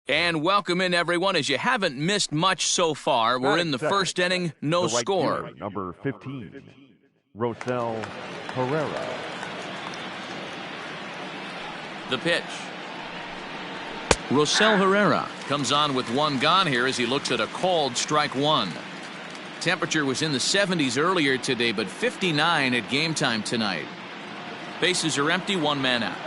And welcome in, everyone. As you haven't missed much so far, we're in the first inning, no score. Number 15, Rosell Herrera. The pitch. Rosell Herrera comes on with one gone here as he looks at a called strike one. Temperature was in the 70s earlier today, but 59 at game time tonight. Bases are empty, one man out.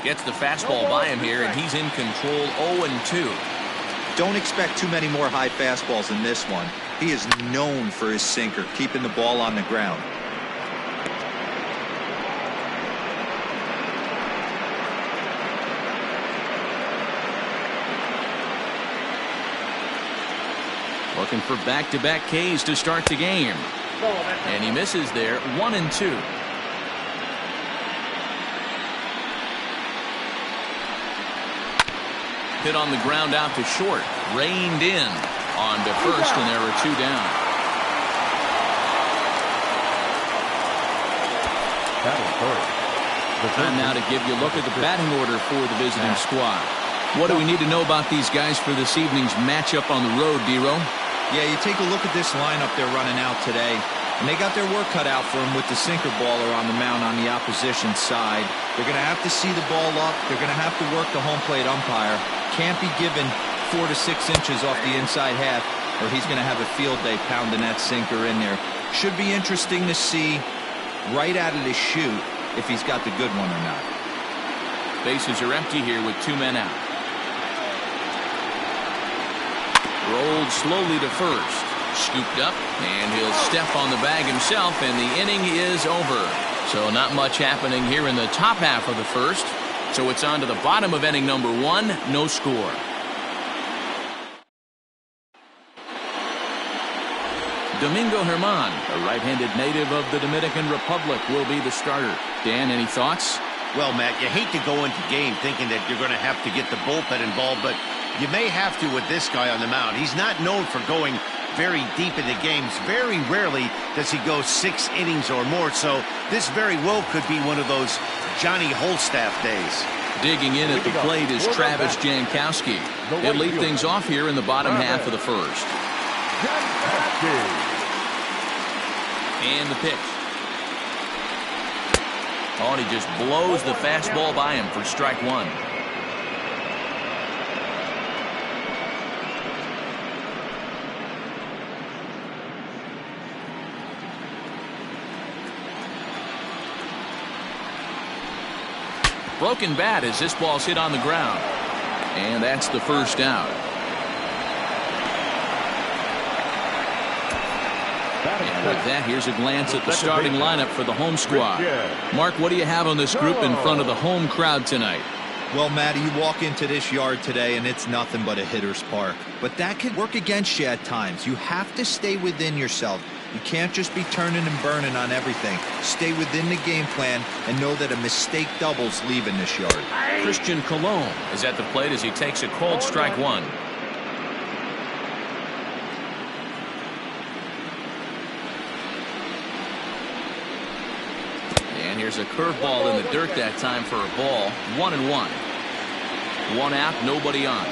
Gets the fastball by him here, and he's in control 0-2. Don't expect too many more high fastballs in this one. He is known for his sinker, keeping the ball on the ground. Looking for back-to-back Ks to start the game. And he misses there, 1-2. Hit on the ground out to short. Reined in on to first, and there are two down. Time now to give you a look at the batting order for the visiting squad. What do we need to know about these guys for this evening's matchup on the road, D-Row? Yeah, you take a look at this lineup they're running out today, and they got their work cut out for them with the sinker baller on the mound on the opposition side. They're going to have to see the ball up. They're going to have to work the home plate umpire. Can't be given 4 to 6 inches off the inside half, or he's going to have a field day pounding that sinker in there. Should be interesting to see right out of the chute if he's got the good one or not. Bases are empty here with two men out. Rolled slowly to first. Scooped up, and he'll step on the bag himself, and the inning is over. So not much happening here in the top half of the first. So it's on to the bottom of inning number one, no score. Domingo Germán, a right-handed native of the Dominican Republic, will be the starter. Dan, any thoughts? Well, Matt, you hate to go into game thinking that you're going to have to get the bullpen involved, but you may have to with this guy on the mound. He's not known for going very deep into games. Very rarely does he go 6 innings or more, so this very well could be one of those Johnny Holstaff days. Digging in at the plate is Travis Jankowski. He'll lead things off here in the bottom half of the first. And the pitch. Oh, and he just blows the fastball by him for strike one. Broken bat as this ball's hit on the ground. And that's the first out. And with that, here's a glance at the starting lineup for the home squad. Mark, what do you have on this group in front of the home crowd tonight? Well, Matty, you walk into this yard today and it's nothing but a hitter's park. But that can work against you at times. You have to stay within yourself. You can't just be turning and burning on everything. Stay within the game plan and know that a mistake doubles leaving this yard. Christian Colon is at the plate as he takes a called strike one. And here's a curveball in the dirt that time for a ball. 1-1. One out, nobody on.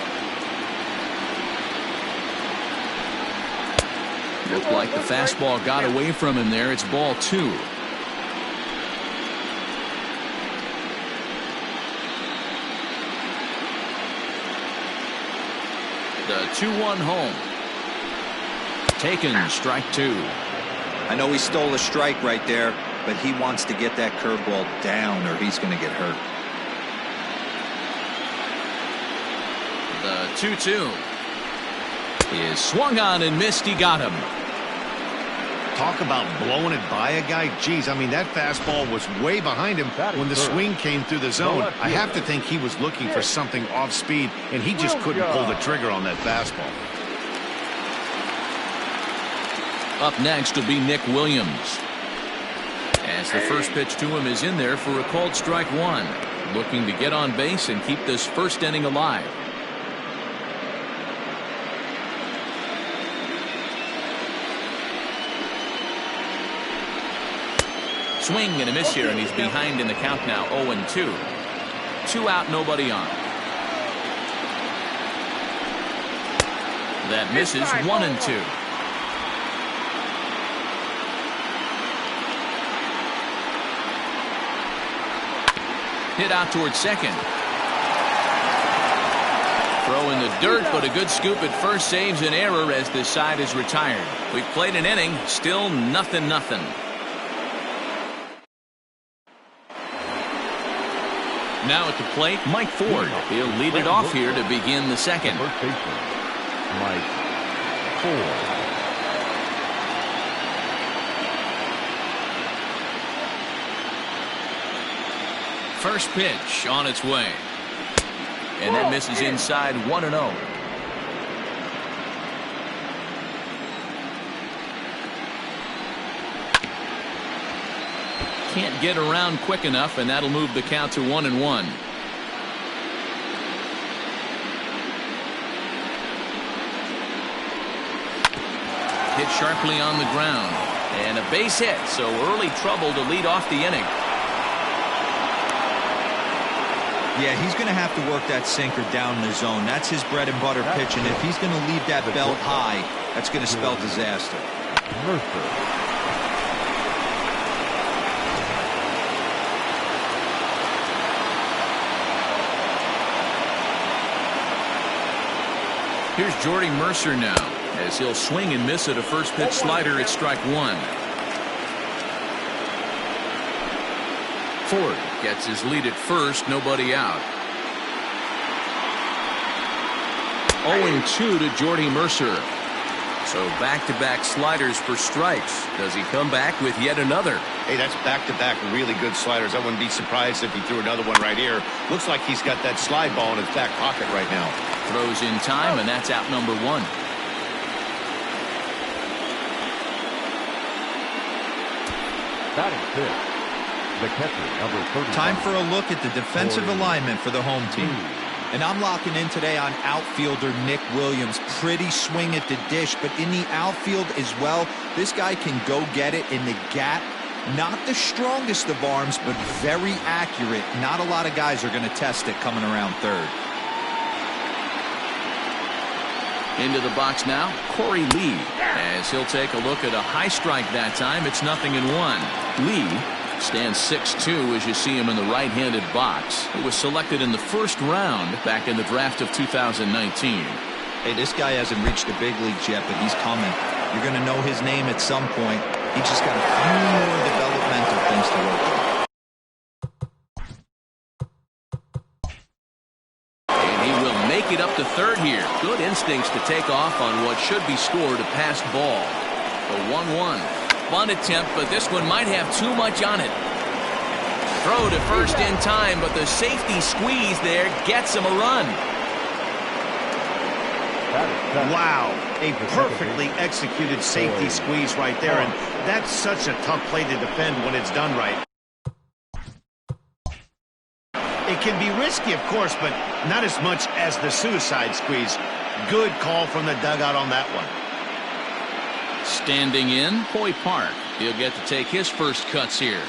Looked like the fastball got away from him there. It's ball 2. The 2-1 home. Taken, strike 2. I know he stole a strike right there, but he wants to get that curveball down or he's going to get hurt. The 2-2 is swung on and missed. He got him. Talk about blowing it by a guy. Geez, I mean, that fastball was way behind him when the swing came through the zone. I have to think he was looking for something off speed, and he just couldn't pull the trigger on that fastball. Up next will be Nick Williams. As the first pitch to him is in there for a called strike one. Looking to get on base and keep this first inning alive. Swing and a miss here, and he's behind in the count now, 0-2. 2 out, nobody on. That misses. 1-2. Hit out towards second. Throw in the dirt, but a good scoop at first saves an error as this side is retired. We've played an inning, still 0-0. Now at the plate, Mike Ford. He'll lead it off here to begin the second. First baseman, Mike Ford. First pitch on its way. And that misses inside. 1-0. Can't get around quick enough, and that'll move the count to 1-1. Hit sharply on the ground. And a base hit, so early trouble to lead off the inning. Yeah, he's going to have to work that sinker down in the zone. That's his bread and butter pitch, and if he's going to leave that belt high, that's going to spell disaster. Mercer. Here's Jordy Mercer now, as he'll swing and miss at a first pitch slider at strike 1. Ford gets his lead at first, nobody out. 0-2 to Jordy Mercer. So back-to-back sliders for strikes. Does he come back with yet another? Hey, that's back-to-back really good sliders. I wouldn't be surprised if he threw another one right here. Looks like he's got that slide ball in his back pocket right now. Throws in time, and that's out number 1. Batting fifth, the catcher, number 30. Time for a look at the defensive alignment for the home team. And I'm locking in today on outfielder Nick Williams. Pretty swing at the dish, but in the outfield as well, this guy can go get it in the gap. Not the strongest of arms, but very accurate. Not a lot of guys are going to test it coming around third. Into the box now, Corey Lee, as he'll take a look at a high strike that time. It's 0-1. Lee stands 6'2" as you see him in the right-handed box. He was selected in the first round back in the draft of 2019. Hey, this guy hasn't reached the big leagues yet, but he's coming. You're going to know his name at some point. He just got a few more developmental things to work on. Make it up to third here. Good instincts to take off on what should be scored a passed ball. A 1-1. Bunt attempt, but this one might have too much on it. Throw to first in time, but the safety squeeze there gets him a run. Wow, a perfectly executed safety squeeze right there, and that's such a tough play to defend when it's done right. It can be risky, of course, but not as much as the suicide squeeze. Good call from the dugout on that one. Standing in, Hoy Park. He'll get to take his first cuts here.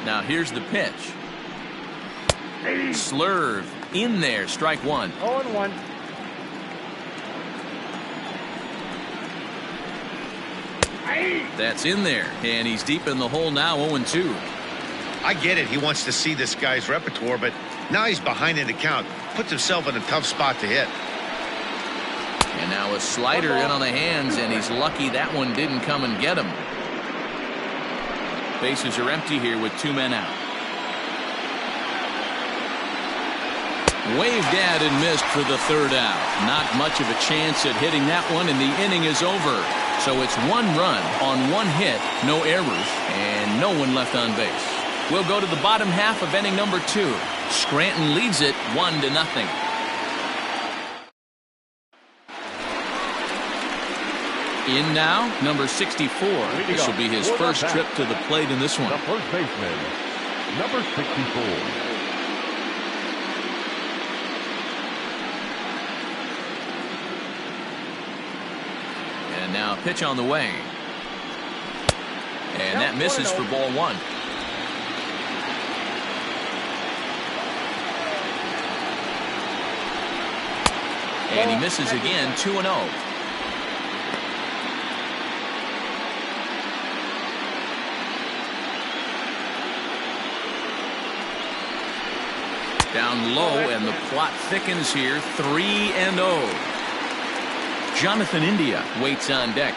Now here's the pitch. Slurve in there, strike one. 0-1. That's in there, and he's deep in the hole now, 0-2. I get it. He wants to see this guy's repertoire, but now he's behind in the count. Puts himself in a tough spot to hit. And now a slider in on the hands, and he's lucky that one didn't come and get him. Bases are empty here with 2 men out. Waved at and missed for the 3rd out. Not much of a chance at hitting that one, and the inning is over. So it's 1 run on 1 hit, no errors, and no one left on base. We'll go to the bottom half of inning number 2. Scranton leads it 1-0. In now, number 64. This will be his first trip to the plate in this one. The first baseman, number 64. And now a pitch on the way. And that misses for ball 1. And he misses again, 2-0. Down low, and the plot thickens here, 3-0. Jonathan India waits on deck.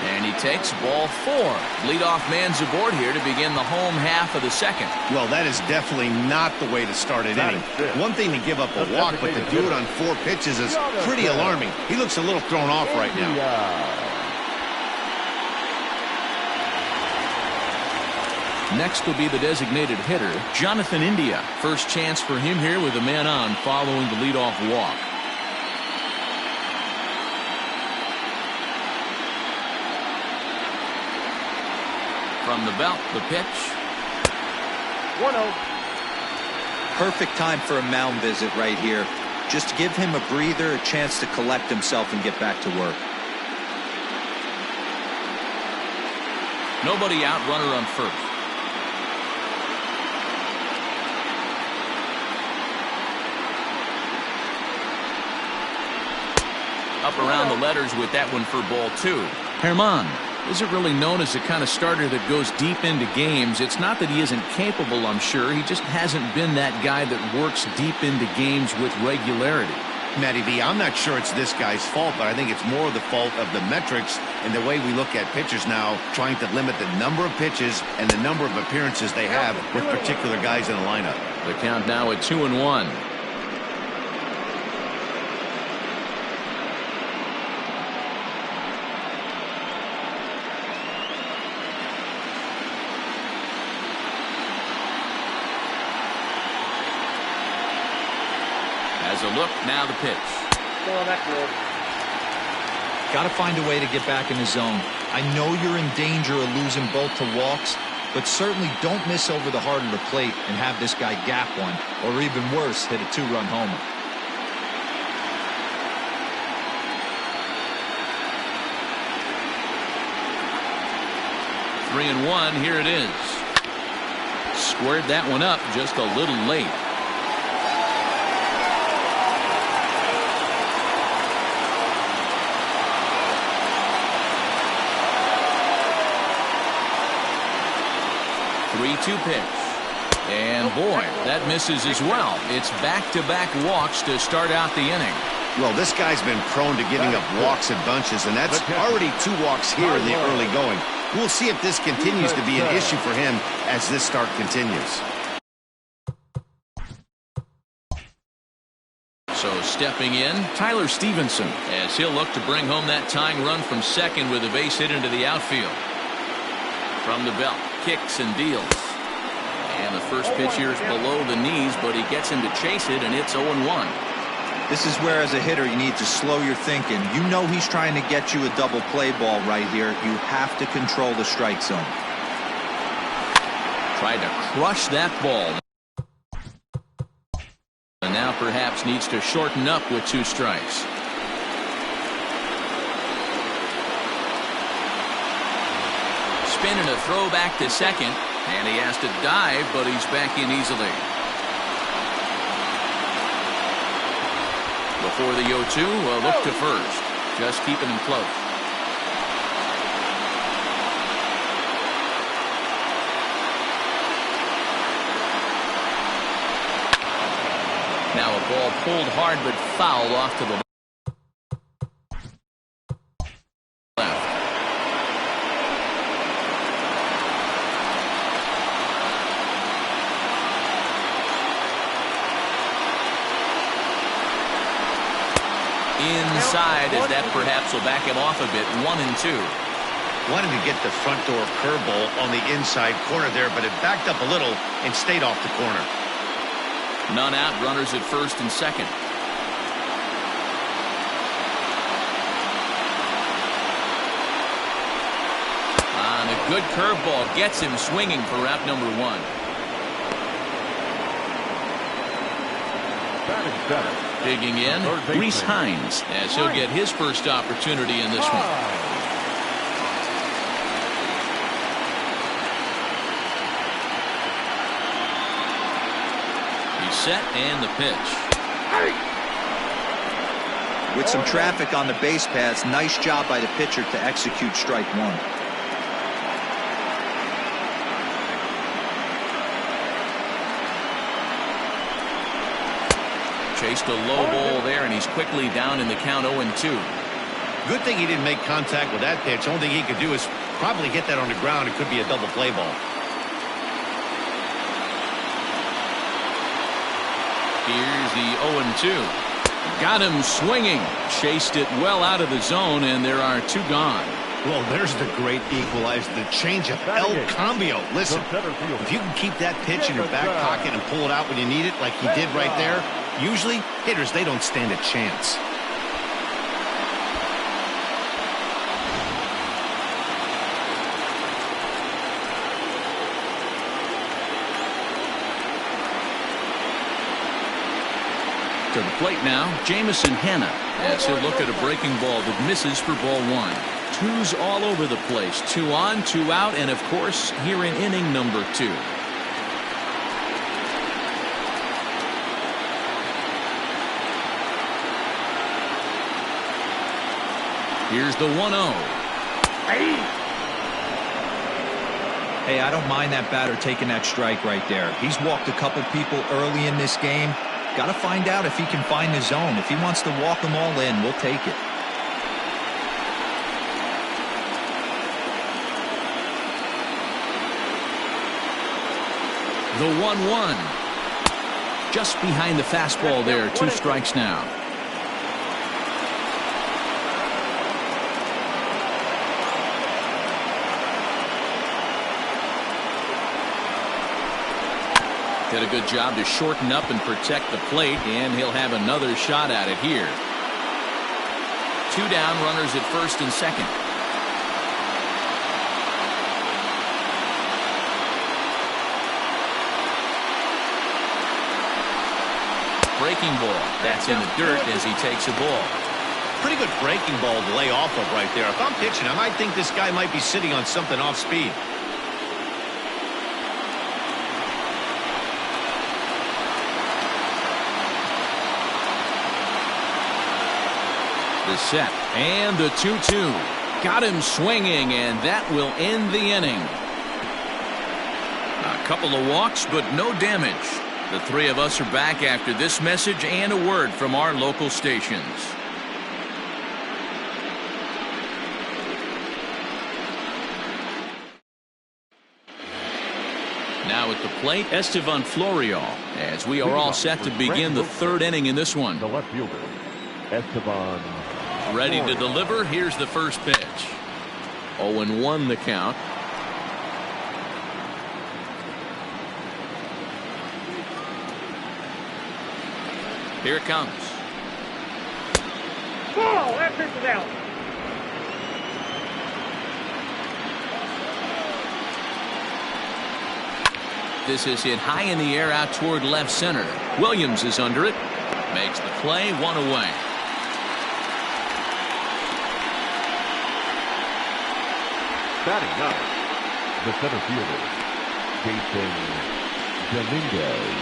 And he takes ball 4. Leadoff man's aboard here to begin the home half of the 2nd. Well, that is definitely not the way to start an inning. One thing to give up a walk, but to do it on 4 pitches is pretty alarming. He looks a little thrown off right now. Next will be the designated hitter, Jonathan India. First chance for him here with a man on following the leadoff walk. From the belt, the pitch. 1-0. Perfect time for a mound visit right here. Just to give him a breather, a chance to collect himself and get back to work. Nobody out, runner on first. Up around the letters with that one for ball 2. Herman isn't really known as the kind of starter that goes deep into games. It's not that he isn't capable, I'm sure. He just hasn't been that guy that works deep into games with regularity. Matty V, I'm not sure it's this guy's fault, but I think it's more the fault of the metrics and the way we look at pitchers now, trying to limit the number of pitches and the number of appearances they have with particular guys in the lineup. The count now at 2-1. As a look, now the pitch. Got to find a way to get back in the zone. I know you're in danger of losing both to walks, but certainly don't miss over the heart of the plate and have this guy gap one, or even worse, hit a 2-run homer. Three and one, here it is. Squared that one up just a little late. Three-two pitch. And boy, that misses as well. It's back-to-back walks to start out the inning. Well, this guy's been prone to giving up walks in bunches, and that's already 2 walks here in the early going. We'll see if this continues to be an issue for him as this start continues. So stepping in, Tyler Stevenson, as he'll look to bring home that tying run from second with a base hit into the outfield. From the belt, kicks and deals. And the first pitch here is below the knees, but he gets him to chase it, and it's 0-1. This is where, as a hitter, you need to slow your thinking. You know he's trying to get you a double play ball right here. You have to control the strike zone. Tried to crush that ball. And now perhaps needs to shorten up with 2 strikes. spin and a throw back to second. And he has to dive, but he's back in easily. Before the 0-2, a look to first. Just keeping him close. Now a ball pulled hard but fouled off to the left. Inside, as that perhaps will back him off a bit. 1-2. Wanted to get the front door curveball on the inside corner there, but it backed up a little and stayed off the corner. None out, runners at first and second. On a good curveball, gets him swinging for route number 1. Batting seven. Digging in, Reese Hines, as he'll get his first opportunity in this one. He's set and the pitch. With some traffic on the base paths, nice job by the pitcher to execute strike one. Chased a low ball there, and he's quickly down in the count 0-2. Good thing he didn't make contact with that pitch. Only thing he could do is probably hit that on the ground. It could be a double play ball. Here's the 0-2. Got him swinging. Chased it well out of the zone, and there are 2 gone. Well, there's the great equalizer, the changeup, El Cambio. Listen, if you can keep that pitch in your back pocket and pull it out when you need it, like he did right there, usually hitters, they don't stand a chance. To the plate now, Jamison Hanna, as he'll look at a breaking ball that misses for ball 1. 2's all over the place. 2 on, 2 out, and of course, here in inning number 2. Here's the 1-0. Hey, I don't mind that batter taking that strike right there. He's walked a couple people early in this game. Got to find out if he can find the zone. If he wants to walk them all in, we'll take it. The 1-1. Just behind the fastball there. 2 strikes now. Did a good job to shorten up and protect the plate, and he'll have another shot at it here. 2 down, runners at first and second. Breaking ball. That's in the dirt as he takes a ball. Pretty good breaking ball to lay off of right there. If I'm pitching, I might think this guy might be sitting on something off speed. The set and the 2-2. Got him swinging, and that will end the inning. A couple of walks, but no damage. The 3 of us are back after this message and a word from our local stations. Now at the plate, Estevan Florial, as we are all set to begin the 3rd inning in this one. The left fielder, Estevan. Ready to deliver. Here's the first pitch. 0-1 the count. Here it comes. Ball, that pitch is out. This is hit high in the air out toward left center. Williams is under it. Makes the play, 1 away. Batting 9. The center fielder, Jason Dominguez.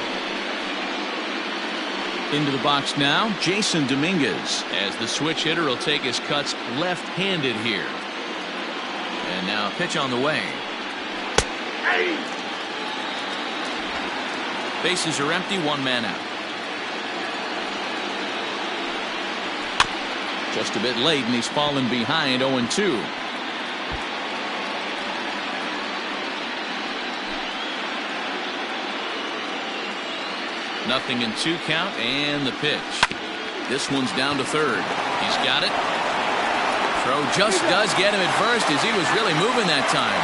Into the box now, Jason Dominguez, as the switch hitter will take his cuts left-handed here. And now pitch on the way. Bases are empty, one man out. Just a bit late, and he's fallen behind 0-2. Nothing in 2 count, and the pitch. This one's down to third. He's got it. Throw just does get him at first, as he was really moving that time.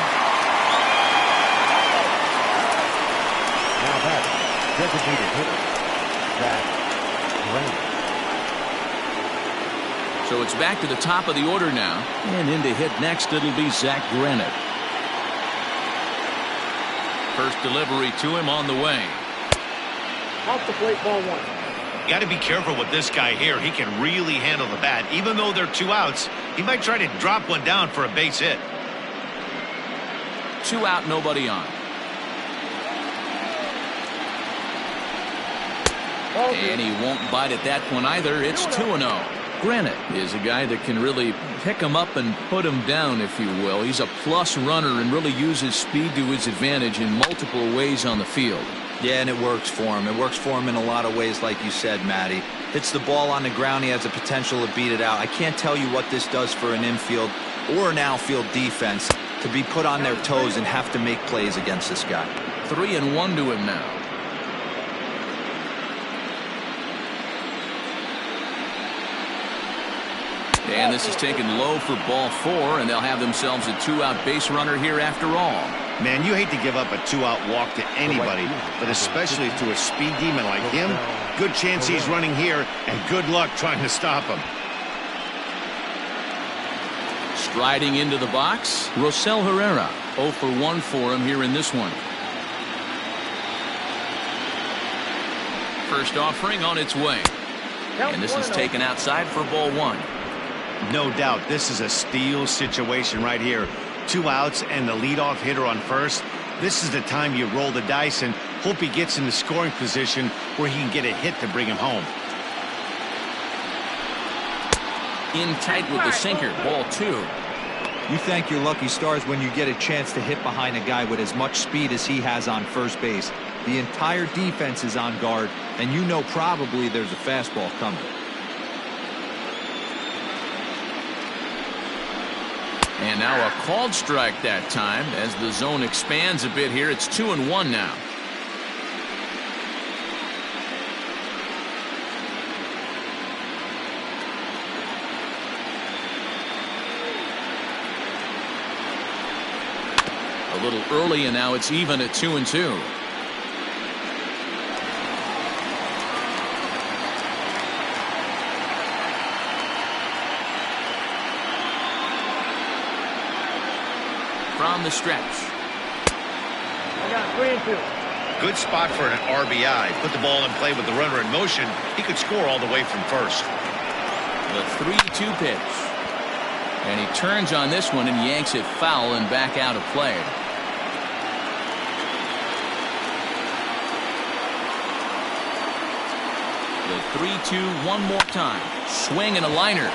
Now that designated hitter, Zach Greinke. So it's back to the top of the order now, and in to hit next it'll be Zach Greinke. First delivery to him on the way. Off the plate, ball 1. You got to be careful with this guy here. He can really handle the bat. Even though they're 2 outs, he might try to drop one down for a base hit. 2 out, nobody on. And he won't bite at that one either. It's 2-0. Greinke is a guy that can really pick him up and put him down, if you will. He's a plus runner and really uses speed to his advantage in multiple ways on the field. Yeah, and it works for him. It works for him in a lot of ways, like you said, Matty. Hits the ball on the ground, he has the potential to beat it out. I can't tell you what this does for an infield or an outfield defense to be put on their toes and have to make plays against this guy. 3-1 to him now. And this is taken low for ball 4, and they'll have themselves a 2-out base runner here after all. Man, you hate to give up a 2-out walk to anybody, but especially to a speed demon like him. Good chance he's running here, and good luck trying to stop him. Striding into the box, Rosell Herrera. 0 for 1 for him here in this one. First offering on its way. And this is taken outside for ball 1. No doubt this is a steal situation right here. 2 outs and the leadoff hitter on first. This is the time you roll the dice and hope he gets in the scoring position where he can get a hit to bring him home. In tight with the sinker, ball 2. You thank your lucky stars when you get a chance to hit behind a guy with as much speed as he has on first base. The entire defense is on guard, and you know probably there's a fastball coming. And now a called strike that time as the zone expands a bit here. It's 2-1 now. A little early, and now it's even at 2-2. From the stretch. I got 3-2. Good spot for an RBI. Put the ball in play with the runner in motion. He could score all the way from first. The 3-2 pitch. And he turns on this one and yanks it foul and back out of play. The 3-2 one more time. Swing and a liner.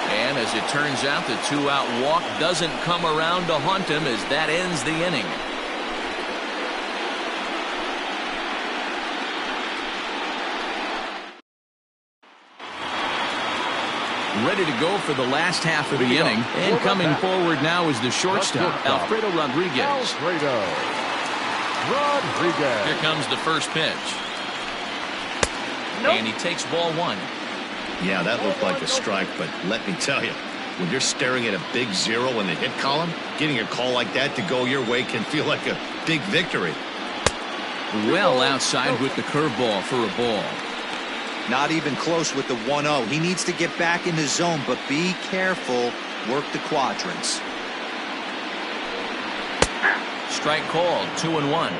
And as it turns out, the 2-out walk doesn't come around to haunt him as that ends the inning. Ready to go for the last half of the inning. And coming forward now is the shortstop, Alfredo Rodriguez. Alfredo Rodriguez. Here comes the first pitch. And he takes ball 1. Yeah, that looked like a strike, but let me tell you, when you're staring at a big 0 in the hit column, getting a call like that to go your way can feel like a big victory. Well outside with the curveball for a ball. Not even close with the 1-0. He needs to get back in the zone, but be careful. Work the quadrants. Strike called, 2-1.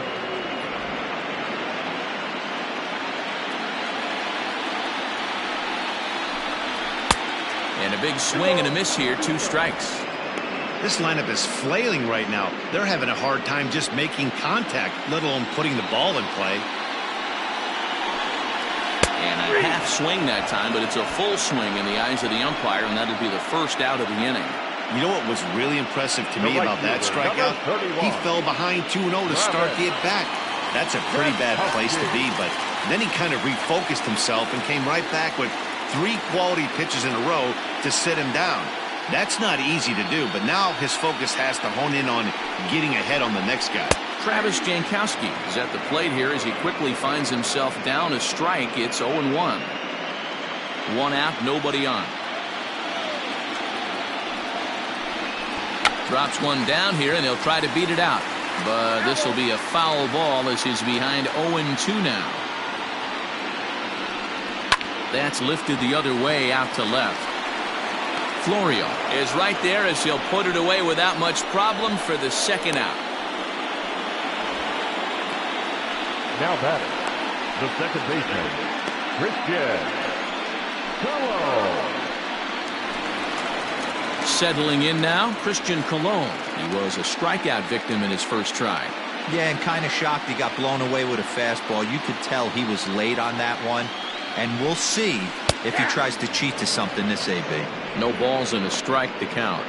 And a big swing and a miss here, 2 strikes. This lineup is flailing right now. They're having a hard time just making contact, let alone putting the ball in play. And a half swing that time, but it's a full swing in the eyes of the umpire, and that'll be the first out of the inning. You know what was really impressive to me about that strikeout? He fell behind 2-0 to start the at-bat. That's a pretty bad place to be, but then he kind of refocused himself and came right back with 3 quality pitches in a row to sit him down. That's not easy to do, but now his focus has to hone in on getting ahead on the next guy. Travis Jankowski is at the plate here as he quickly finds himself down a strike. It's 0-1. 1 out, nobody on. Drops one down here, and he'll try to beat it out. But this will be a foul ball as he's behind 0-2 now. That's lifted the other way out to left. Florio is right there as he'll put it away without much problem for the second out. Now batting, the second baseman, Christian Colon. Settling in now, Christian Colon. He was a strikeout victim in his first try. Yeah, and kind of shocked he got blown away with a fastball. You could tell he was late on that one. And we'll see if he tries to cheat to something this AB. No balls and a strike to count.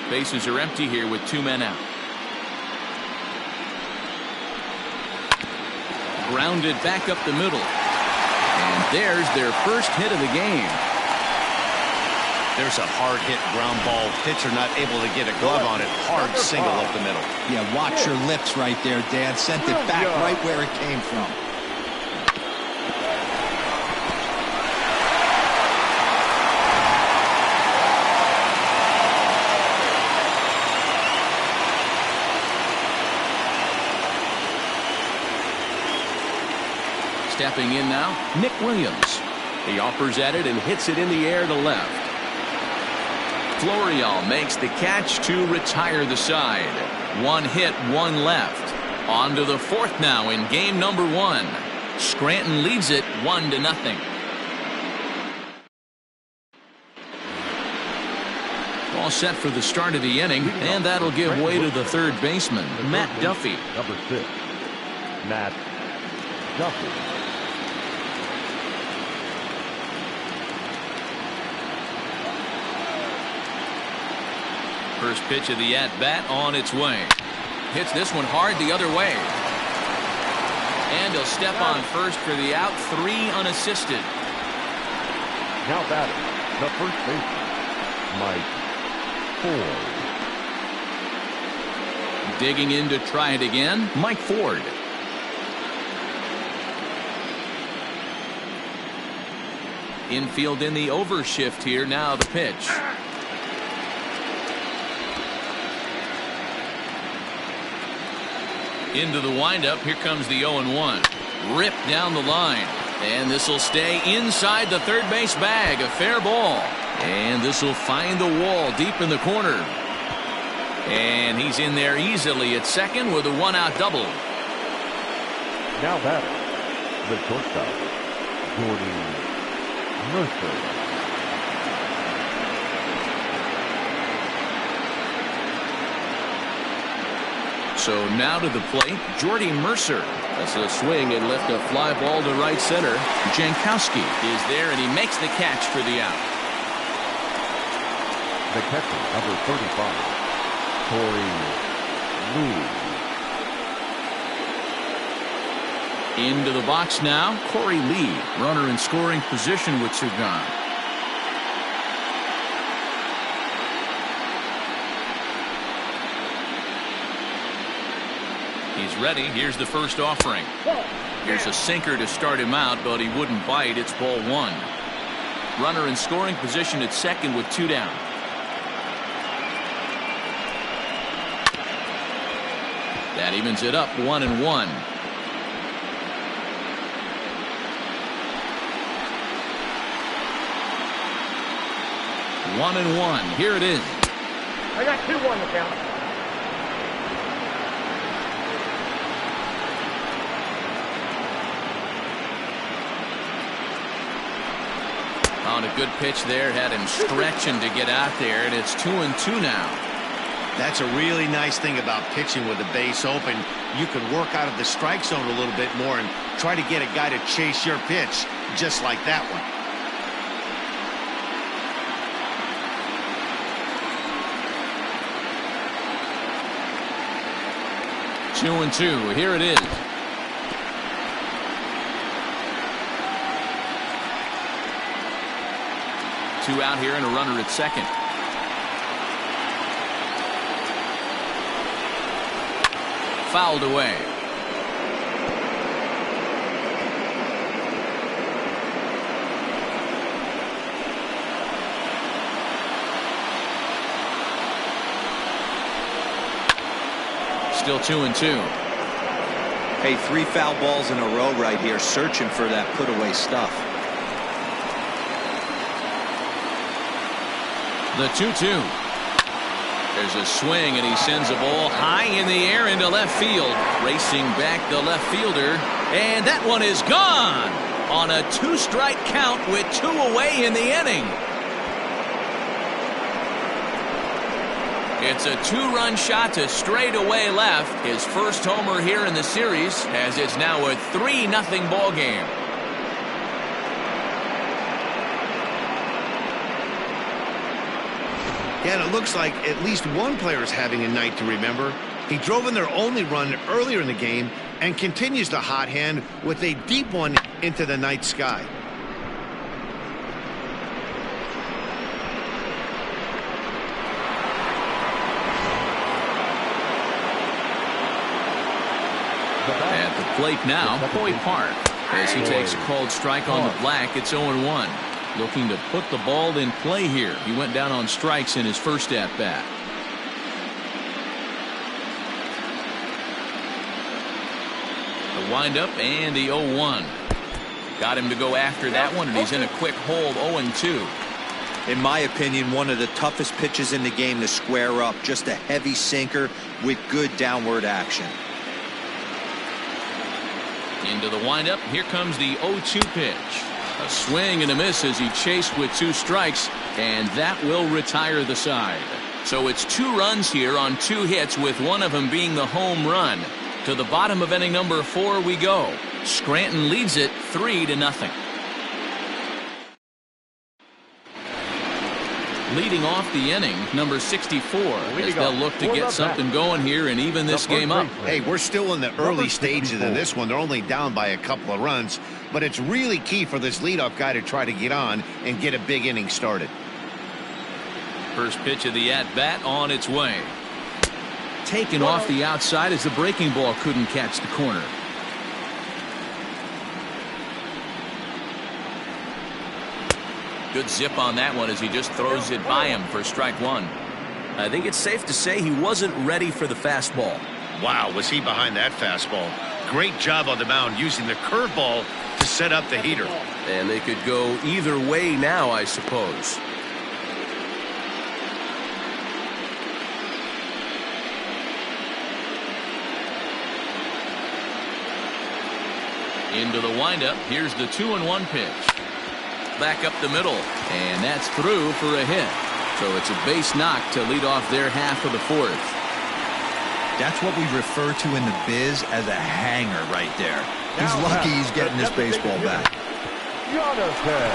Bases are empty here with 2 men out. Grounded back up the middle. And there's their first hit of the game. There's a hard hit ground ball. Pitcher not able to get a glove on it. Hard single up the middle. Yeah, watch your lips right there, Dan. Sent it back right where it came from. Stepping in now, Nick Williams. He offers at it and hits it in the air to left. Florio makes the catch to retire the side. 1 hit, 1 left. On to the 4th now in game number 1. Scranton leads it 1-0. All set for the start of the inning, and that'll give way to the third baseman, Matt Duffy. Number 6, Matt Duffy. First pitch of the at-bat on its way. Hits this one hard the other way. And he'll step on first for the out. 3 unassisted. Now batting, the first baseman, Mike Ford. Digging in to try it again, Mike Ford. Infield in the overshift here. Now the pitch. Into the windup. Here comes the 0-1. Ripped down the line. And this will stay inside the third base bag. A fair ball. And this will find the wall deep in the corner. And he's in there easily at second with a 1-out double. Now batting, the shortstop, Jordy Mercer. So now to the plate, Jordy Mercer. That's a swing and left a fly ball to right center. Jankowski is there, and he makes the catch for the out. The catcher, number 35, Corey Lee. Into the box now, Corey Lee. Runner in scoring position with 2 gone. He's ready. Here's the first offering. Here's a sinker to start him out, but he wouldn't bite. It's ball 1. Runner in scoring position at second with 2 down. That evens it up 1-1. One and one. Here it is. I got 2-1 to count. On a good pitch there, had him stretching to get out there, and it's 2-2 now. That's a really nice thing about pitching with the base open. You can work out of the strike zone a little bit more and try to get a guy to chase your pitch, just like that one. 2-2. Here it is. Two out here and a runner at second. Fouled away. Still 2-2. Hey, 3 foul balls in a row right here, searching for that put away stuff. The 2-2. There's a swing, and he sends a ball high in the air into left field. Racing back the left fielder, and that one is gone on a 2-strike count with 2 away in the inning. It's a 2-run shot to straightaway left. His first homer here in the series, as it's now a 3-0 ball game. Yeah, and it looks like at least one player is having a night to remember. He drove in their only run earlier in the game and continues the hot hand with a deep one into the night sky. At the plate now, Hoy Park. As he takes a called strike on the black, it's 0-1. Looking to put the ball in play here. He went down on strikes in his first at-bat. The windup and the 0-1. Got him to go after that one, and he's in a quick hold, 0-2. In my opinion, one of the toughest pitches in the game to square up. Just a heavy sinker with good downward action. Into the windup. Here comes the 0-2 pitch. A swing and a miss as he chased with 2 strikes, and that will retire the side. So it's 2 runs here on 2 hits, with one of them being the home run. To the bottom of inning number 4 we go. Scranton leads it 3-0. Leading off the inning, number 64, as they'll look to get something going here and even this game up. Hey, we're still in the early stages of this one. They're only down by a couple of runs, but it's really key for this leadoff guy to try to get on and get a big inning started. First pitch of the at-bat on its way. Taken off the outside as the breaking ball couldn't catch the corner. Good zip on that one as he just throws it by him for strike 1. I think it's safe to say he wasn't ready for the fastball. Wow, was he behind that fastball. Great job on the mound using the curveball to set up the heater. And they could go either way now, I suppose. Into the windup. Here's the 2-1 pitch. Back up the middle, and that's through for a hit. So it's a base knock to lead off their half of the 4th. That's what we refer to in the biz as a hanger right there. He's lucky he's getting this baseball back. Jonathan,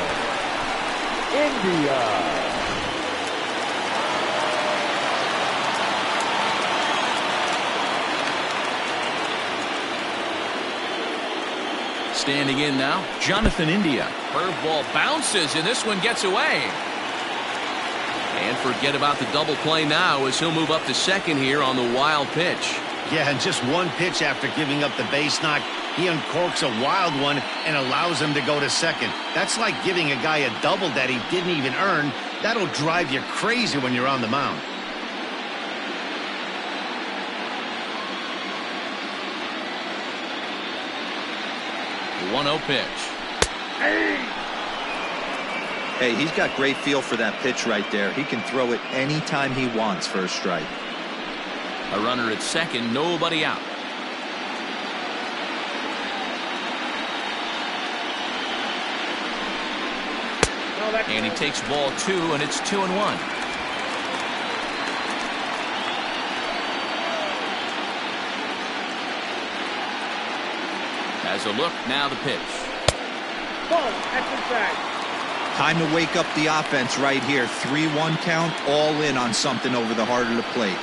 India. Standing in now, Jonathan India. Curveball bounces, and this one gets away. And forget about the double play now as he'll move up to second here on the wild pitch. Yeah, and just one pitch after giving up the base knock, he uncorks a wild one and allows him to go to second. That's like giving a guy a double that he didn't even earn. That'll drive you crazy when you're on the mound. The 1-0 pitch. Hey, he's got great feel for that pitch right there. He can throw it anytime he wants for a strike. A runner at second, nobody out. And he takes ball 2, and it's 2-1. As a look, now the pitch. Ball, that's inside. Time to wake up the offense right here. 3-1 count, all in on something over the heart of the plate.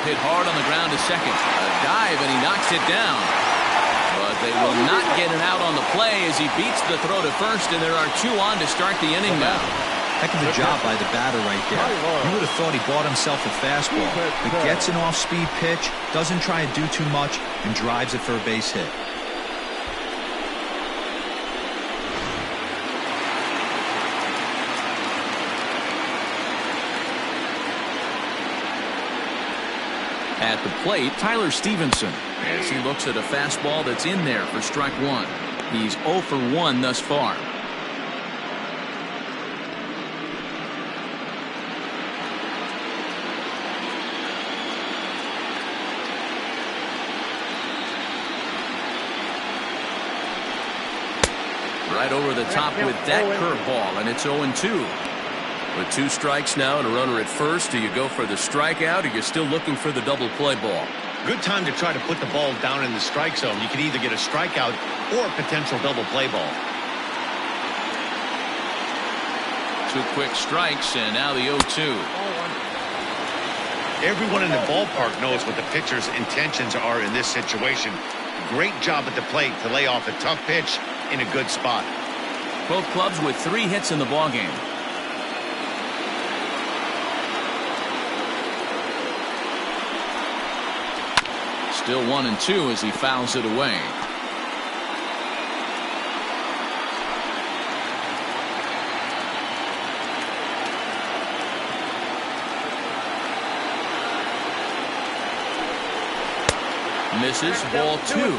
Hit hard on the ground to second. A dive, and he knocks it down. But they will not get it out on the play as he beats the throw to first, and there are 2 on to start the inning now. Heck of a job by the batter right there. You would have thought he bought himself a fastball, but gets an off-speed pitch, doesn't try to do too much, and drives it for a base hit. At the plate, Tyler Stevenson, as he looks at a fastball that's in there for strike 1. He's 0 for 1 thus far. Right over the top with that curveball, and it's 0-2. With 2 strikes now and a runner at first, do you go for the strikeout, or you're still looking for the double play ball? Good time to try to put the ball down in the strike zone. You can either get a strikeout or a potential double play ball. 2 quick strikes, and now the 0-2. Everyone in the ballpark knows what the pitcher's intentions are in this situation. Great job at the plate to lay off a tough pitch in a good spot. Both clubs with 3 hits in the ballgame. Still 1-2 as he fouls it away. Misses, ball 2.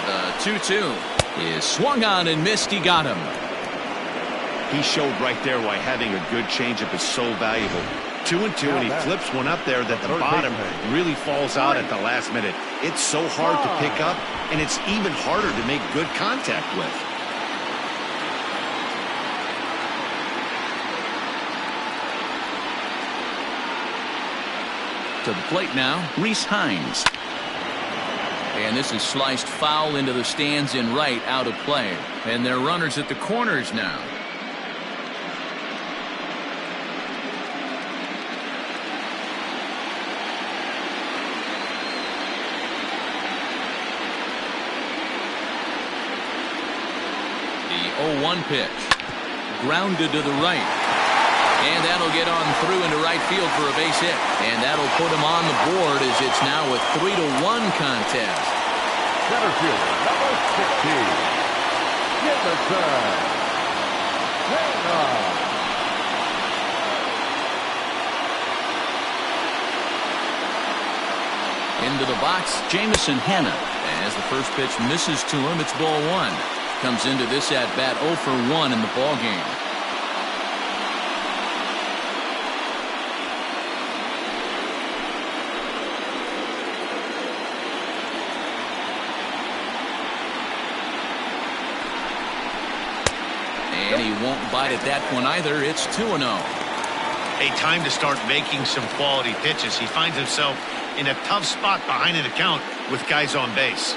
The 2-2 is swung on and missed. He got him. He showed right there why having a good changeup is so valuable. 2-2, and he flips one up there that the bottom really falls out at the last minute. It's so hard to pick up, and it's even harder to make good contact with. To the plate now, Rhys Hines. And this is sliced foul into the stands in right, out of play. And they're runners at the corners now. The 0-1 pitch. Grounded to the right. And that'll get on through into right field for a base hit. And that'll put him on the board as it's now a 3-1 contest. Center fielder, number 16. Jefferson. Into the box, Jamison Hanna. As the first pitch misses to him, it's ball 1. Comes into this at bat 0 for 1 in the ball game. And he won't bite at that one either. It's 2-0. A time to start making some quality pitches. He finds himself in a tough spot behind an account with guys on base.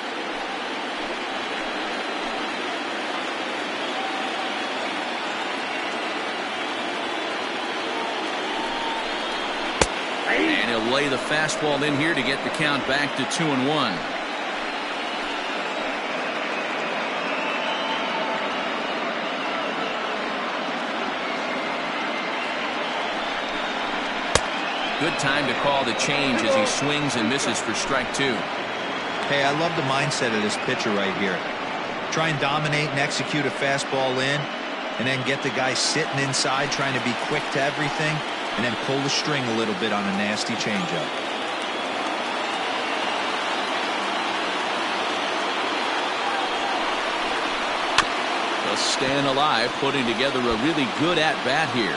And he'll lay the fastball in here to get the count back to 2-1. Good time to call the change as he swings and misses for strike 2. Hey, I love the mindset of this pitcher right here. Try and dominate and execute a fastball in, and then get the guy sitting inside trying to be quick to everything, and then pull the string a little bit on a nasty changeup. Just staying alive, putting together a really good at-bat here.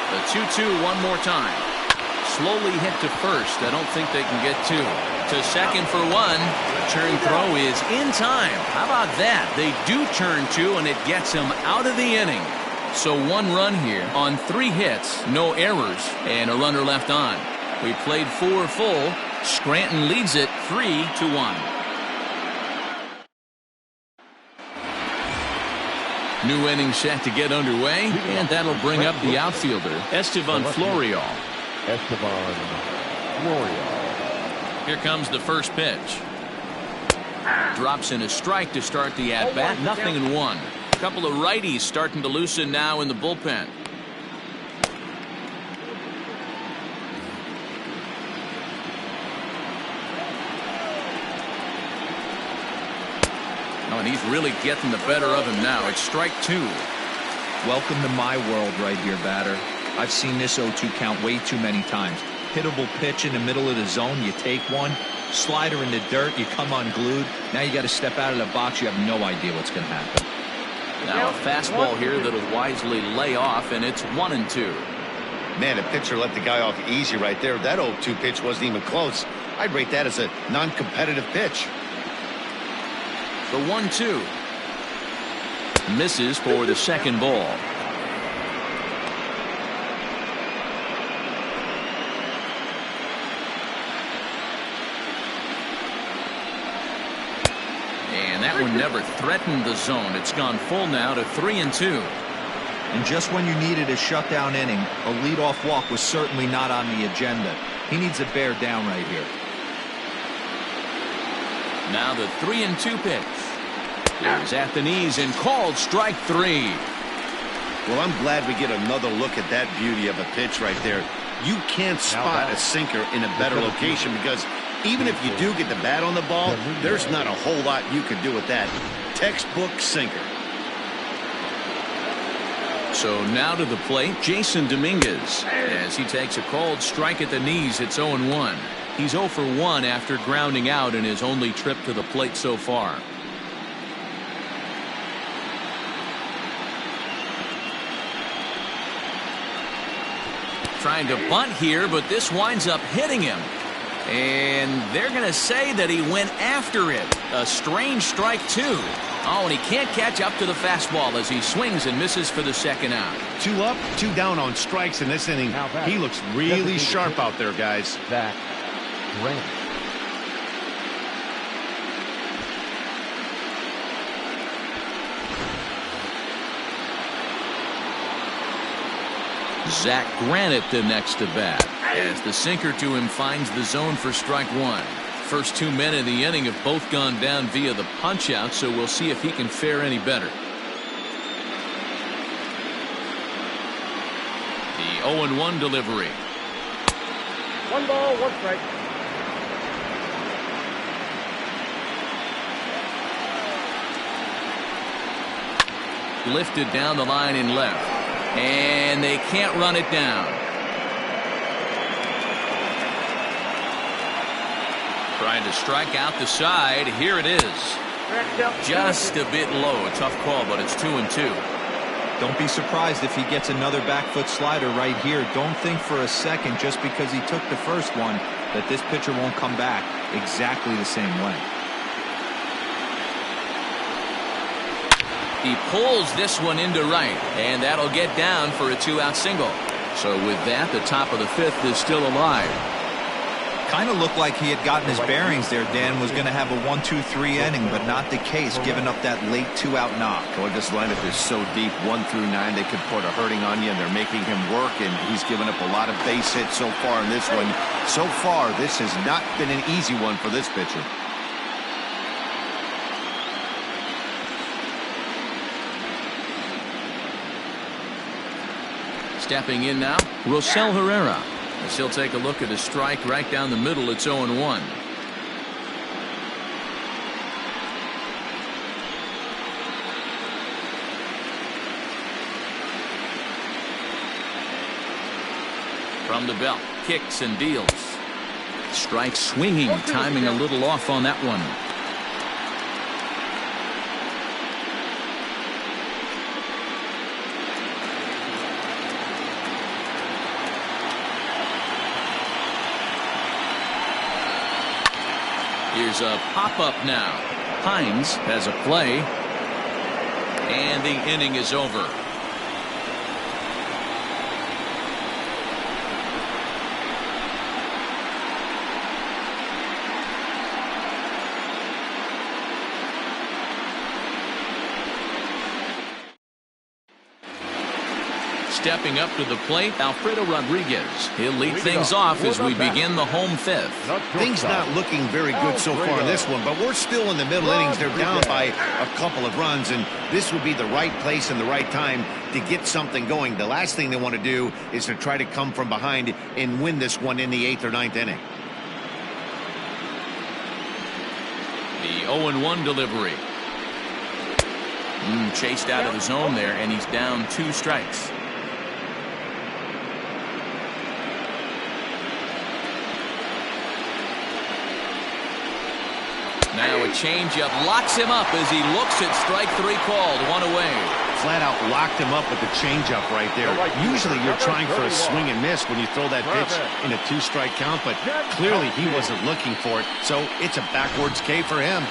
The 2-2 one more time. Slowly hit to first. I don't think they can get two. To second for one. Return throw is in time. How about that? They do turn two, and it gets him out of the inning. So one run here on 3 hits, no errors, and a runner left on. We played 4 full. Scranton leads it 3-1. New inning set to get underway, and that'll bring up the outfielder, Estevan Florial. Estevan Florial. Here comes the first pitch. Drops in a strike to start the at-bat. 0-1. A couple of righties starting to loosen now in the bullpen. Oh, and he's really getting the better of him now. It's strike 2. Welcome to my world right here, batter. I've seen this 0-2 count way too many times. Hittable pitch in the middle of the zone, you take one. Slider in the dirt, you come unglued. Now you got to step out of the box. You have no idea what's going to happen. Now a fastball here that'll wisely lay off, and it's 1-2. Man, the pitcher let the guy off easy right there. That 0-2 pitch wasn't even close. I'd rate that as a non-competitive pitch. The 1-2. Misses for the second ball. And that one never threatened the zone. It's gone full now to 3-2. And just when you needed a shutdown inning, a leadoff walk was certainly not on the agenda. He needs to bear down right here. Now the 3-2 pitch. Is at the knees and called strike 3. Well, I'm glad we get another look at that beauty of a pitch right there. You can't spot a sinker in a better location because even if you do get the bat on the ball, there's not a whole lot you can do with that. Textbook sinker. So now to the plate, Jason Dominguez. As he takes a called strike at the knees, it's 0-1. He's 0 for 1 after grounding out in his only trip to the plate so far. Trying to bunt here, but this winds up hitting him. And they're going to say that he went after it. A strange strike, too. Oh, and he can't catch up to the fastball as he swings and misses for the second out. 2 up, 2 down on strikes in this inning. He looks really sharp out there, guys. Zach Grant. Zach Granite the next to bat as the sinker to him finds the zone for strike 1. First 2 men in the inning have both gone down via the punch out, so we'll see if he can fare any better. The 0-1 delivery. 1 ball, 1 strike. Lifted down the line in left. And they can't run it down. Trying to strike out the side. Here it is. Just a bit low. A tough call, but it's 2-2. Don't be surprised if he gets another back foot slider right here. Don't think for a second, just because he took the first one, that this pitcher won't come back exactly the same way. He pulls this one into right, and that'll get down for a 2-out single. So with that, the top of the 5th is still alive. Kind of looked like he had gotten his bearings there, Dan. Was going to have a 1-2-3 inning, but not the case, giving up that late 2-out knock. Boy, this lineup is so deep, 1 through 9. They could put a hurting on you, and they're making him work, and he's given up a lot of base hits so far in this one. So far, this has not been an easy one for this pitcher. Stepping in now, Rosell Herrera. As he'll take a look at a strike right down the middle. It's 0-1. From the belt, kicks and deals. Strike swinging, timing a little off on that one. Here's a pop-up now. Hines has a play. And the inning is over. Stepping up to the plate, Alfredo Rodriguez. He'll lead things off as we begin the home fifth. Things not looking very good so far in this one, but we're still in the middle innings. They're down by a couple of runs, and this would be the right place and the right time to get something going. The last thing they want to do is to try to come from behind and win this one in the 8th or 9th inning. The 0-1 delivery. Chased out of the zone there, and he's down 2 strikes. Now a changeup locks him up as he looks at strike 3 called. 1 away. Flat out locked him up with the changeup right there. Usually you're trying for a swing and miss when you throw that pitch in a 2-strike count, but clearly he wasn't looking for it, so it's a backwards K for him.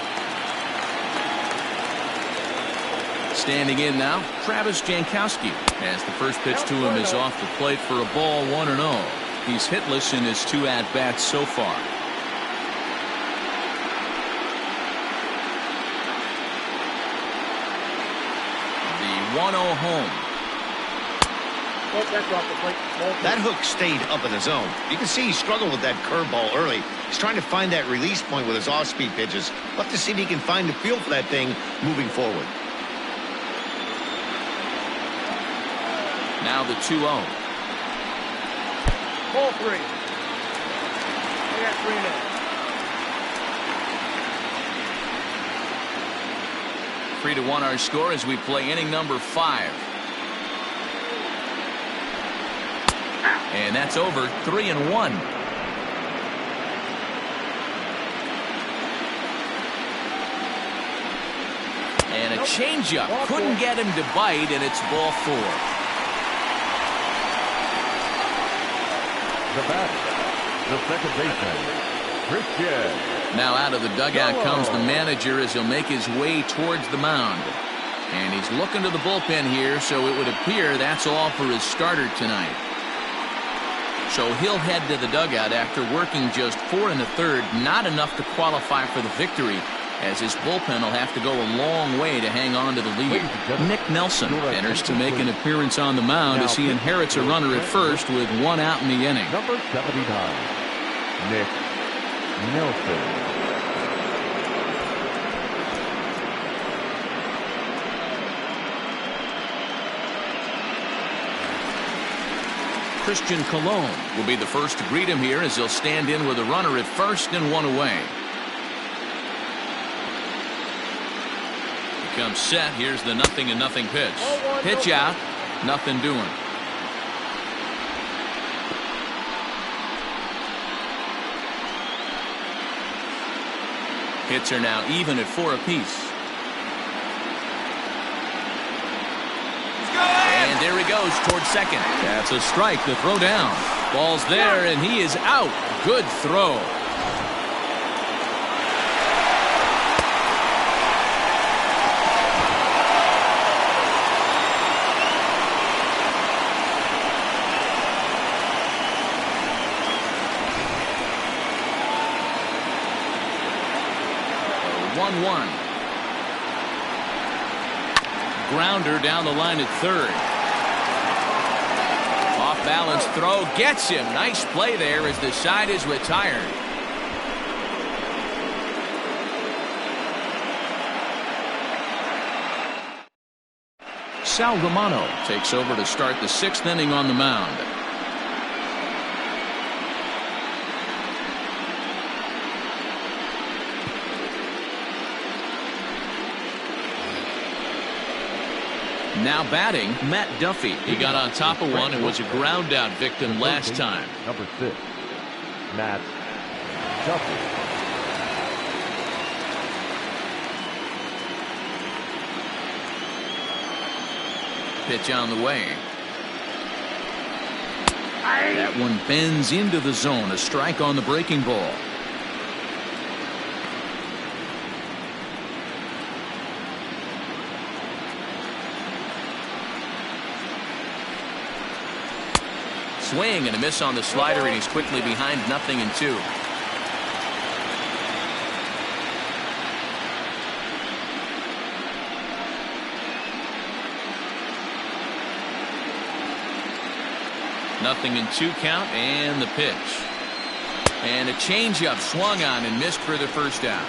Standing in now, Travis Jankowski, as the first pitch to him is off the plate for a ball, 1-0. He's hitless in his 2 at-bats so far. The 1-0 home. That hook stayed up in the zone. You can see he struggled with that curveball early. He's trying to find that release point with his off-speed pitches. We'll have to see if he can find the feel for that thing moving forward. Now the 2-0. Ball 3. They got 3 now. 3-1 our score as we play inning number 5. And that's over. 3-1. And a changeup. Couldn't get him to bite, and it's ball 4. The batter, the second baseman, Christian. Now out of the dugout comes the manager as he'll make his way towards the mound. And he's looking to the bullpen here, so it would appear that's all for his starter tonight. So he'll head to the dugout after working just 4 1/3, not enough to qualify for the victory, as his bullpen will have to go a long way to hang on to the lead. Nick Nelson enters to make an appearance on the mound as he inherits a runner at first with 1 out in the inning. Number 79, Nick Nelson. Christian Colon will be the first to greet him here as he'll stand in with a runner at first and 1 away. Comes set. Here's the 0-0 pitch. Pitch out. Nothing doing. Hits are now even at 4 apiece. And there he goes towards second. That's a strike to throw down. Ball's there and he is out. Good throw. Grounder down the line at third. Off balance throw gets him. Nice play there as the side is retired. Sal Romano takes over to start the 6th inning on the mound. Now batting, Matt Duffy. He got on top of one and was a ground out victim last time. Number 6, Matt Duffy. Pitch on the way. That one bends into the zone. A strike on the breaking ball. Swing and a miss on the slider, and he's quickly behind 0-2. Nothing in 2 count, and the pitch. And a changeup swung on and missed for the first out.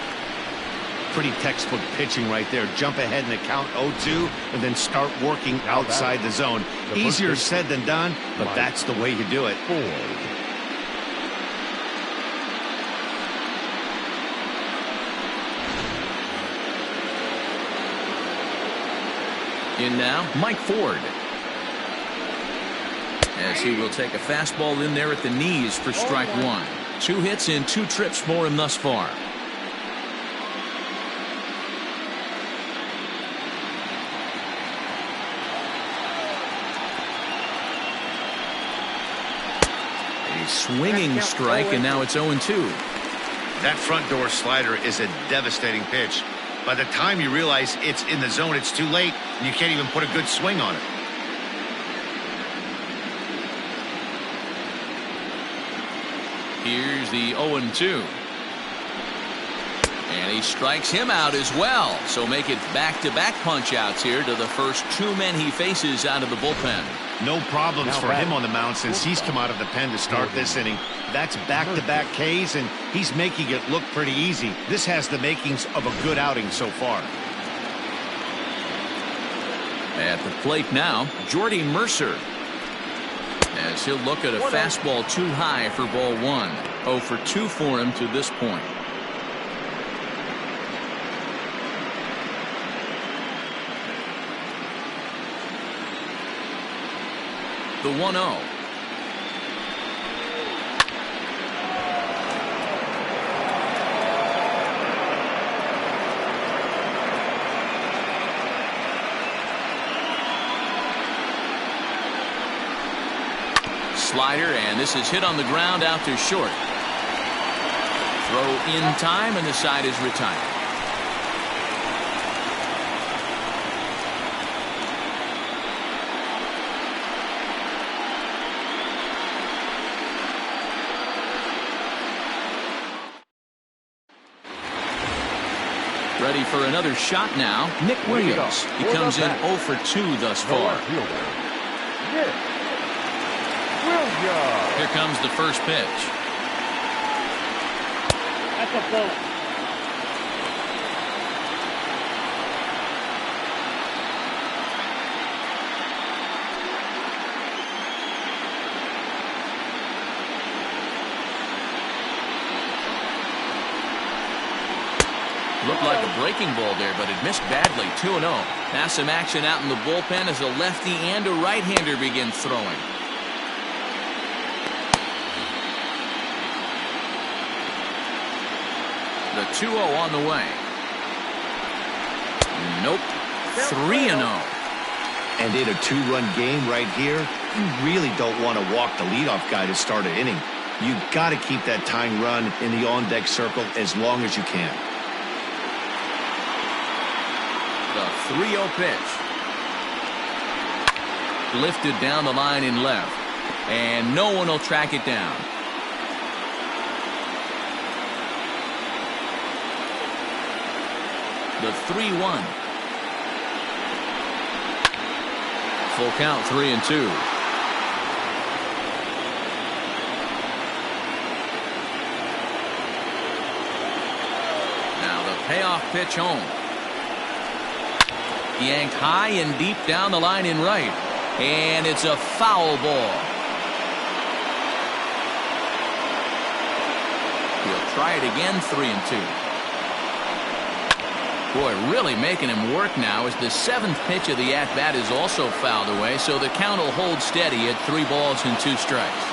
Pretty textbook pitching right there. Jump ahead in the count 0-2 and then start working outside the zone. Easier said than done, but that's the way you do it. In now, Mike Ford. As he will take a fastball in there at the knees for strike 1. 2 hits in 2 trips for him thus far. A swinging strike, and now it's 0-2. That front door slider is a devastating pitch. By the time you realize it's in the zone, it's too late, and you can't even put a good swing on it. Here's the 0-2. And he strikes him out as well. So make it back-to-back punch-outs here to the first 2 men he faces out of the bullpen. No problems for him on the mound since he's come out of the pen to start this inning. That's back-to-back Ks, and he's making it look pretty easy. This has the makings of a good outing so far. At the plate now, Jordy Mercer. As he'll look at a fastball too high for ball 1. 0 for 2 for him to this point. The 1-0. Slider, and this is hit on the ground out to short. Throw in time, and the side is retired. Ready for another shot now, Nick Williams. He comes in 0 for 2 thus far. Here comes the first pitch. That's a ball. Looked like a breaking ball there, but it missed badly. 2-0. Now some action out in the bullpen as a lefty and a right-hander begin throwing. The 2-0 on the way. Nope. 3-0. And in a 2-run game right here, you really don't want to walk the leadoff guy to start an inning. You've got to keep that tying run in the on-deck circle as long as you can. The 3-0 pitch. Lifted down the line in left. And no one will track it down. The 3-1. Full count, 3-2. Now the payoff pitch home. Yanked high and deep down the line in right. And it's a foul ball. He'll try it again, 3-2. Boy, really making him work now as the 7th pitch of the at-bat is also fouled away, so the count will hold steady at 3 balls and 2 strikes.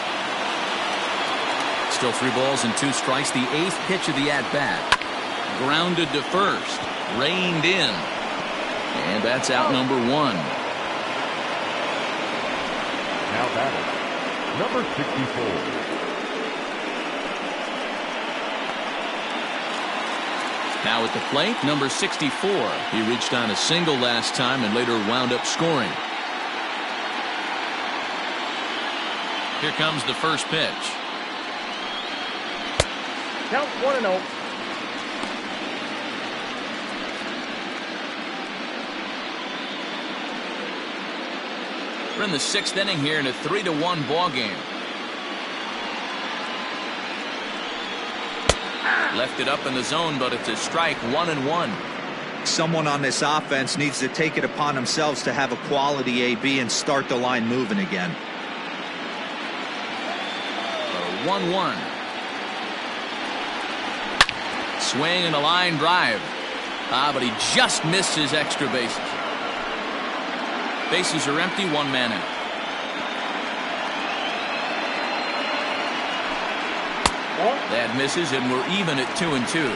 Still 3 balls and 2 strikes. The 8th pitch of the at-bat. Grounded to first. Reined in. And that's out number 1. Now batting, number 64. Now at the plate, number 64. He reached on a single last time and later wound up scoring. Here comes the first pitch. Count 1-0. We're in the 6th inning here in a 3-1 ball game. Left it up in the zone, but it's a strike. 1-1. Someone on this offense needs to take it upon themselves to have a quality AB and start the line moving again. 1-1. Swing and a line drive. But he just missed his extra bases. Bases are empty, 1 man out. That misses, and we're even at 2-2.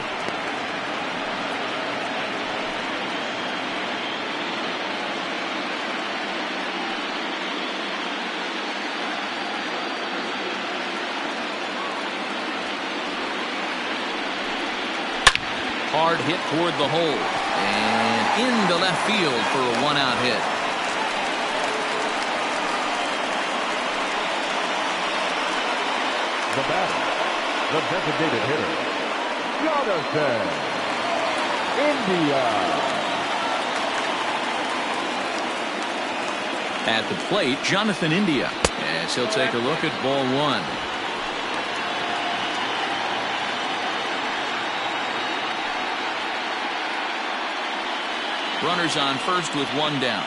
Hard hit toward the hole and into left field for a 1-out hit. The batter, the designated hitter, Jonathan India. At the plate, Jonathan India, as he'll take a look at ball 1. Runners on first with 1 down.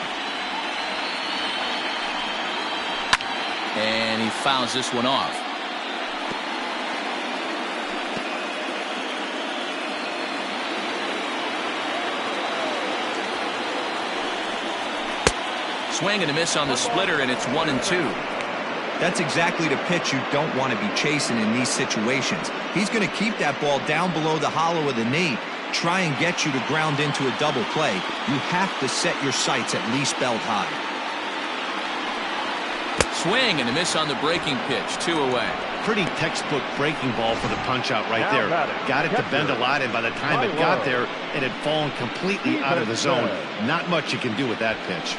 And he fouls this one off. Swing and a miss on the splitter, and it's 1-2. That's exactly the pitch you don't want to be chasing in these situations. He's going to keep that ball down below the hollow of the knee, try and get you to ground into a double play. You have to set your sights at least belt high. Swing and a miss on the breaking pitch. 2 away. Pretty textbook breaking ball for the punch out right there. Got it to bend a lot, and by the time it got there, it had fallen completely out of the zone. Not much you can do with that pitch.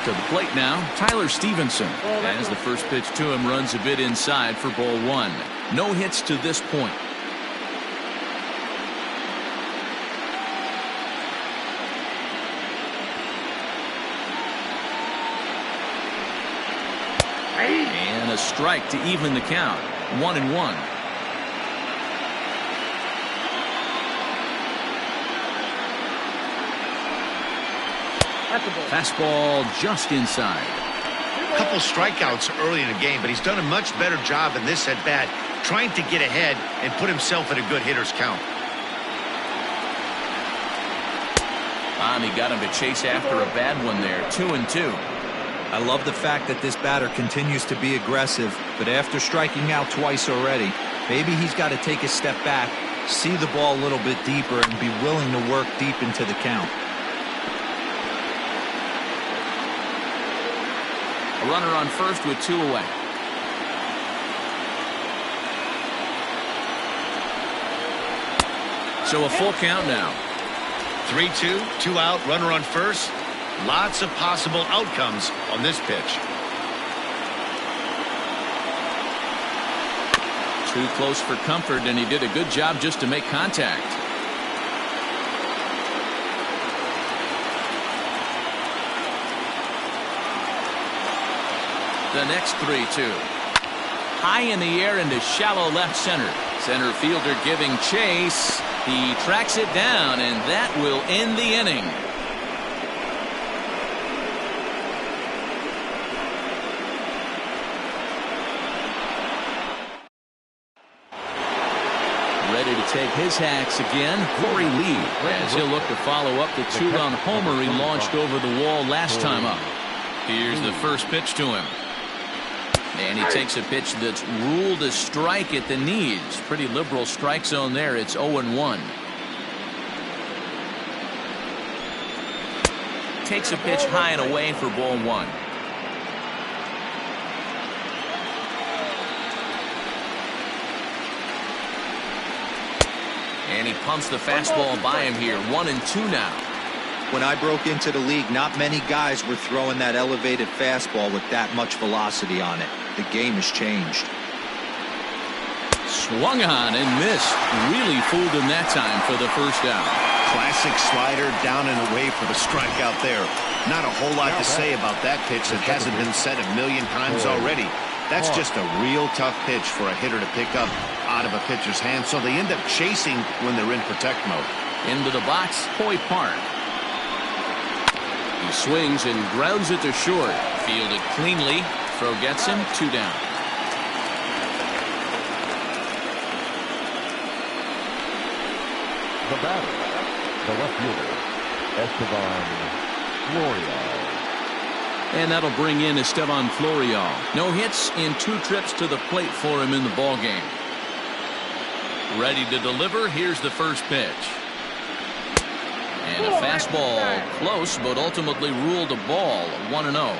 To the plate now, Tyler Stevenson. As the first pitch to him runs a bit inside for ball 1. No hits to this point. And a strike to even the count. 1-1. Fastball just inside. A couple strikeouts early in the game, but he's done a much better job in this at bat, trying to get ahead and put himself in a good hitter's count. And he got him to chase after a bad one there. 2-2. I love the fact that this batter continues to be aggressive, but after striking out twice already, maybe he's got to take a step back, see the ball a little bit deeper, and be willing to work deep into the count. A runner on first with 2 away. So a full count now. 3-2, 2 out, runner on first. Lots of possible outcomes on this pitch. Too close for comfort, and he did a good job just to make contact. The next 3-2. High in the air into shallow left center. Center fielder giving chase. He tracks it down, and that will end the inning. take his hacks again. Corey Lee, as he'll look to follow up the two-run homer he launched over the wall last time up. Here's the first pitch to him. And he takes a pitch that's ruled a strike at the knees. Pretty liberal strike zone there. It's 0-1. Takes a pitch high and away for ball one. And he pumps the fastball by him here. 1-2 now. When I broke into the league, not many guys were throwing that elevated fastball with that much velocity on it. The game has changed. Swung on and missed. Really fooled him that time for the first out. Classic slider down and away for the strikeout there. Not a whole lot to say about that pitch that hasn't been said a million times already. That's just a real tough pitch for a hitter to pick up out of a pitcher's hand, so they end up chasing when they're in protect mode. Into the box, Hoy Park. He swings and grounds it to short. Fielded cleanly. Throw gets him. 2 down. The batter, the left fielder, Esteban Florial. And that'll bring in Esteban Florial. No hits in 2 trips to the plate for him in the ballgame. Ready to deliver. Here's the first pitch. And a fastball close, but ultimately ruled a ball. 1-0.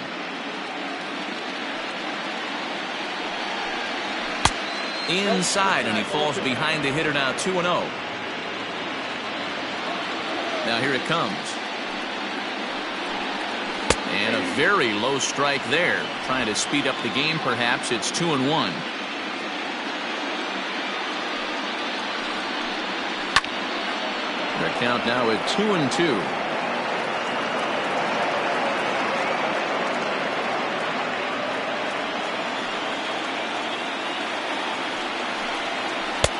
Inside, and he falls behind the hitter now. 2-0. Now here it comes. And a very low strike there. Trying to speed up the game, perhaps. It's 2-1. Their count now at 2-2.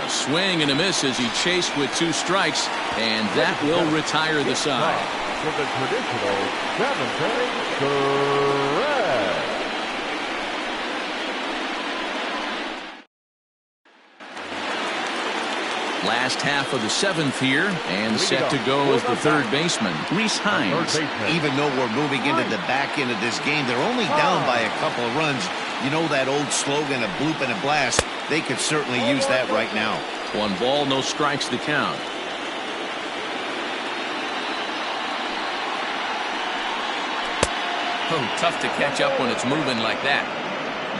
A swing and a miss as he chased with 2 strikes, and that will retire the side. For the traditional 7th correct. Last half of the 7th here, and set to go as the third baseman, Rhys Hines. Even though we're moving into the back end of this game, they're only down by a couple of runs. You know that old slogan, a bloop and a blast? They could certainly use that right now. 1 ball, no strikes to count. Oh, tough to catch up when it's moving like that.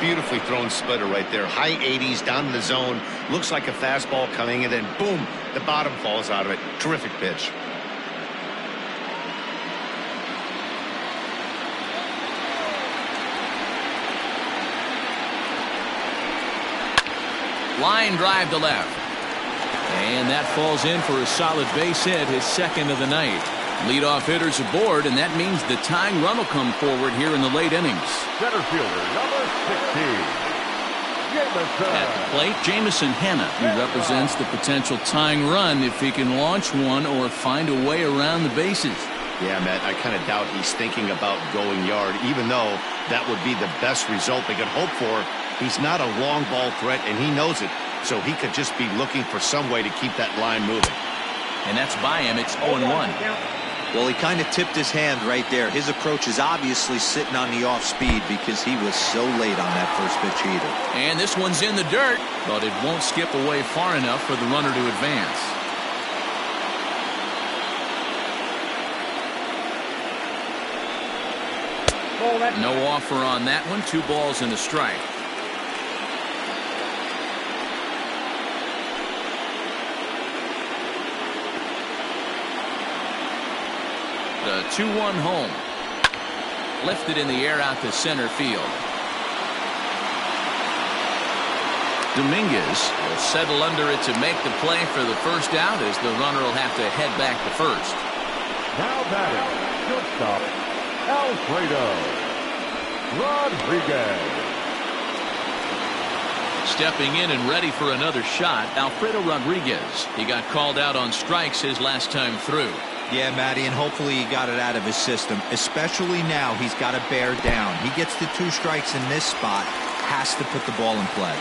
Beautifully thrown splitter right there. High 80s down in the zone. Looks like a fastball coming, and then boom, the bottom falls out of it. Terrific pitch. Line drive to left. And that falls in for a solid base hit, his second of the night. Leadoff hitters aboard, and that means the tying run will come forward here in the late innings. Center fielder, number 16, Jameson. At the plate, Jameson Hanna, who represents the potential tying run if he can launch one or find a way around the bases. Yeah, Matt, I kind of doubt he's thinking about going yard, even though that would be the best result they could hope for. He's not a long ball threat, and he knows it, so he could just be looking for some way to keep that line moving. And that's by him. It's 0-1. Well, he kind of tipped his hand right there. His approach is obviously sitting on the off speed because he was so late on that first pitch either. And this one's in the dirt, but it won't skip away far enough for the runner to advance. No offer on that one. 2 balls and a strike. The 2-1 home. Lifted in the air out to center field. Dominguez will settle under it to make the play for the first out, as the runner will have to head back to first. Now batting, shortstop, Alfredo Rodriguez. Stepping in and ready for another shot, Alfredo Rodriguez. He got called out on strikes his last time through. Yeah, Matty, and hopefully he got it out of his system. Especially now, he's got to bear down. He gets the 2 strikes in this spot, has to put the ball in play.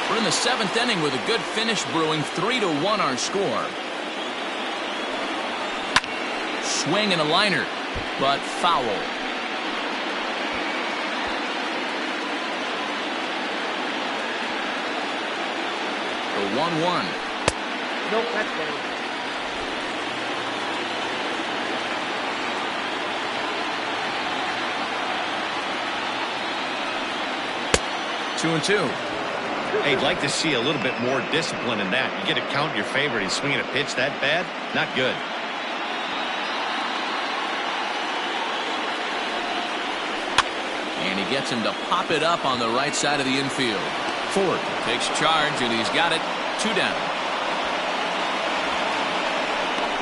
We're in the 7th inning with a good finish brewing. 3-1 our score. Swing and a liner, but foul. The 1-1. Nope, that's down. Two and two. Hey, I'd like to see a little bit more discipline in that. You get a count in your favor and he's swinging a pitch that bad? Not good. And he gets him to pop it up on the right side of the infield. Ford takes charge, and he's got it. 2 down.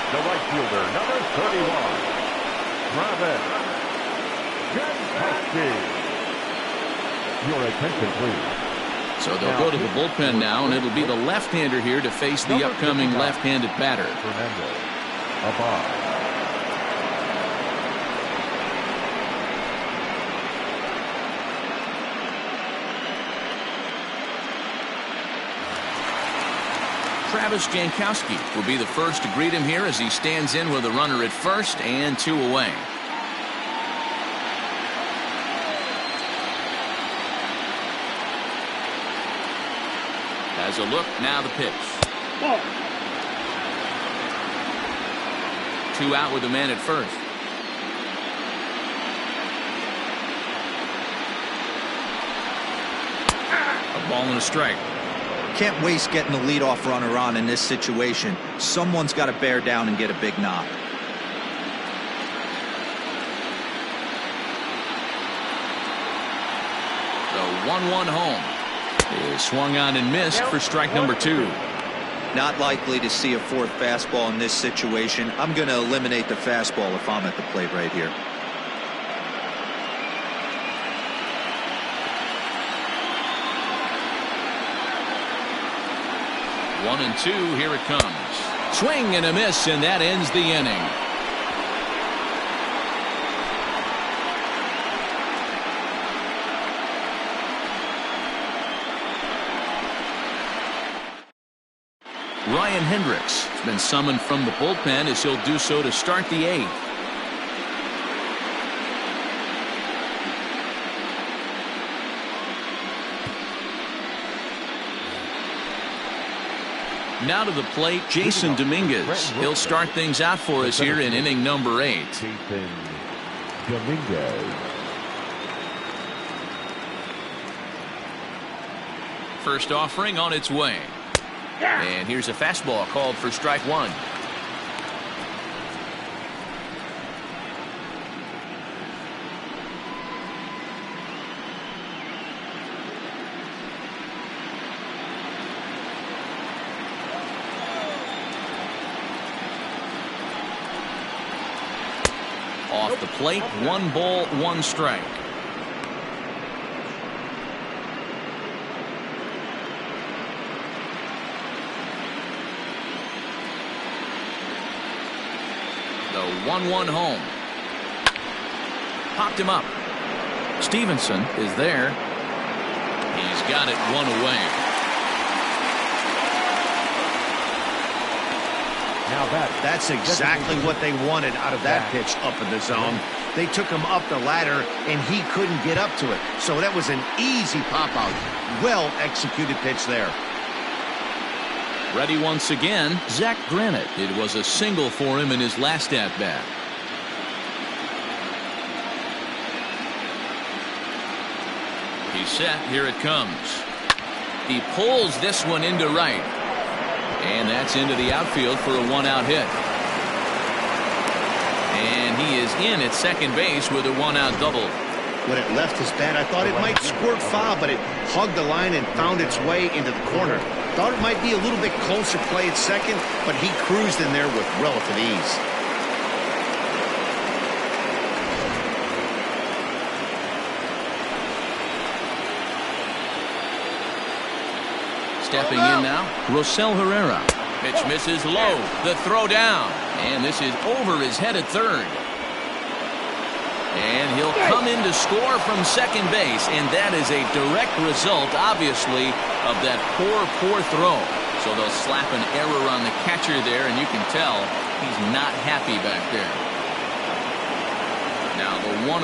The right fielder, number 31, Travis Jankowski. Your attention, please. So they'll go to the bullpen now, and it'll be the left-hander here to face the upcoming left-handed batter. Fernando Abad. Travis Jankowski will be the first to greet him here as he stands in with a runner at first and 2 away. Has a look, now the pitch. 2 out with a man at first. A ball and a strike. Can't waste getting the leadoff runner on in this situation. Someone's got to bear down and get a big knock. The 1-1 home is swung on and missed for strike number 2. Not likely to see a 4th fastball in this situation. I'm going to eliminate the fastball if I'm at the plate right here. 1-2, here it comes. Swing and a miss, and that ends the inning. Ryan Hendricks has been summoned from the bullpen as he'll do so to start the 8th. Now to the plate, Jason Dominguez. He'll start things out for us here in inning number 8. Jason Dominguez. First offering on its way. And here's a fastball called for strike 1. Off the plate, 1 ball, 1 strike. The 1-1 home. Popped him up. Stevenson is there. He's got it 1 away. Now that's exactly what they wanted out of that pitch up in the zone. They took him up the ladder, and he couldn't get up to it. So that was an easy pop-out. Well executed pitch there. Ready once again, Zach Granite. It was a single for him in his last at-bat. He's set. Here it comes. He pulls this one into right. And that's into the outfield for a 1-out hit. And he is in at second base with a 1-out double. When it left his bat, I thought it might squirt foul, but it hugged the line and found its way into the corner. Thought it might be a little bit closer play at second, but he cruised in there with relative ease. Stepping in now, Rosell Herrera. Pitch misses low. The throw down. And this is over his head at third. And he'll come in to score from second base, and that is a direct result, obviously, of that poor throw. So they'll slap an error on the catcher there, and you can tell he's not happy back there. Now the 1-0.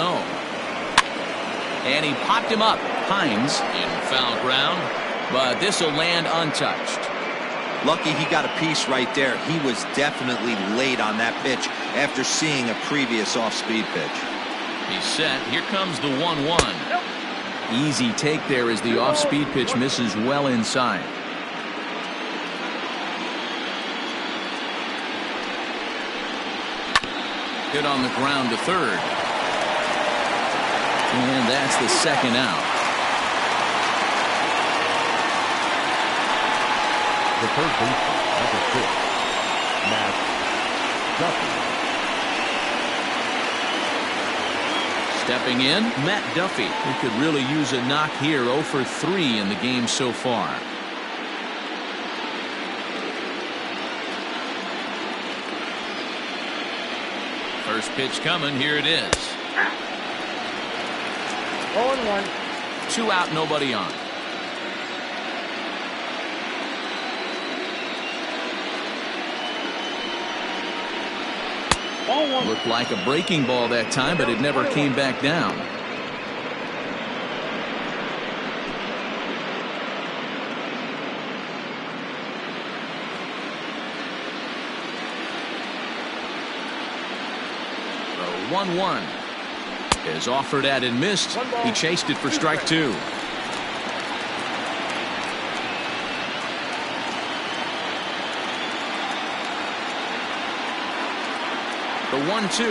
And he popped him up. Hines in foul ground, but this will land untouched. Lucky he got a piece right there. He was definitely late on that pitch after seeing a previous off-speed pitch. He's set. Here comes the 1-1. Easy take there as the off-speed pitch misses well inside. Hit on the ground to third. And that's the second out. The third baseman, number 6, Matt Duffy. Stepping in, Matt Duffy, who could really use a knock here. 0 for 3 in the game so far. First pitch coming. Here it is. 0-1. 2 out, nobody on. Looked like a breaking ball that time, but it never came back down. The 1-1 is offered at and missed. He chased it for strike 2. The 1-2.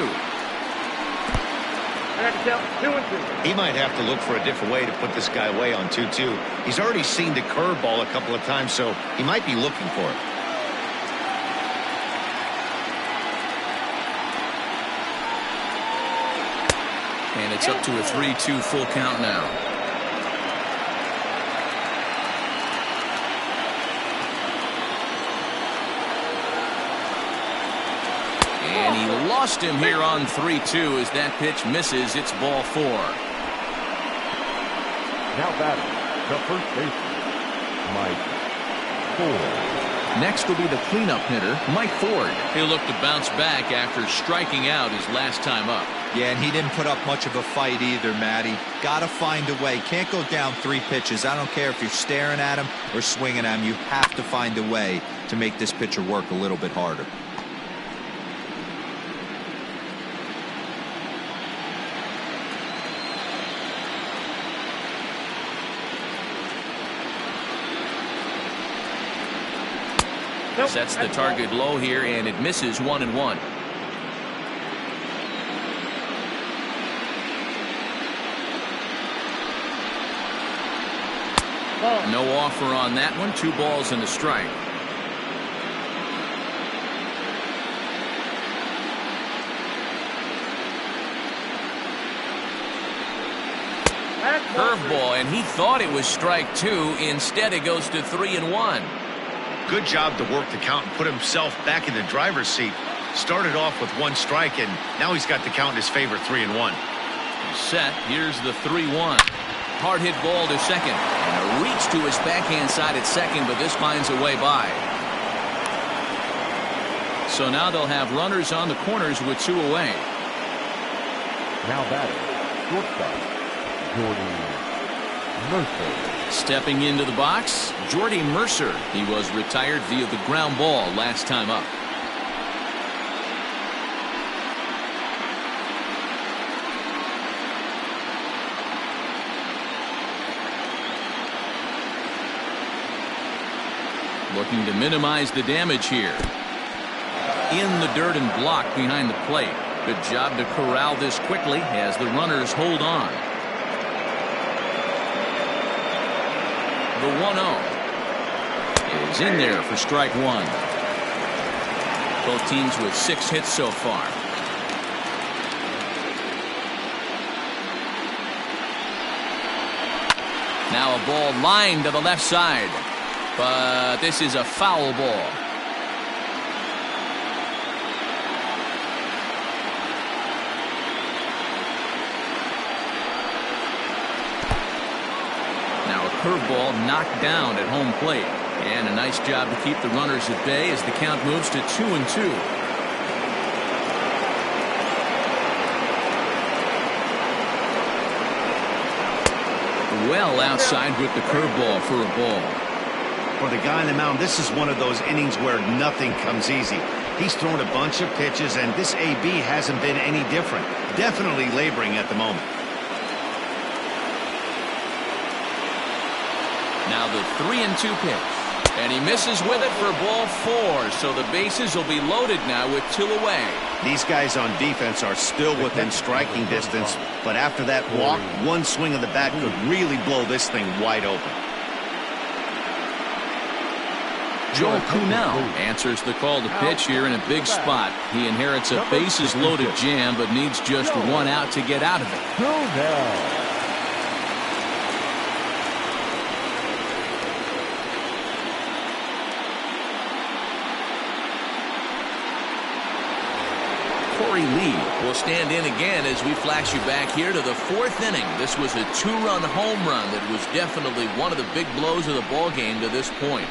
I got to count 2-2. He might have to look for a different way to put this guy away on 2-2. He's already seen the curveball a couple of times, so he might be looking for it. And it's up to a 3-2 full count now. And he lost him here on 3-2 as that pitch misses. It's ball 4. Now batting, the first baseman, Mike Ford. Next will be the cleanup hitter, Mike Ford. He'll look to bounce back after striking out his last time up. Yeah, and he didn't put up much of a fight either, Matty. Got to find a way. Can't go down 3 pitches. I don't care if you're staring at him or swinging at him. You have to find a way to make this pitcher work a little bit harder. Sets the target low here, and it misses 1-1. No offer on that one. 2 balls and a strike. Curveball, and he thought it was strike 2. Instead, it goes to 3-1. Good job to work the count and put himself back in the driver's seat. Started off with 1 strike, and now he's got the count in his favor, 3-1. Set. Here's the 3-1. Hard hit ball to second. And a reach to his backhand side at second, but this finds a way by. So now they'll have runners on the corners with 2 away. Now batting, shortstop, Jordy Mercer. Stepping into the box, Jordy Mercer. He was retired via the ground ball last time up. Looking to minimize the damage here. In the dirt and block behind the plate. Good job to corral this quickly as the runners hold on. The 1-0 is in there for strike 1. Both teams with 6 hits so far. Now a ball lined to the left side. But this is a foul ball. curveball knocked down at home plate. And a nice job to keep the runners at bay as the count moves to 2-2. Well outside with the curveball for a ball. For the guy on the mound, this is one of those innings where nothing comes easy. He's thrown a bunch of pitches, and this AB hasn't been any different. Definitely laboring at the moment. Now the 3-2 pitch. And he misses with it for ball 4. So the bases will be loaded now with 2 away. These guys on defense are still within striking distance, but after that walk, one swing of the bat could really blow this thing wide open. Joel Kuhnel answers the call to pitch here in a big spot. He inherits a bases-loaded jam, but needs just 1 out to get out of it. Corey Lee will stand in again as we flash you back here to the 4th inning. This was a 2-run home run that was definitely one of the big blows of the ball game to this point.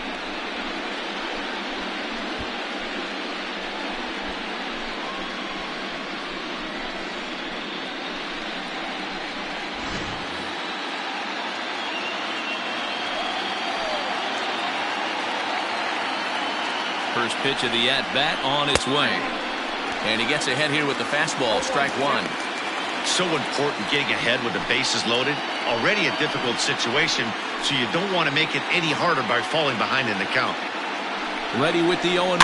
First pitch of the at-bat on its way. And he gets ahead here with the fastball, strike 1. So important getting ahead with the bases loaded. Already a difficult situation, so you don't want to make it any harder by falling behind in the count. Ready with the 0-1.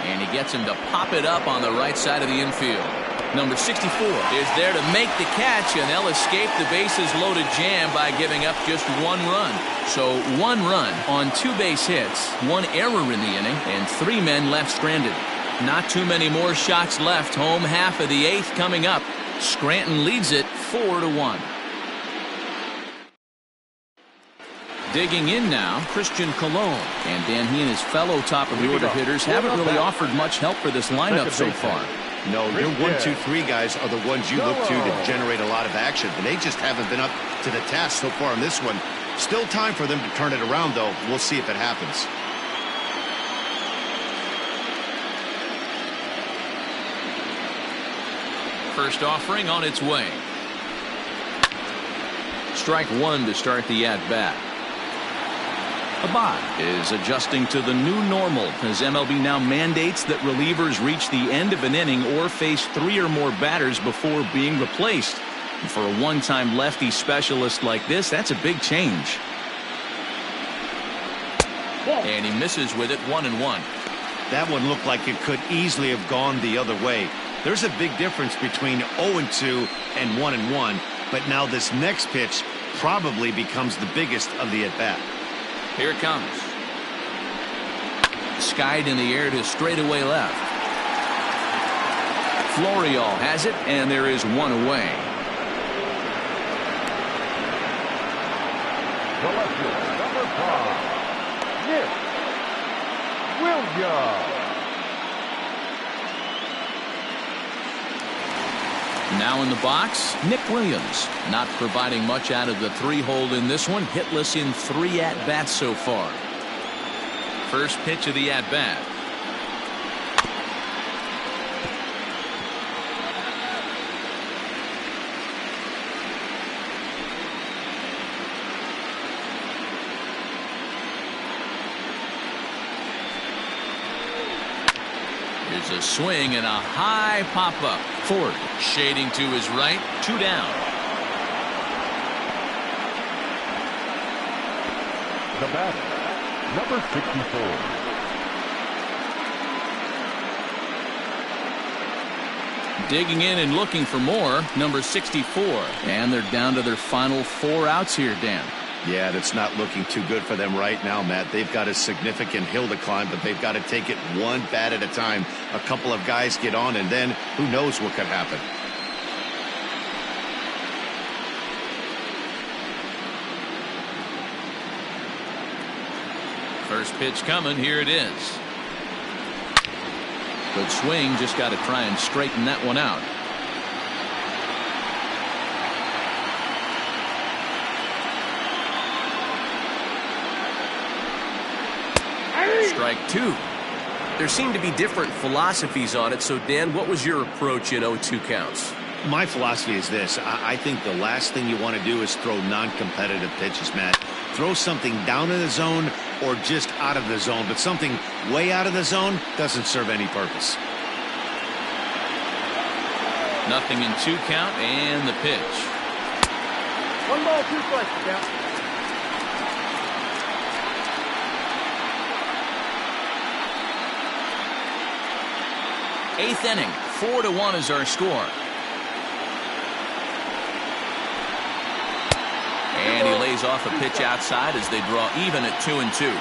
And he gets him to pop it up on the right side of the infield. Number 64 is there to make the catch, and they'll escape the bases-loaded jam by giving up just 1 run. So 1 run on 2 base hits, 1 error in the inning, and 3 men left stranded. Not too many more shots left. Home half of the 8th coming up. Scranton leads it 4-1. Digging in now, Christian Colon. And Dan, he and his fellow top-of-the-order hitters haven't really offered much help for this lineup so far. No, your 1, 2, 3 guys are the ones you look to generate a lot of action, and they just haven't been up to the task so far in this one. Still time for them to turn it around, though. We'll see if it happens. First offering on its way. Strike 1 to start the at-bat. Abad is adjusting to the new normal as MLB now mandates that relievers reach the end of an inning or face 3 or more batters before being replaced. And for a one-time lefty specialist like this, that's a big change. And he misses with it, 1-1. That one looked like it could easily have gone the other way. There's a big difference between 0-2 and 1-1, but now this next pitch probably becomes the biggest of the at-bat. Here it comes. Skied in the air to straightaway left. Florial has it, and there is 1 away. Number 5, Nick Williams. Now in the box, Nick Williams. Not providing much out of the 3-hole in this one. Hitless in 3 at-bats so far. First pitch of the at-bat. Here's a swing and a high pop-up. Ford shading to his right, 2 down. The batter, number 64. Digging in and looking for more, number 64. And they're down to their final 4 outs here, Dan. Yeah, that's not looking too good for them right now, Matt. They've got a significant hill to climb, but they've got to take it 1 bat at a time. A couple of guys get on, and then who knows what could happen. First pitch coming. Here it is. Good swing. Just got to try and straighten that one out. Strike two. There seem to be different philosophies on it. So, Dan, what was your approach in 0-2 counts? My philosophy is this. I think the last thing you want to do is throw non-competitive pitches, Matt. Throw something down in the zone or just out of the zone, but something way out of the zone doesn't serve any purpose. Nothing in 2 count and the pitch. 1 ball, 2 strikes, count. Eighth inning, 4-1 is our score. And he lays off a pitch outside as they draw even at 2-2.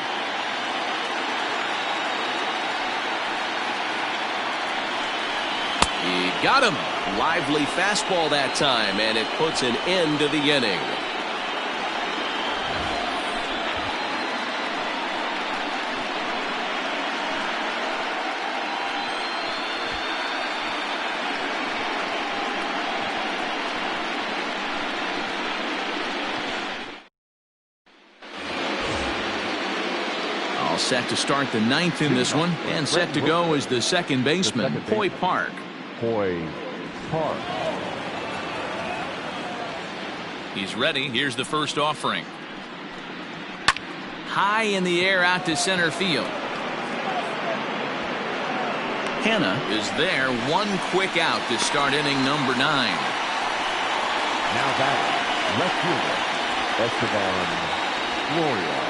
He got him. Lively fastball that time, and it puts an end to the inning. Set to start the 9th in this one, and set to go is the second baseman, Hoy Park. Hoy Park. He's ready. Here's the first offering. High in the air out to center field. Hanna is there. One quick out to start inning number 9. Now back, left fielder, Esteban Florio.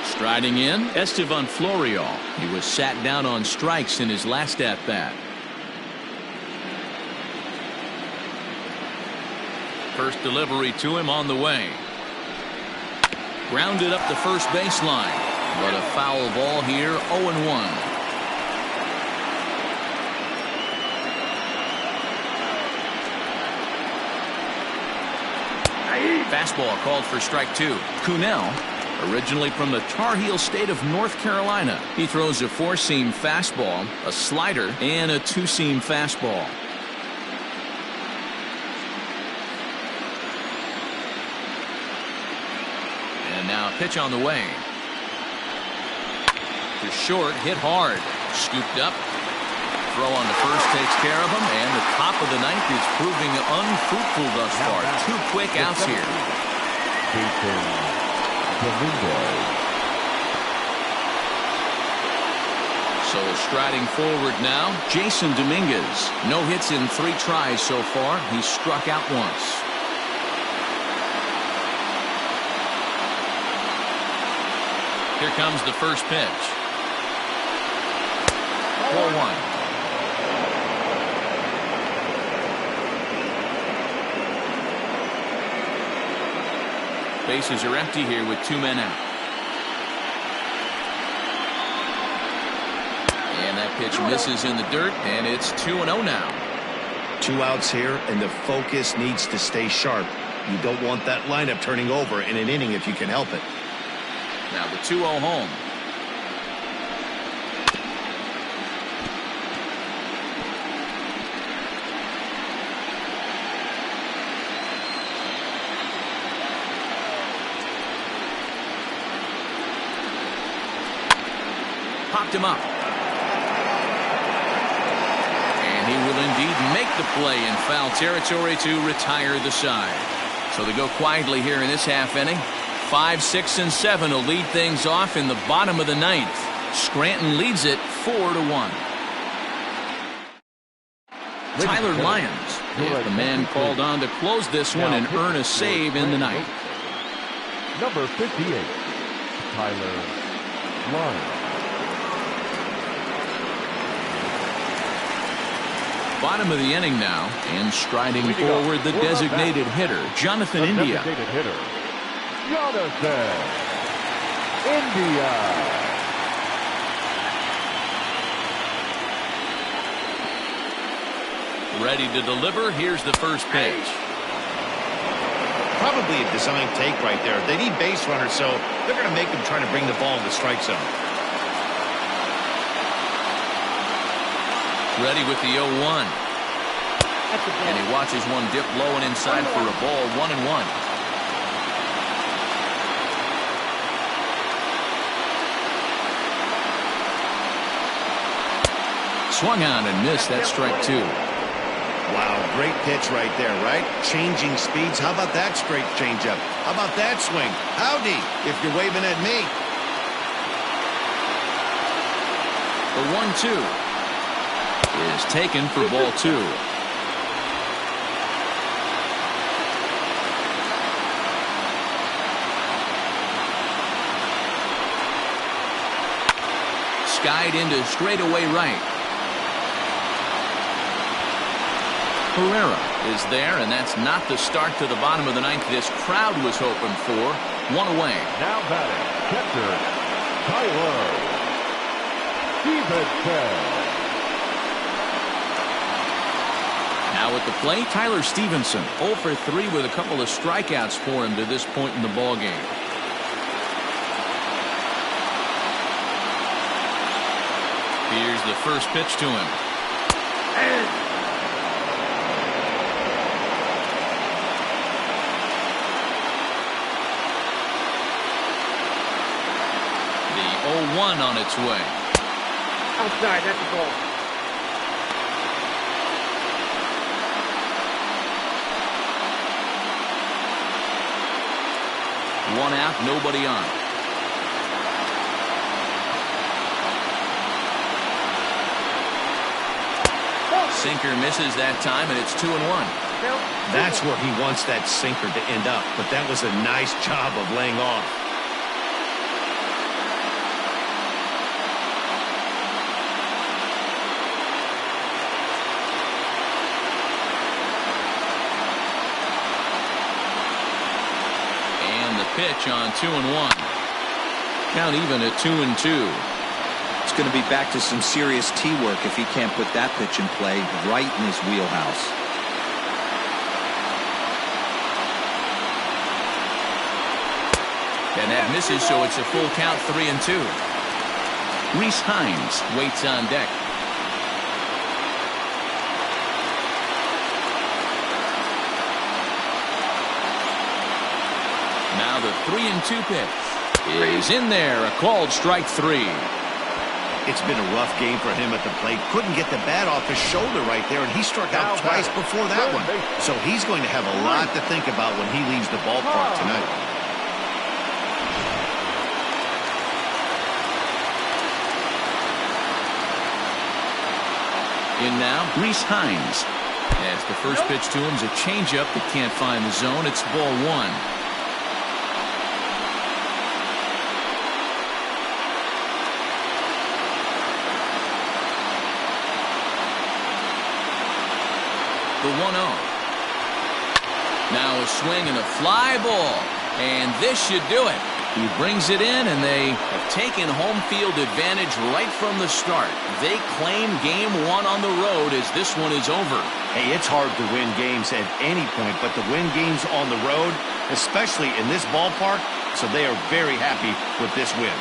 Striding in, Esteban Florio. He was sat down on strikes in his last at-bat. First delivery to him on the way. Grounded up the first baseline, but a foul ball here, 0-1. Fastball called for strike 2. Cunell, originally from the Tar Heel state of North Carolina. He throws a 4-seam fastball, a slider, and a 2-seam fastball. And now a pitch on the way. To short, hit hard. Scooped up. Throw on the first takes care of him, and the top of the 9th is proving unfruitful thus far. 2 quick outs here. So striding forward now, Jason Dominguez. No hits in 3 tries so far. He's struck out once. Here comes the first pitch. 4-1. Bases are empty here with 2 men out. And that pitch misses in the dirt, and it's 2-0 now. 2 outs here, and the focus needs to stay sharp. You don't want that lineup turning over in an inning if you can help it. Now the 2-0 home. Popped him up. And he will indeed make the play in foul territory to retire the side. So they go quietly here in this half inning. 5, 6, and 7 will lead things off in the bottom of the 9th. Scranton leads it 4-1. Tyler Lyons is the man called on to close this one and earn a save in the 9th. Number 58, Tyler Lyons. Bottom of the inning now, and striding forward the designated hitter, Jonathan India. Designated hitter, Jonathan India. Ready to deliver. Here's the first pitch. Probably a design take right there. They need base runners, so they're going to make them try to bring the ball in the strike zone. Ready with the 0-1. And he watches one dip low and inside for a ball, 1-1. Swung on and missed. That's strike 2. Wow, great pitch right there, right? Changing speeds. How about that straight changeup? How about that swing? Howdy, if you're waving at me. The 1-2 is taken for ball 2. Skied into straightaway right. Herrera is there, and that's not the start to the bottom of the ninth this crowd was hoping for. One away. Now batting, catcher, Tyler Stevenson. Now at the plate, Tyler Stevenson, 0 for 3 with a couple of strikeouts for him to this point in the ballgame. Here's the first pitch to him. The 0-1 on its way. Outside, that's a ball. One out, nobody on. Sinker misses that time, and it's 2-1. That's where he wants that sinker to end up, but that was a nice job of laying off. And the pitch on 2-1. Count even at 2-2. It's going to be back to some serious tee work if he can't put that pitch in play right in his wheelhouse. And that misses, so it's a full count, 3-2. Rhys Hines waits on deck. Now the 3-2 pitch is in there, a called strike 3. It's been a rough game for him at the plate. Couldn't get the bat off his shoulder right there, and he struck out twice before that one. So he's going to have a lot to think about when he leaves the ballpark tonight. In now, Rhys Hines. As the first pitch to him is a changeup that can't find the zone. It's ball 1. The 1-0. Now a swing and a fly ball, and this should do it. He brings it in, and they have taken home field advantage right from the start. They claim game 1 on the road as this one is over. Hey, it's hard to win games at any point, but to win games on the road, especially in this ballpark, so they are very happy with this win.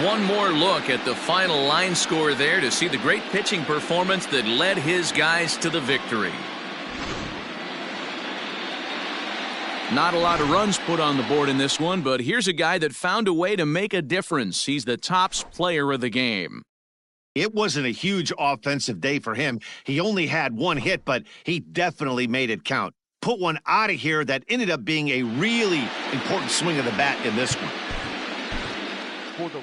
One more look at the final line score there to see the great pitching performance that led his guys to the victory. Not a lot of runs put on the board in this one, but here's a guy that found a way to make a difference. He's the tops player of the game. It wasn't a huge offensive day for him. He only had 1 hit, but he definitely made it count. Put one out of here that ended up being a really important swing of the bat in this one. For the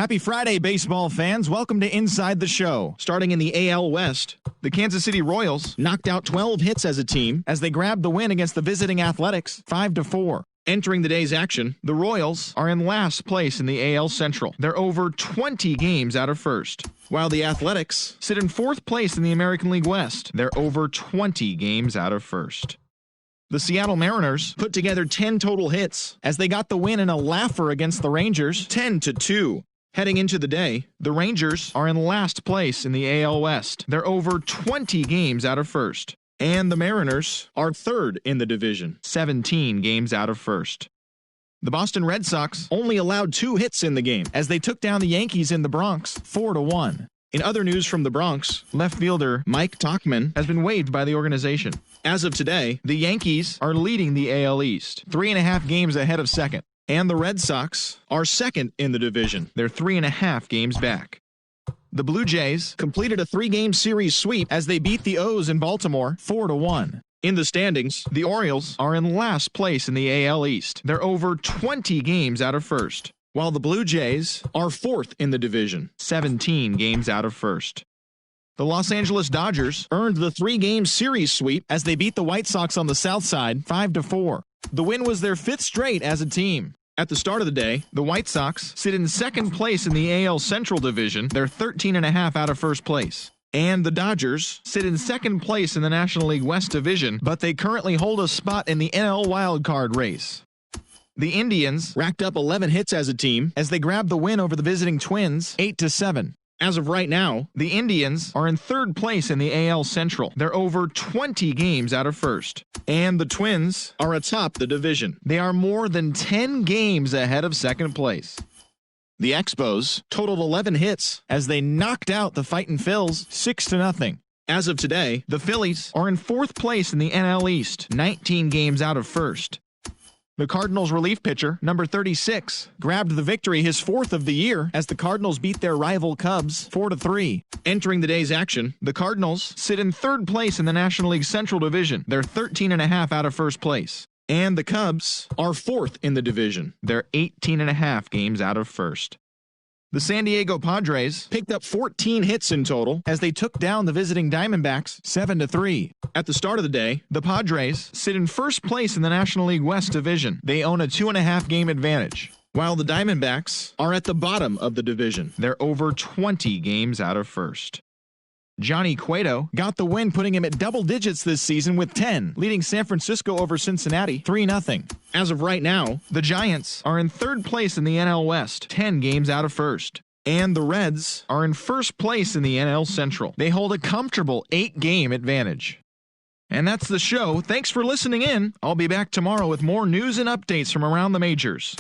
Happy Friday, baseball fans. Welcome to Inside the Show. Starting in the AL West, the Kansas City Royals knocked out 12 hits as a team as they grabbed the win against the visiting Athletics 5-4. Entering the day's action, the Royals are in last place in the AL Central. They're over 20 games out of first, while the Athletics sit in fourth place in the American League West. They're over 20 games out of first. The Seattle Mariners put together 10 total hits as they got the win in a laugher against the Rangers 10-2. Heading into the day, the Rangers are in last place in the AL West. They're over 20 games out of first. And the Mariners are third in the division, 17 games out of first. The Boston Red Sox only allowed 2 hits in the game as they took down the Yankees in the Bronx 4-1. In other news from the Bronx, left fielder Mike Tauchman has been waived by the organization. As of today, the Yankees are leading the AL East, 3.5 games ahead of second. And the Red Sox are second in the division. They're 3.5 games back. The Blue Jays completed a 3-game series sweep as they beat the O's in Baltimore 4-1. In the standings, the Orioles are in last place in the AL East. They're over 20 games out of first, while the Blue Jays are fourth in the division, 17 games out of first. The Los Angeles Dodgers earned the 3-game series sweep as they beat the White Sox on the south side 5-4. The win was their 5th straight as a team. At the start of the day, the White Sox sit in second place in the AL Central Division. They're 13.5 out of first place. And the Dodgers sit in second place in the National League West Division, but they currently hold a spot in the NL wildcard race. The Indians racked up 11 hits as a team as they grabbed the win over the visiting Twins 8-7. As of right now, the Indians are in third place in the AL Central. They're over 20 games out of first. And the Twins are atop the division. They are more than 10 games ahead of second place. The Expos totaled 11 hits as they knocked out the Fightin' Phils 6-0. As of today, the Phillies are in fourth place in the NL East, 19 games out of first. The Cardinals relief pitcher, number 36, grabbed the victory, his 4th of the year, as the Cardinals beat their rival Cubs 4-3. Entering the day's action, the Cardinals sit in third place in the National League Central Division. They're 13.5 out of first place. And the Cubs are 4th in the division. They're 18.5 games out of first. The San Diego Padres picked up 14 hits in total as they took down the visiting Diamondbacks 7-3. At the start of the day, the Padres sit in first place in the National League West Division. They own a 2.5 game advantage, while the Diamondbacks are at the bottom of the division. They're over 20 games out of first. Johnny Cueto got the win, putting him at double digits this season with 10, leading San Francisco over Cincinnati 3-0. As of right now, the Giants are in third place in the NL West, 10 games out of first. And the Reds are in first place in the NL Central. They hold a comfortable 8-game advantage. And that's the show. Thanks for listening in. I'll be back tomorrow with more news and updates from around the majors.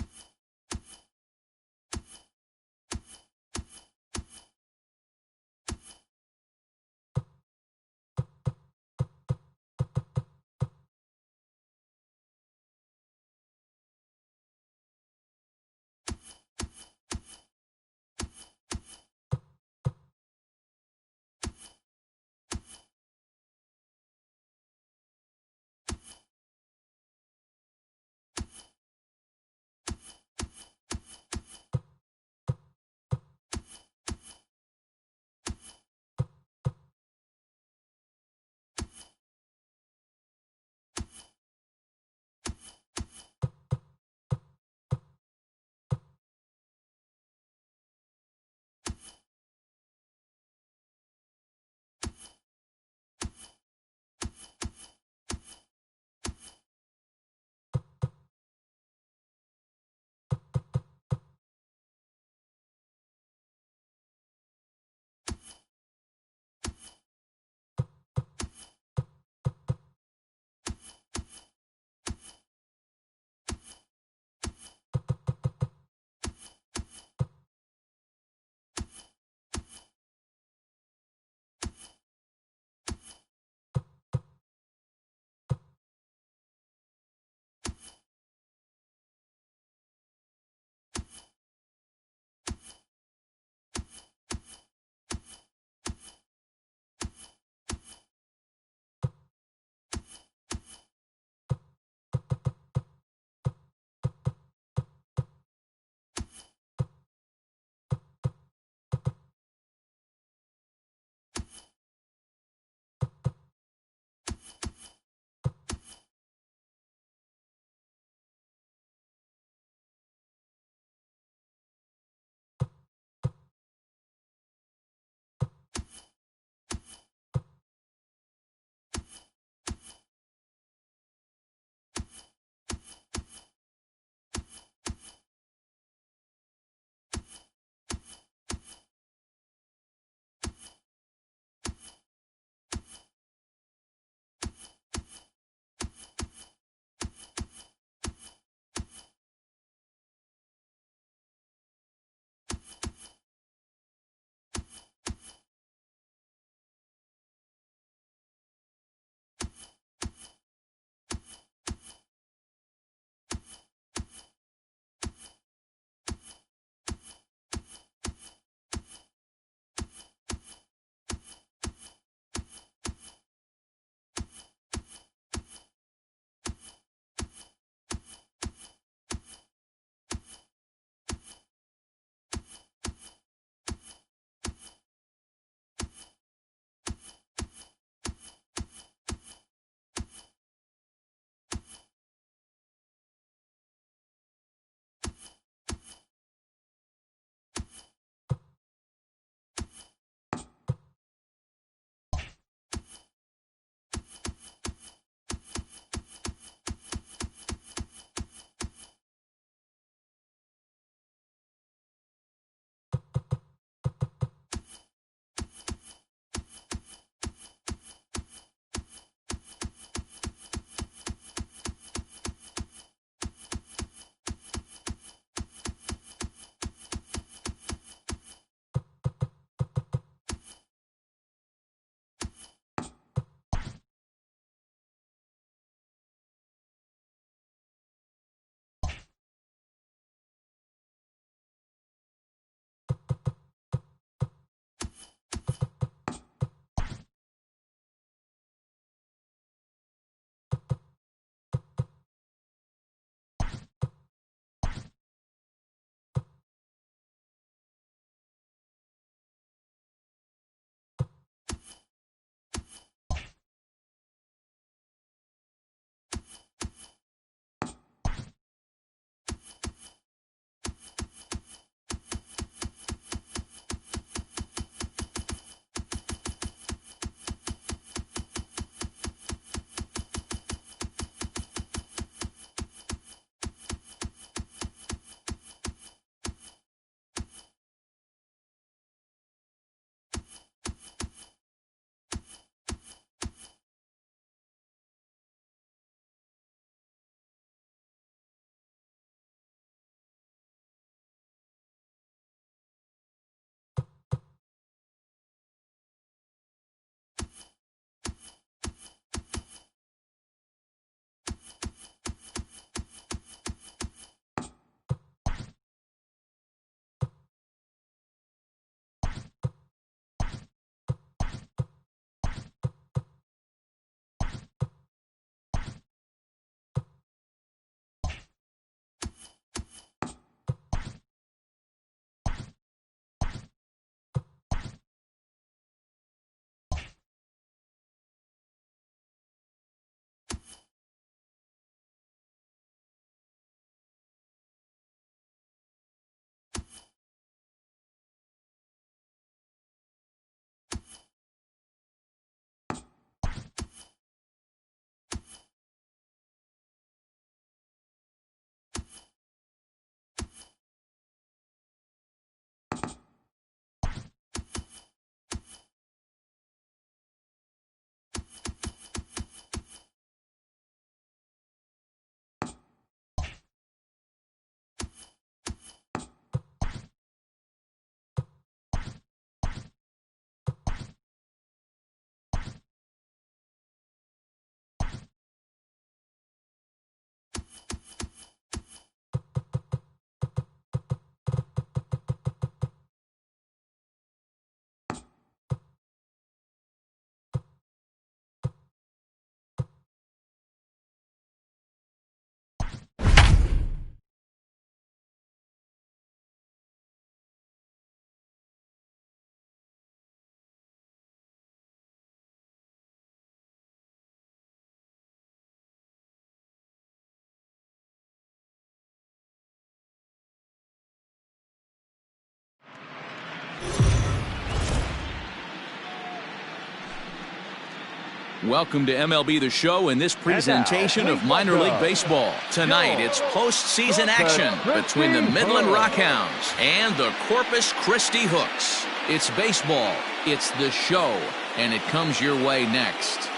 Welcome to MLB The Show and this presentation of minor league baseball. Tonight, it's postseason action between the Midland Rockhounds and the Corpus Christi Hooks. It's baseball, it's the show, and it comes your way next.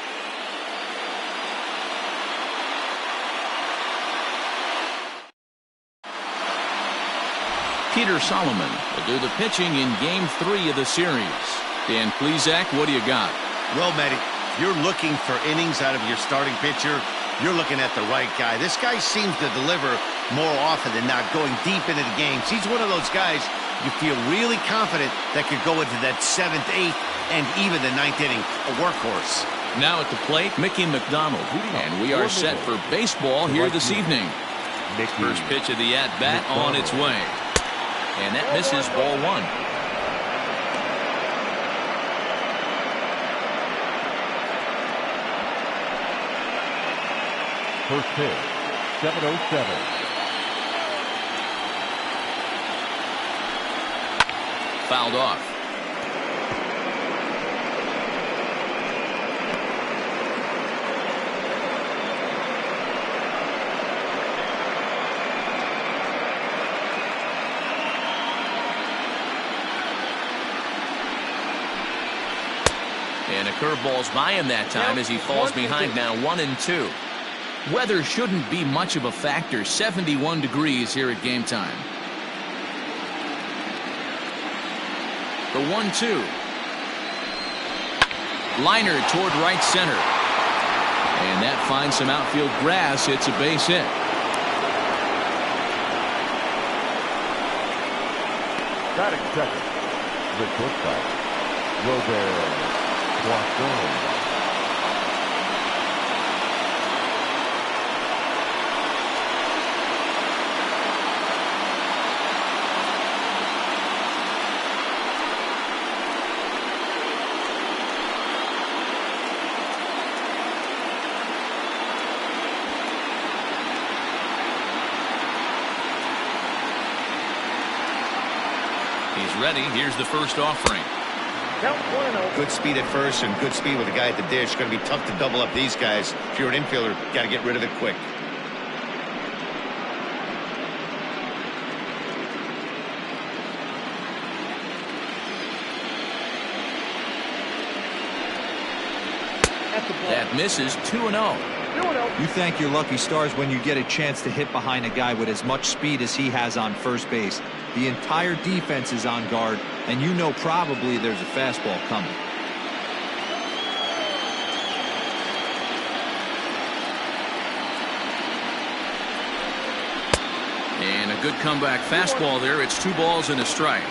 Peter Solomon will do the pitching in Game 3 of the series. Dan Plesac, what do you got? Well, Matty, if you're looking for innings out of your starting pitcher, you're looking at the right guy. This guy seems to deliver more often than not, going deep into the games. He's one of those guys you feel really confident that could go into that 7th, 8th, and even the 9th inning, a workhorse. Now at the plate, Mickey McDonald. And we are set for baseball here this evening. First pitch of the at-bat on its way. And that misses ball 1. First pitch, 7:07. Fouled off. And a curveball's by him that time as he falls behind now 1-2. Weather shouldn't be much of a factor. 71 degrees here at game time. The 1-2. Liner toward right center. And that finds some outfield grass. It's a base hit. Batting second, the shortstop, Robert Poisson. He's ready. Here's the first offering. Good speed at first and good speed with the guy at the dish. Going to be tough to double up these guys. If you're an infielder, got to get rid of it quick. That misses 2-0. You thank your lucky stars when you get a chance to hit behind a guy with as much speed as he has on first base. The entire defense is on guard, and you know probably there's a fastball coming. And a good comeback fastball there. It's 2 balls and a strike.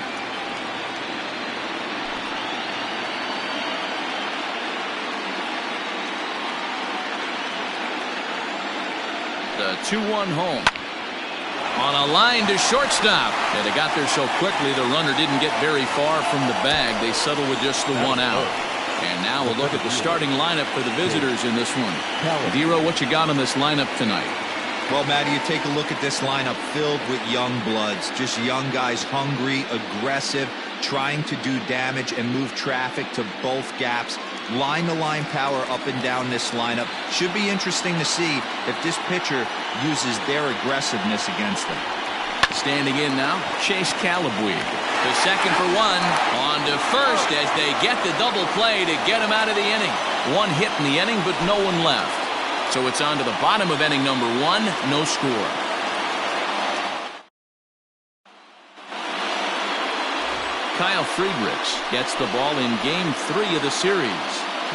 The 2-1 home. On a line to shortstop. And they got there so quickly the runner didn't get very far from the bag. They settled with just the 1 out. And now we'll look at the starting lineup for the visitors in this one. Dero, what you got on this lineup tonight? Well, Matty, you take a look at this lineup filled with young bloods. Just young guys, hungry, aggressive, trying to do damage and move traffic to both gaps. Line-to-line power up and down this lineup. Should be interesting to see if this pitcher uses their aggressiveness against them. Standing in now, Chase Calabwe. The second for 1. On to first as they get the double play to get him out of the inning. 1 hit in the inning, but no one left. So it's on to the bottom of inning number 1. No score. Kyle Friedrichs gets the ball in Game 3 of the series.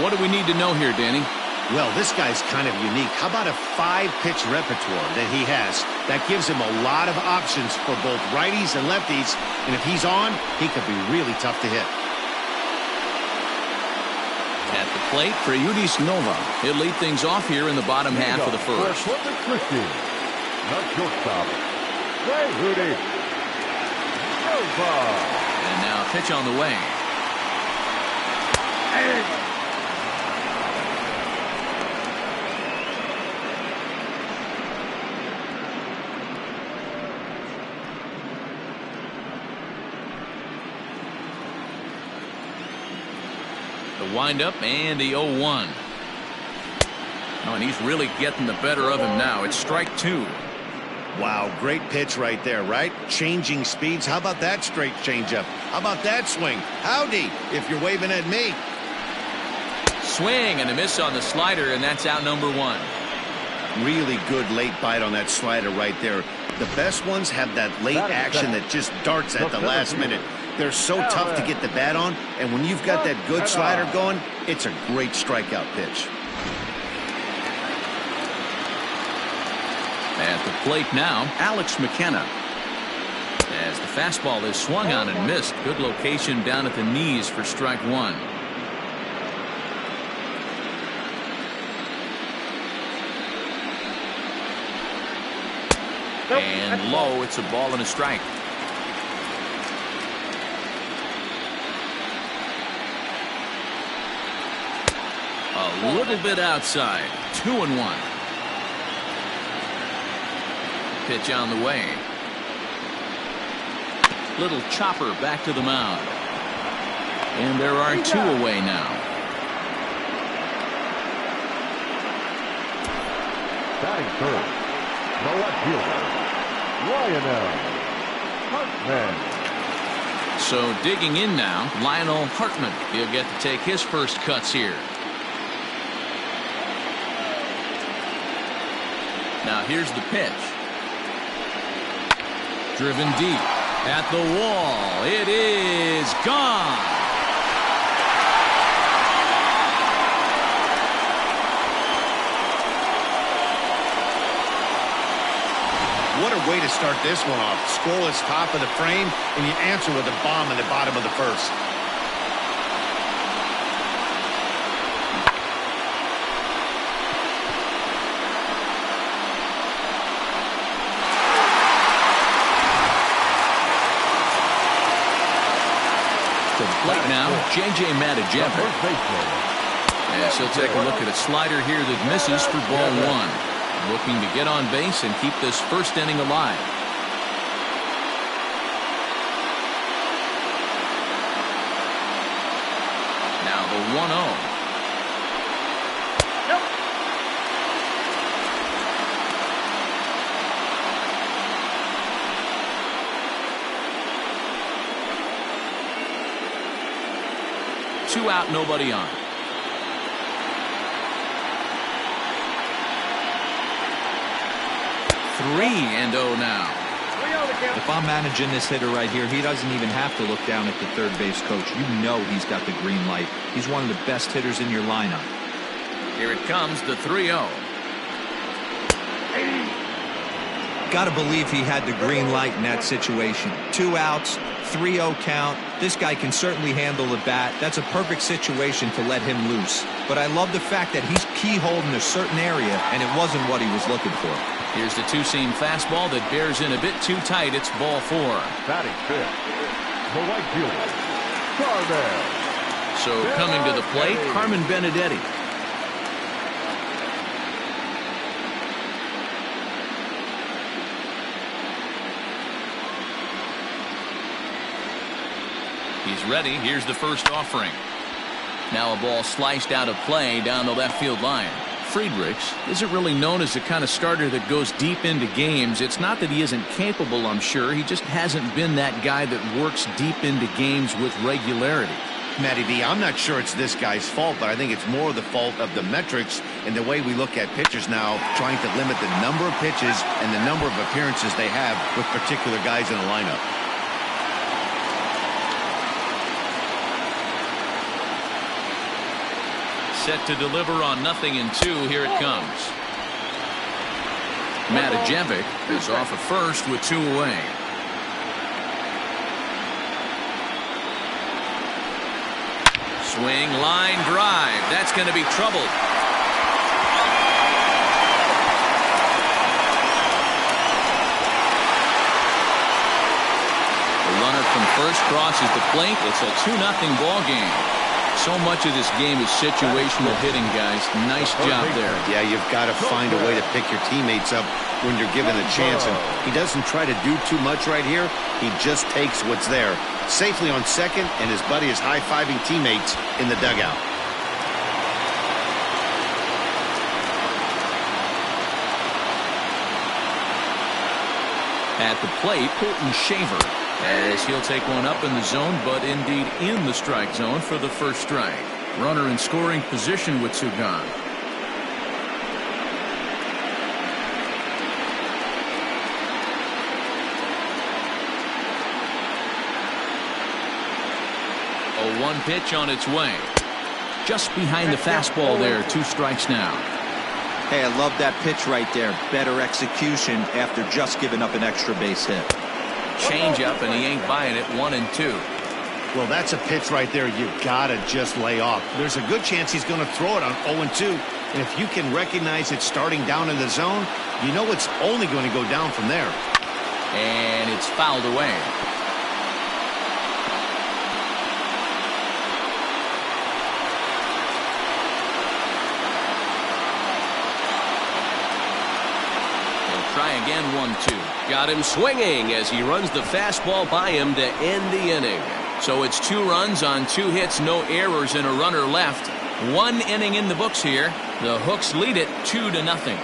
What do we need to know here, Danny? Well, this guy's kind of unique. How about a 5-pitch repertoire that he has? That gives him a lot of options for both righties and lefties. And if he's on, he could be really tough to hit. At the plate for Yudis Nova. He'll lead things off here in the bottom half of the first. Corpus Christi, the shortstop, Yudis Nova. And now a pitch on the way. The windup and the 0-1. Oh, and he's really getting the better of him now. It's strike 2. Wow, great pitch right there, right? Changing speeds. How about that straight changeup? How about that swing? Howdy, if you're waving at me. Swing and a miss on the slider, and that's out number 1. Really good late bite on that slider right there. The best ones have that late action that just darts at the last minute. They're so tough to get the bat on, and when you've got that good slider going, it's a great strikeout pitch. At the plate now, Alex McKenna. As the fastball is swung on and missed. Good location down at the knees for strike 1. And low, it's a ball and a strike. A little bit outside. 2-1. Pitch on the way. Little chopper back to the mound. And there are 2 away now. Batting first, the left fielder, Lionel Hartman. So digging in now, Lionel Hartman. He'll get to take his first cuts here. Now here's the pitch. Driven deep at the wall. It is gone. What a way to start this one off. Scoreless top of the frame, and you answer with a bomb in the bottom of the first. Plate now, J.J. Matajevic. Yes, he'll take a look at a slider here that misses for ball 1. Looking to get on base and keep this first inning alive. Now the 1-0. Two out, nobody on. Three and 0 now. If I'm managing this hitter right here, he doesn't even have to look down at the third base coach. You know he's got the green light. He's one of the best hitters in your lineup. Here it comes, the 3-0. Got to believe he had the green light in that situation. 2 outs, 3-0 count. This guy can certainly handle the bat. That's a perfect situation to let him loose. But I love the fact that he's keyholed in a certain area, and it wasn't what he was looking for. Here's the two-seam fastball that bears in a bit too tight. It's ball 4. Batting fifth, the right fielder, Carmen. So coming to the plate, Carmen Benedetti. He's ready. Here's the first offering. Now a ball sliced out of play down the left field line. Friedrichs isn't really known as the kind of starter that goes deep into games. It's not that he isn't capable, I'm sure. He just hasn't been that guy that works deep into games with regularity. Matty V, I'm not sure it's this guy's fault, but I think it's more the fault of the metrics and the way we look at pitchers now, trying to limit the number of pitches and the number of appearances they have with particular guys in a lineup. Set to deliver on 0-2. Here it comes. Matajevic is off of first with 2 away. Swing, line drive. That's going to be trouble. The runner from first crosses the plate. It's a 2-0 ball game. So much of this game is situational hitting, guys. Nice job there. Yeah, you've got to find a way to pick your teammates up when you're given a chance. And he doesn't try to do too much right here. He just takes what's there. Safely on second, and his buddy is high-fiving teammates in the dugout. At the plate, Colton Shaver, as he'll take one up in the zone, but indeed in the strike zone for the first strike. Runner in scoring position with two gone. A 1 pitch on its way. Just behind the fastball there. 2 strikes now. Hey, I love that pitch right there. Better execution after just giving up an extra base hit. Change up, and he ain't buying it. 1-2. Well, that's a pitch right there you gotta just lay off. There's a good chance he's going to throw it on 0-2. And if you can recognize it starting down in the zone, you know it's only going to go down from there. And it's fouled away. Try again, 1-2. Got him swinging as he runs the fastball by him to end the inning. So it's 2 runs on 2 hits, no errors, and a runner left. 1 inning in the books here. The Hooks lead it 2-0.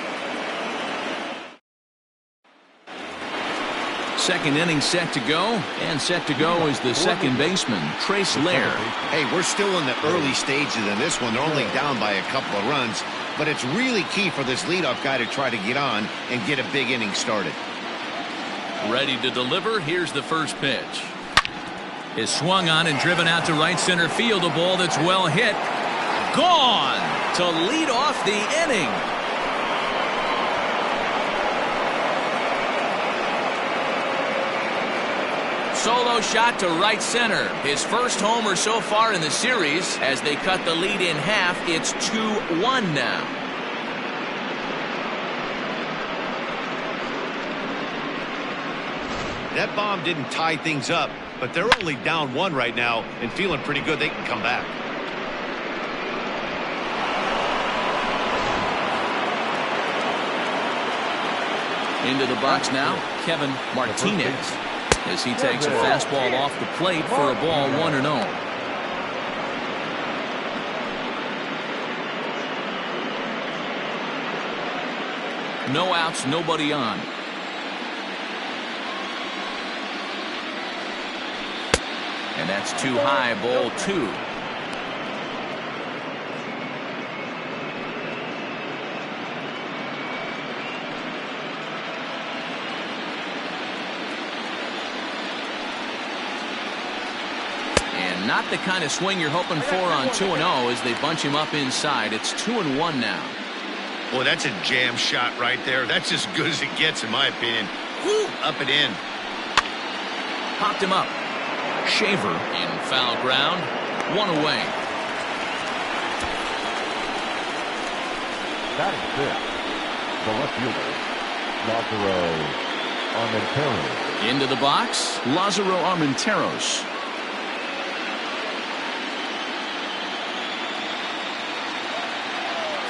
Second inning set to go, and set to go is the second baseman, Trace Lair. Hey, we're still in the early stages in this one. They're only down by a couple of runs, but it's really key for this leadoff guy to try to get on and get a big inning started. Ready to deliver. Here's the first pitch. Is swung on and driven out to right center field. A ball that's well hit. Gone to lead off the inning. Solo shot to right center. His first homer so far in the series. As they cut the lead in half, it's 2-1 now. That bomb didn't tie things up, but they're only down 1 right now and feeling pretty good they can come back. Into the box now, Kevin Martinez, as he takes a fastball off the plate for a ball, 1-0. No outs, nobody on. And that's too high, ball 2. And not the kind of swing you're hoping for on 2-0 as they bunch him up inside. It's 2-1 now. Boy, that's a jam shot right there. That's as good as it gets, in my opinion. Woo, up and in. Popped him up. Shaver in foul ground. 1 away. That is fifth. The left fielder, Lázaro Armenteros. Into the box, Lázaro Armenteros.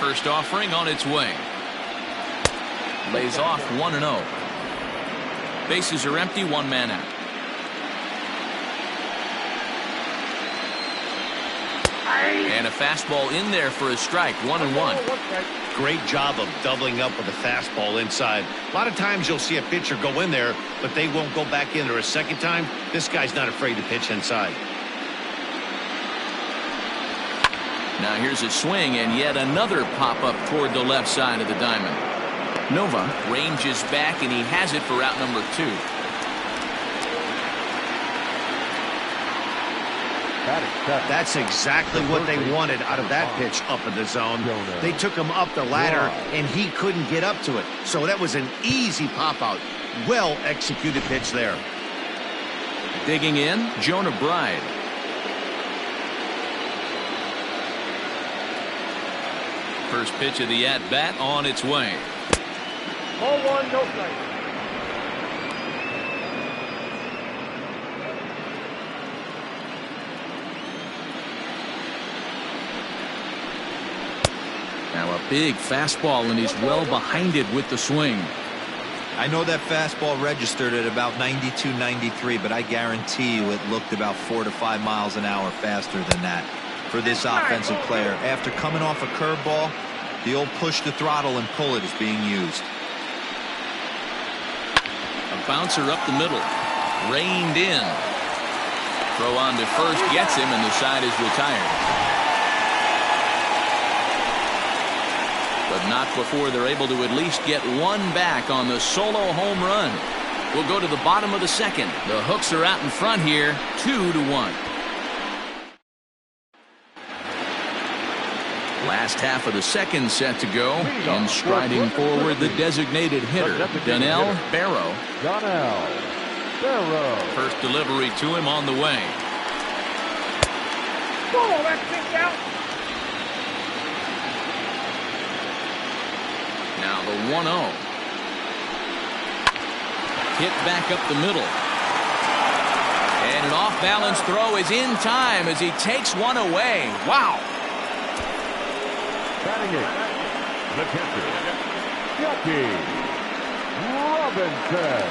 First offering on its way. Lays off 1-0. Bases are empty, 1 man out. And a fastball in there for a strike, 1-1. Great job of doubling up with a fastball inside. A lot of times you'll see a pitcher go in there, but they won't go back in there a second time. This guy's not afraid to pitch inside. Now here's a swing and yet another pop-up toward the left side of the diamond. Nova ranges back and he has it for out number 2. That's exactly what they wanted out of that pitch up in the zone. They took him up the ladder and he couldn't get up to it. So that was an easy pop-out. Well executed pitch there. Digging in, Jonah Bride. First pitch of the at-bat on its way. Ball 1, no strike. Now a big fastball, and he's well behind it with the swing. I know that fastball registered at about 92, 93, but I guarantee you it looked about 4 to 5 miles an hour faster than that for this offensive player. After coming off a curveball, the old push the throttle and pull it is being used. A bouncer up the middle. Reined in. Throw on to first gets him, and the side is retired. But not before they're able to at least get one back on the solo home run. We'll go to the bottom of the second. The Hooks are out in front here, 2-1. Last half of the second set to go, and striding forward the designated hitter, Donnell Barrow. First delivery to him on the way. Oh, that kicked out. Now the 1-0. Hit back up the middle. And an off-balance throw is in time as he takes one away. Wow. Batting it, the catcher, Chucky Robinson.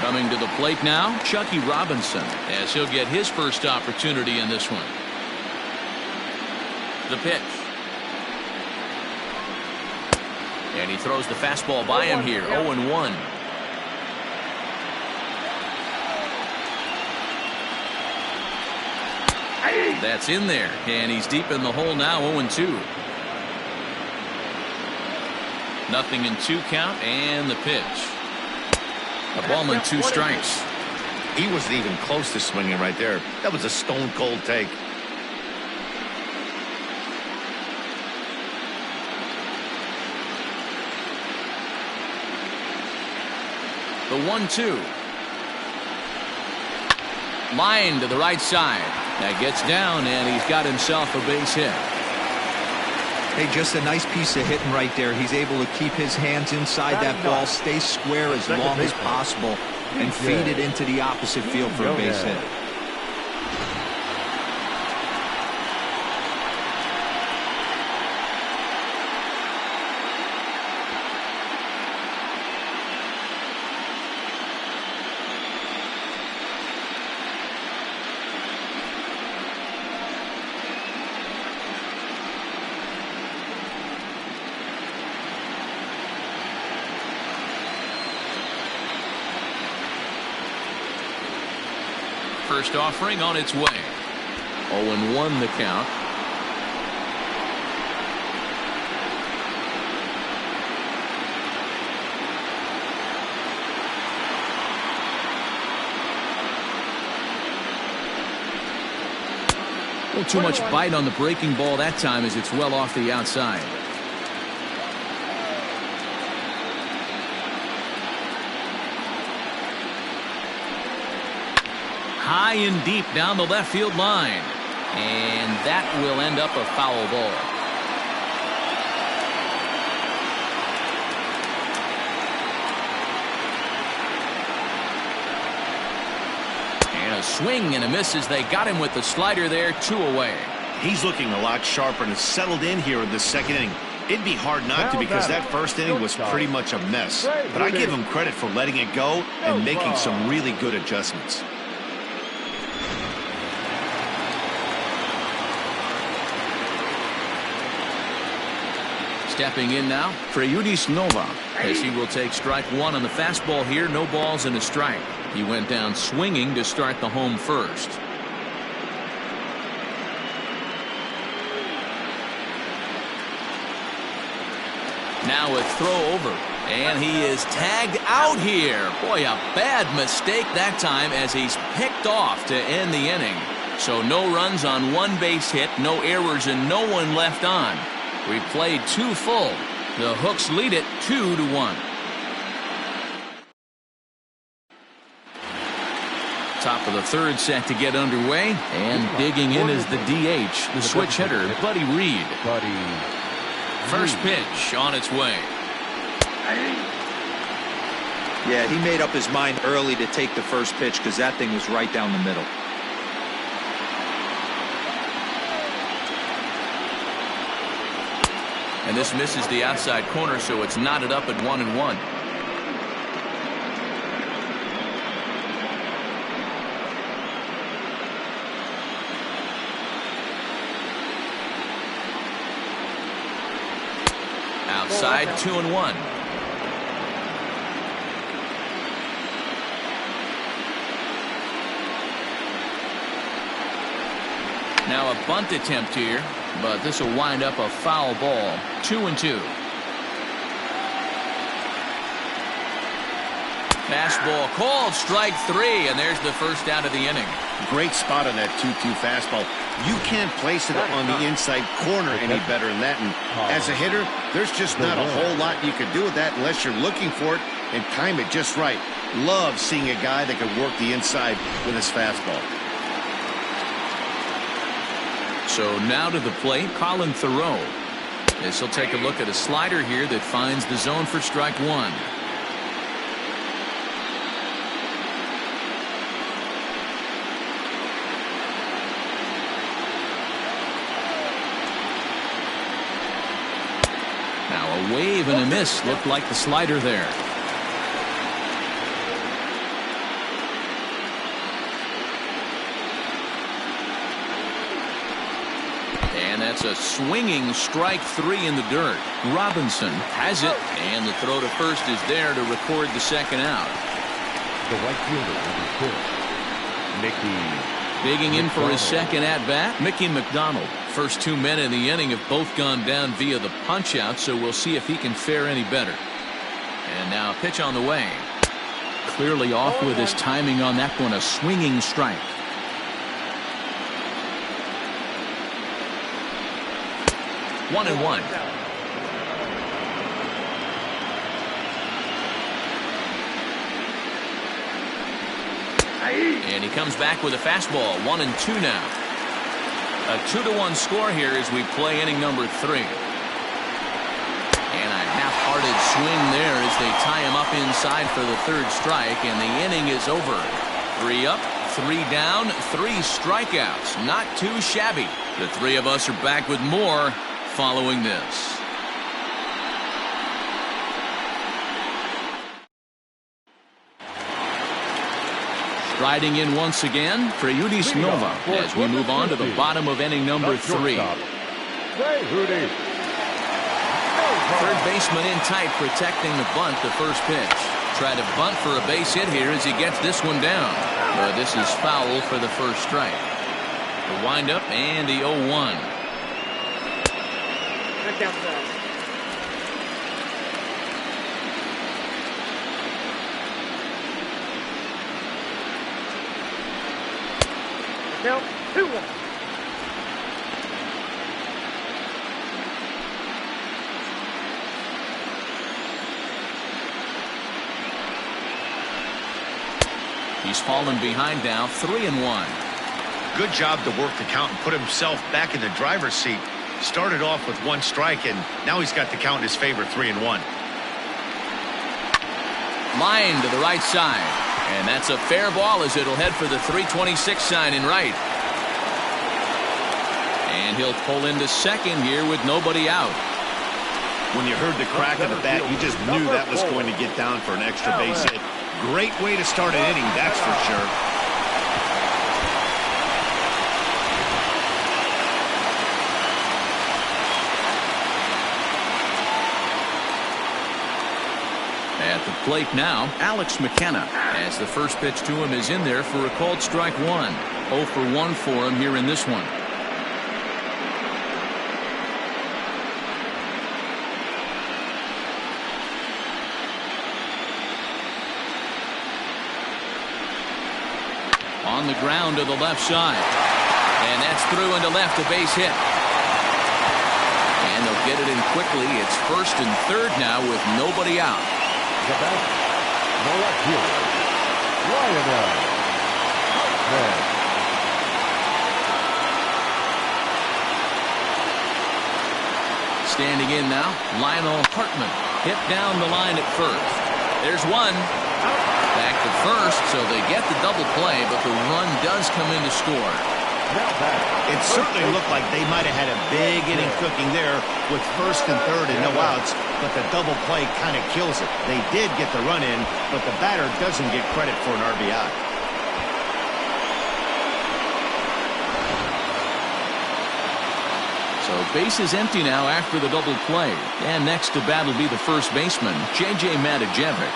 Coming to the plate now, Chucky Robinson, as he'll get his first opportunity in this one. The pitch. And he throws the fastball by him here, 0-1. That's in there, and he's deep in the hole now, 0-2. Nothing in 2 count, and the pitch. A ball and 2 strikes. He wasn't even close to swinging right there. That was a stone-cold take. The 1-2. Line to the right side. That gets down, and he's got himself a base hit. Hey, just a nice piece of hitting right there. He's able to keep his hands inside that ball, stay square as long as possible, and feed it into the opposite field for a base hit. First offering on its way. 0-1 the count. A little too much bite on the breaking ball that time as it's well off the outside. High and deep down the left field line. And that will end up a foul ball. And a swing and a miss as they got him with the slider there, 2 away. He's looking a lot sharper and has settled in here in the second inning. It'd be hard not to because that first inning was pretty much a mess. But I give him credit for letting it go and making some really good adjustments. Stepping in now, Freyudis Nova, as he will take strike 1 on the fastball here. No balls and a strike. He went down swinging to start the home first. Now a throw over, and he is tagged out here. Boy, a bad mistake that time as he's picked off to end the inning. So no runs on 1 base hit, no errors, and no one left on. We played 2 full. The Hooks lead it 2-1. Top of the third set to get underway, and digging in is the DH, the switch hitter, Buddy Reed. First pitch on its way. Yeah, he made up his mind early to take the first pitch because that thing was right down the middle. And this misses the outside corner, so it's knotted up at 1-1. Outside, 2-1. Now a bunt attempt here, but this will wind up a foul ball. 2-2. Fastball called, strike 3, and there's the first out of the inning. Great spot on that 2-2 fastball. You can't place it on the inside corner any better than that. And as a hitter, there's just not a whole lot you can do with that unless you're looking for it and time it just right. Love seeing a guy that can work the inside with his fastball. So now to the plate, Colin Thoreau. This will take a look at a slider here that finds the zone for strike 1. A wave and a miss looked like the slider there. And that's a swinging strike 3 in the dirt. Robinson has it, and the throw to first is there to record the second out. The right fielder, Mickey. Digging in for his second at-bat, Mickey McDonald. First 2 men in the inning have both gone down via the punch-out, so we'll see if he can fare any better. And now a pitch on the way. Clearly off with his timing on that one, a swinging strike. One and one. And he comes back with a fastball. 1-2 now. A 2-1 score here as we play inning number 3. And a half-hearted swing there as they tie him up inside for the third strike, and the inning is over. 3 up, 3 down, 3 strikeouts. Not too shabby. The three of us are back with more following this. Riding in once again, Freudi's Nova, as we move on to the bottom of inning number 3. Third baseman in tight, protecting the bunt, the first pitch. Try to bunt for a base hit here as he gets this one down. But this is foul for the first strike. The windup and the 0-1. Back outside. Now, 2-1. He's fallen behind now, 3-1. Good job to work the count and put himself back in the driver's seat. Started off with 1 strike, and now he's got the count in his favor, 3-1. Line to the right side. And that's a fair ball as it'll head for the 326 sign in right. And he'll pull into second here with nobody out. When you heard the crack of the bat, you just knew that was going to get down for an extra base hit. Great way to start an inning, that's for sure. At the plate now, Alex McKenna, as the first pitch to him is in there for a called strike 1. 0 for 1 for him here in this one. On the ground to the left side. And that's through into left, a base hit. And they'll get it in quickly. It's first and third now with nobody out. The back, the left fielder, Lionel Hartman. Standing in now, Lionel Hartman. Hit down the line at first. There's one. Back to first, so they get the double play, but the run does come in to score. It certainly looked like they might have had a big inning cooking there with first and third and no outs, but the double play kind of kills it. They did get the run in, but the batter doesn't get credit for an RBI. So base is empty now after the double play. And next to bat will be the first baseman, J.J. Matijevic.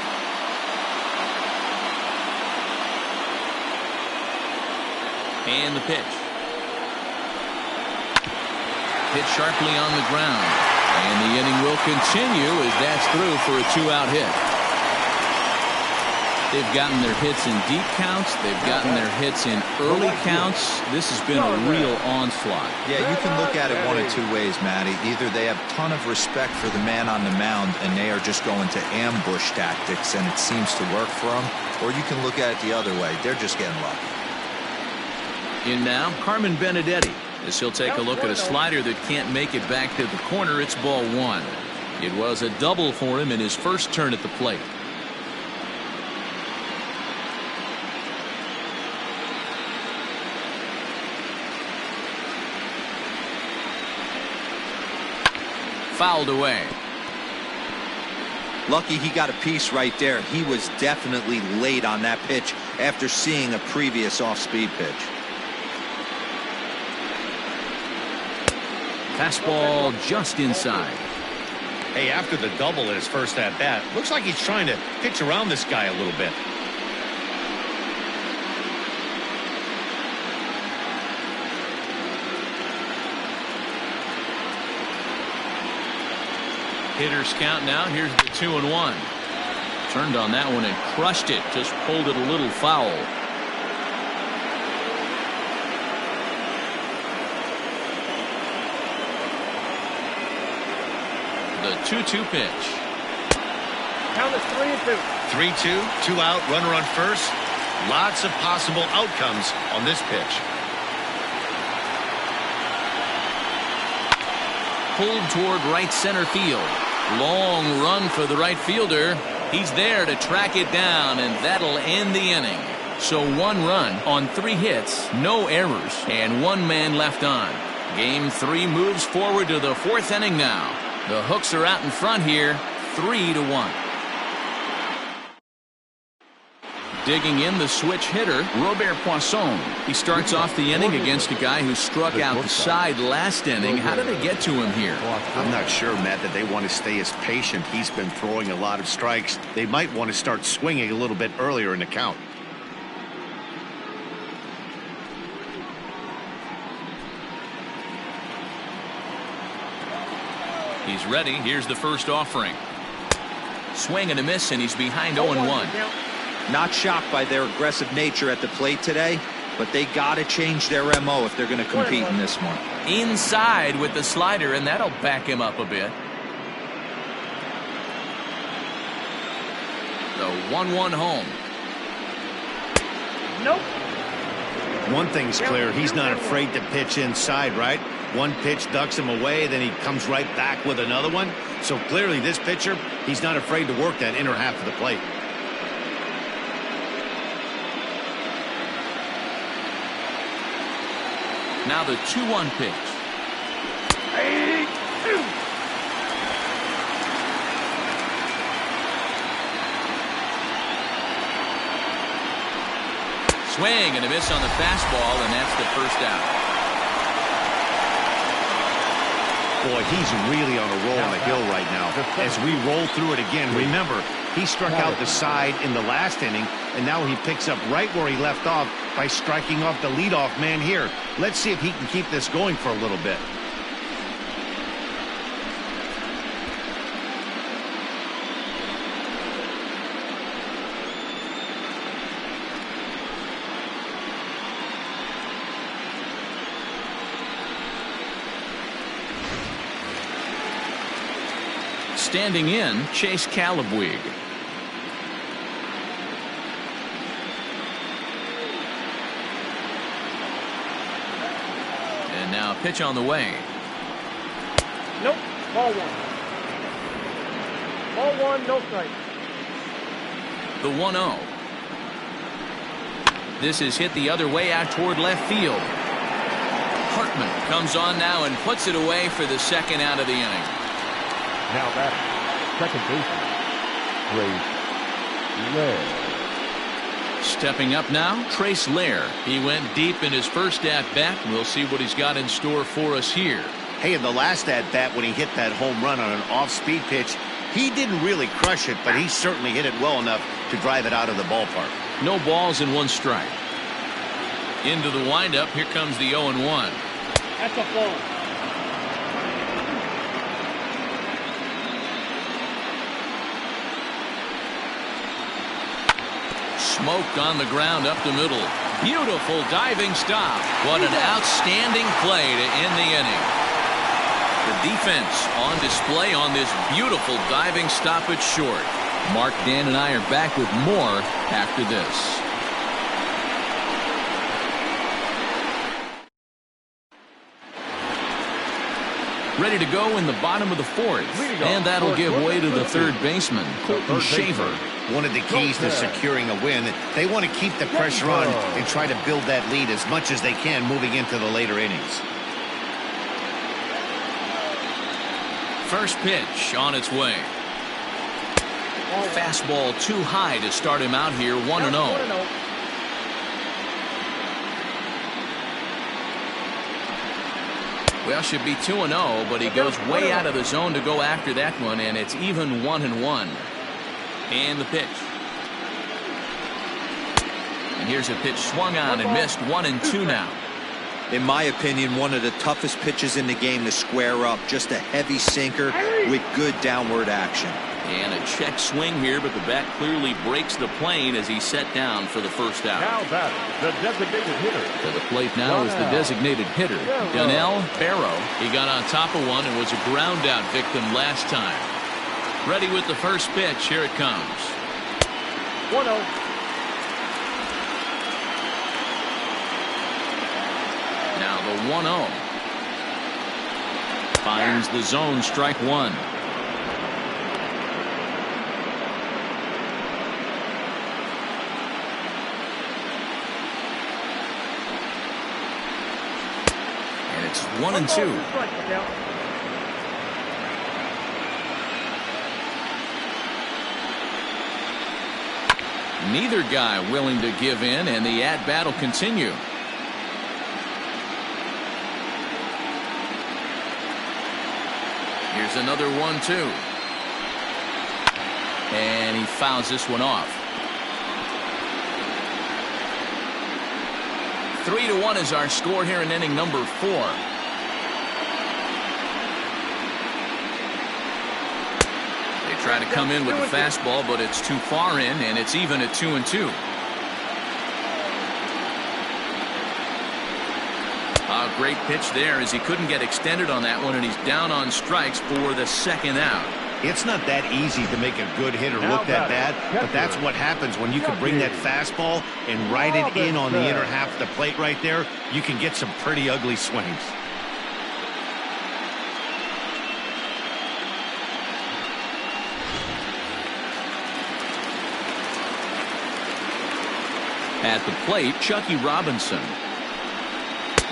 And the pitch. hit sharply on the ground. And the inning will continue as that's through for a 2-out hit. They've gotten their hits in deep counts. They've gotten their hits in early counts. This has been a real onslaught. Yeah, you can look at it one of two ways, Matty. Either they have a ton of respect for the man on the mound and they are just going to ambush tactics and it seems to work for them, or you can look at it the other way. They're just getting lucky. In now, Carmen Benedetti, as he'll take a look at a slider that can't make it back to the corner. It's ball one. It was a double for him in his first turn at the plate. Fouled away. Lucky he got a piece right there. He was definitely late on that pitch after seeing a previous off-speed pitch. Fastball just inside. Hey, after the double in his first at-bat, looks like he's trying to pitch around this guy a little bit. Hitters count now. Here's the 2-1. Turned on that one and crushed it. Just pulled it a little foul. The 2-2 pitch. Count is 3-2. 3-2, 2 out, runner on first. Lots of possible outcomes on this pitch. Pulled toward right center field. Long run for the right fielder. He's there to track it down, and that'll end the inning. So 1 run on 3 hits, no errors, and 1 man left on. Game 3 moves forward to the 4th inning now. The Hooks are out in front here, 3-1. Digging in the switch hitter, Robert Poisson. He starts off the inning against a guy who struck out the side last inning. How did they get to him here? I'm not sure, Matt, that they want to stay as patient. He's been throwing a lot of strikes. They might want to start swinging a little bit earlier in the count. He's ready. Here's the first offering. Swing and a miss, and he's behind 0-1. Not shocked by their aggressive nature at the plate today, but they got to change their MO if they're going to compete in this one. Inside with the slider, and that'll back him up a bit. The 1-1 home. Nope. One thing's clear, he's not afraid to pitch inside, right? One pitch ducks him away, then he comes right back with another one. So clearly this pitcher, he's not afraid to work that inner half of the plate. Now the 2-1 pitch. 82. Swing and a miss on the fastball, and that's the first out. Boy, he's really on a roll on the hill right now. As we roll through it again, remember, he struck out the side in the last inning, and now he picks up right where he left off by striking off the leadoff man here. Let's see if he can keep this going for a little bit. Standing in, Chase Calabwig. And now a pitch on the way. Nope. Ball 1. Ball 1, no strike. The 1-0. This is hit the other way out toward left field. Hartman comes on now and puts it away for the second out of the inning. Now batting, second baseman, Trace Lair. Stepping up now, Trace Lair. He went deep in his first at-bat. We'll see what he's got in store for us here. Hey, in the last at-bat when he hit that home run on an off-speed pitch, he didn't really crush it, but he certainly hit it well enough to drive it out of the ballpark. No balls and 1 strike. Into the windup, here comes the 0-1. That's a ball. smoked on the ground up the middle. Beautiful diving stop. What an outstanding play to end the inning. The defense on display on this beautiful diving stop at short. Mark, Dan, and I are back with more after this. Ready to go in the bottom of the fourth. And that'll give way to the third baseman, Colton Shaver. One of the keys to securing a win, they want to keep the pressure on and try to build that lead as much as they can moving into the later innings. First pitch on its way. Fastball too high to start him out here, 1-0. Well, should be 2-0, but he goes way out of the zone to go after that one, and it's even 1-1. And the pitch. And here's a pitch swung on and missed, 1-2 now. In my opinion, one of the toughest pitches in the game to square up. Just a heavy sinker with good downward action. And a check swing here, but the bat clearly breaks the plane as he's set down for the first out. Now batting, the designated hitter. To the plate now is the designated hitter, Donnell Barrow. He got on top of one and was a ground out victim last time. Ready with the first pitch. Here it comes. 1-0. Now the 1-0. Finds the zone, strike one. And it's 1-2. Neither guy willing to give in, and the at-bat will continue. Here's another 1-2. And he fouls this one off. 3-1 is our score here in inning number 4. They try to come in with the fastball, but it's too far in, and it's even at 2-2. A great pitch there as he couldn't get extended on that one, and he's down on strikes for the second out. It's not that easy to make a good hitter look that bad, but that's what happens when you can bring that fastball and ride it in on the inner half of the plate right there. You can get some pretty ugly swings. At the plate, Chucky Robinson.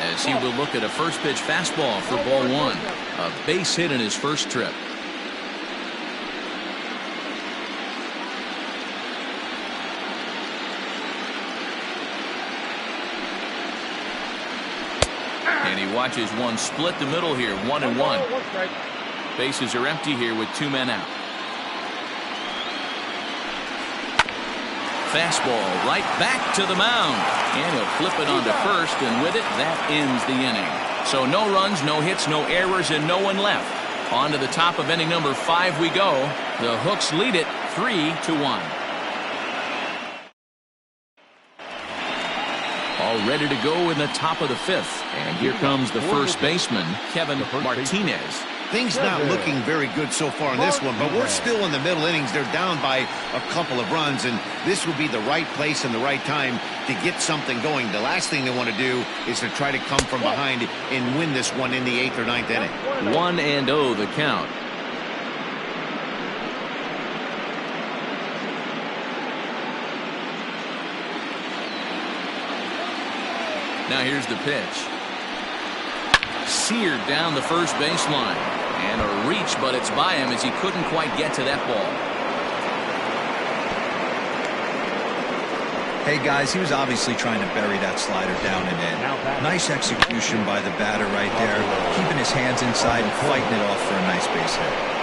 As he will look at a first pitch fastball for ball one. A base hit in his first trip. And he watches one split the middle here, 1-1. Bases are empty here with 2 men out. Fastball right back to the mound. And he'll flip it onto first, and with it, that ends the inning. So no runs, no hits, no errors, and no one left. On to the top of inning number 5 we go. The Hooks lead it 3-1. All ready to go in the top of the 5th. And here comes the first baseman, Kevin Martinez. Things not looking very good so far in this one, but we're still in the middle innings. They're down by a couple of runs, and this would be the right place and the right time to get something going. The last thing they want to do is to try to come from behind and win this one in the 8th or 9th inning. 1-0 the count. Now here's the pitch. Seared down the first baseline. And a reach, but it's by him as he couldn't quite get to that ball. Hey, guys, he was obviously trying to bury that slider down and in. Nice execution by the batter right there, keeping his hands inside and fighting it off for a nice base hit.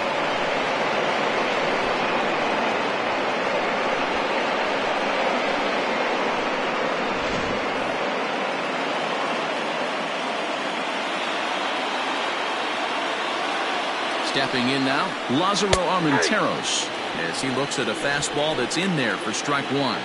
Stepping in now, Lázaro Armenteros, as he looks at a fastball that's in there for strike one.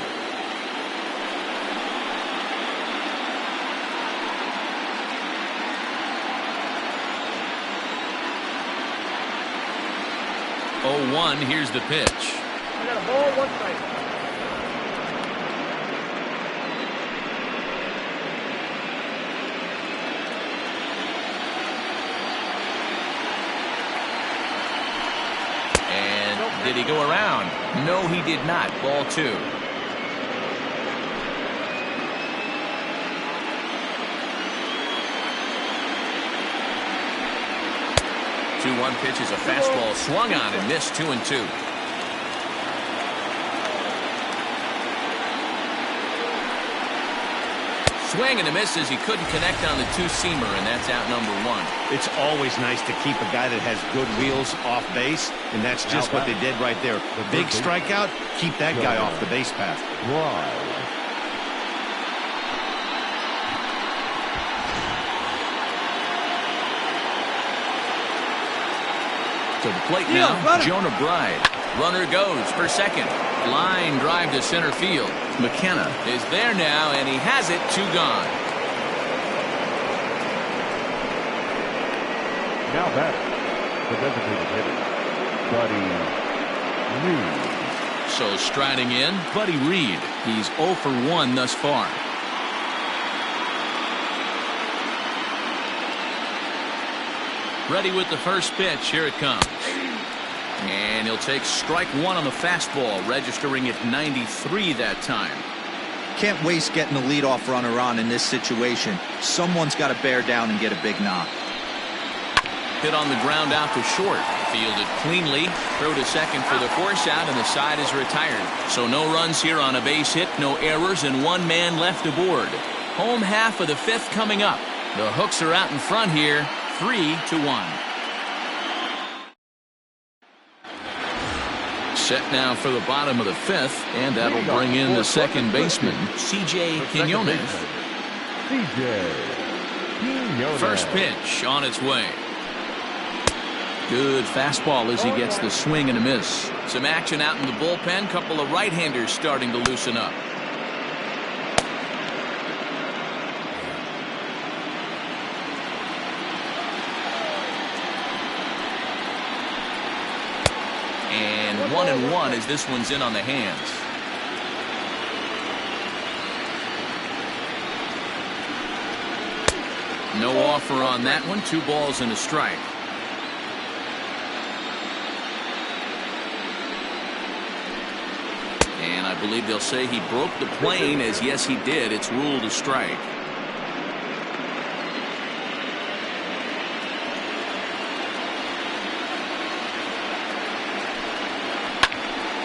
0-1, here's the pitch. I got a ball, 1 strike. And did he go around? No, he did not. Ball 2. 2-1 pitch is a fastball swung on and missed. 2-2. Swing and a miss as he couldn't connect on the two-seamer, and that's out number 1. It's always nice to keep a guy that has good wheels off base, and that's just what they did right there. Big strikeout, keep that guy off the base path. To the plate now, Jonah Bride. Runner goes for second. Line drive to center field. McKenna is there now, and he has it. 2 gone. Now batting, the designated hitter, Buddy Reed. So striding in, Buddy Reed. He's 0 for 1 thus far. Ready with the first pitch. Here it comes. And he'll take strike 1 on the fastball, registering at 93 that time. Can't waste getting the leadoff runner on in this situation. Someone's got to bear down and get a big knock. Hit on the ground out to short. Fielded cleanly. Throw to second for the force out, and the side is retired. So no runs here on a base hit, no errors, and 1 man left aboard. Home half of the 5th coming up. The Hooks are out in front here, 3-1. Set now for the bottom of the 5th, and that'll bring in the second baseman, C.J. Quinones. First pitch on its way. Good fastball as he gets the swing and a miss. Some action out in the bullpen. Couple of right-handers starting to loosen up. And 1-1 as this one's in on the hands. No offer on that one. 2 balls and a strike. And I believe they'll say he broke the plane, as yes he did. It's ruled a strike.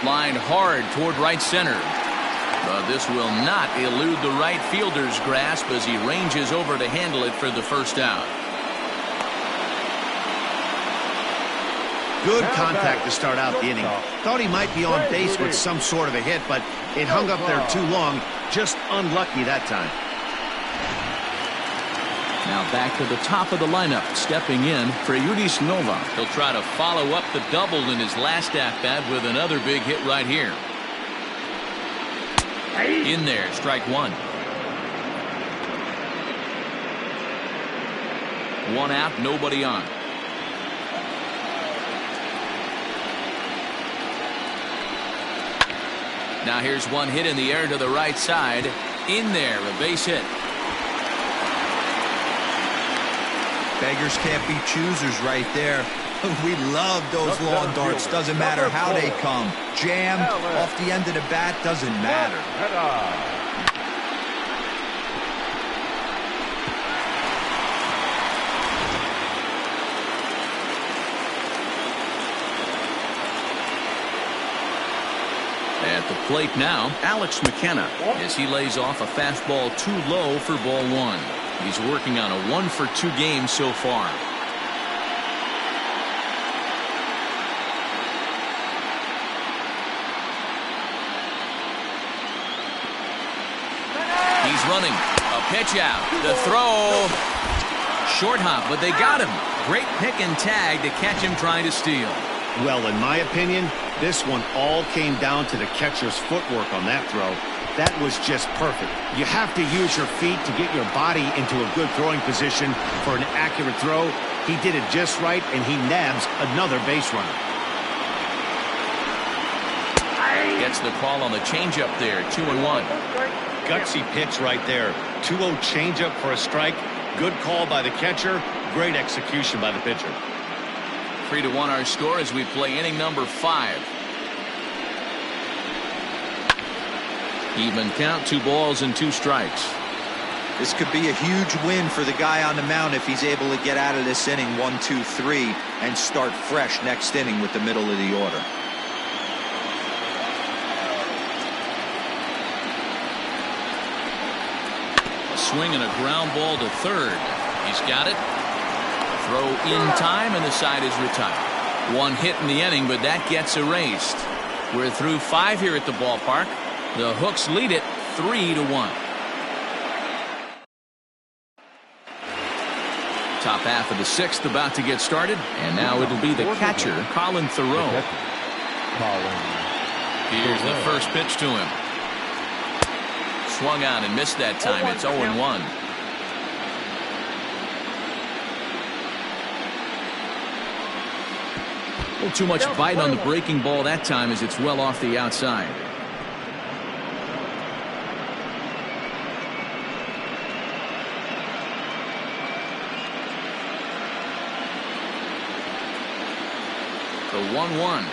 Line hard toward right center. But this will not elude the right fielder's grasp as he ranges over to handle it for the first out. Good contact to start out the inning. Thought he might be on base with some sort of a hit, but it hung up there too long. Just unlucky that time. Now back to the top of the lineup, stepping in for Yudis Nova. He'll try to follow up the double in his last at-bat with another big hit right here. In there, strike 1. 1 out, nobody on. Now here's one hit in the air to the right side. In there, a base hit. Beggars can't be choosers right there. We love those long darts. Doesn't matter how they come. Jammed off the end of the bat, doesn't matter. At the plate now, Alex McKenna, as he lays off a fastball too low for ball 1. He's working on a 1-for-2 game so far. He's running. A pitch out. The throw. Short hop, but they got him. Great pick and tag to catch him trying to steal. Well, in my opinion, this one all came down to the catcher's footwork on that throw. That was just perfect. You have to use your feet to get your body into a good throwing position for an accurate throw. He did it just right, and he nabs another base runner. Gets the call on the changeup there. 2-1. Gutsy pitch right there. 2-0 changeup for a strike. Good call by the catcher. Great execution by the pitcher. 3-1 our score as we play inning number 5. Even count, 2 balls and 2 strikes. This could be a huge win for the guy on the mound if he's able to get out of this inning 1, 2, 3 and start fresh next inning with the middle of the order. A swing and a ground ball to third. He's got it. Throw in time and the side is retired. 1 hit in the inning, but that gets erased. We're through 5 here at the ballpark. The Hooks lead it 3-1. Top half of the 6th about to get started, and now it'll be the catcher, Colin Thoreau. Here's the first pitch to him. Swung on and missed that time. It's 0-1. A little too much bite on the breaking ball that time as it's well off the outside. The 1-1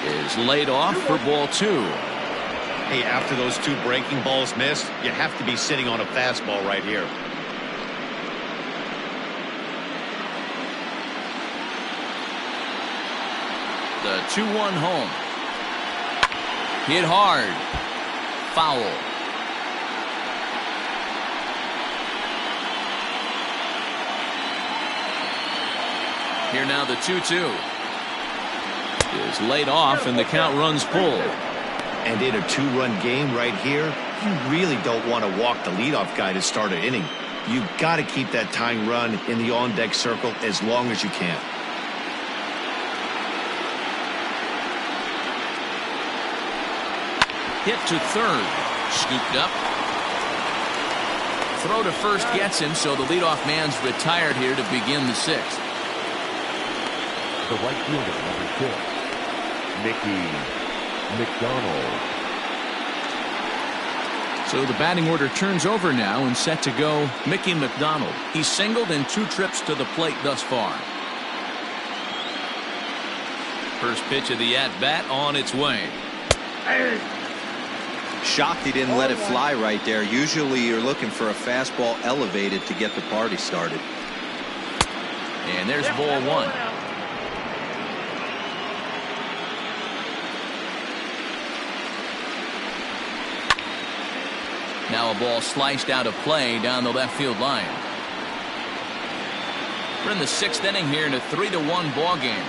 is laid off for ball 2. Hey, after those 2 breaking balls missed, you have to be sitting on a fastball right here. The 2-1 home. Hit hard. Foul. Here now the 2-2 is laid off and the count runs pulled. And in a 2-run game right here, you really don't want to walk the leadoff guy to start an inning. You've got to keep that tying run in the on-deck circle as long as you can. Hit to third. Scooped up. Throw to first gets him, so the leadoff man's retired here to begin the 6th. The right fielder, number 6, Mickey McDonald. So the batting order turns over now and set to go Mickey McDonald. He's singled in 2 trips to the plate thus far. First pitch of the at-bat on its way. Shocked he didn't let it fly right there. Usually you're looking for a fastball elevated to get the party started. And there's ball 1. Now a ball sliced out of play down the left field line. We're in the 6th inning here in a 3-1 ball game.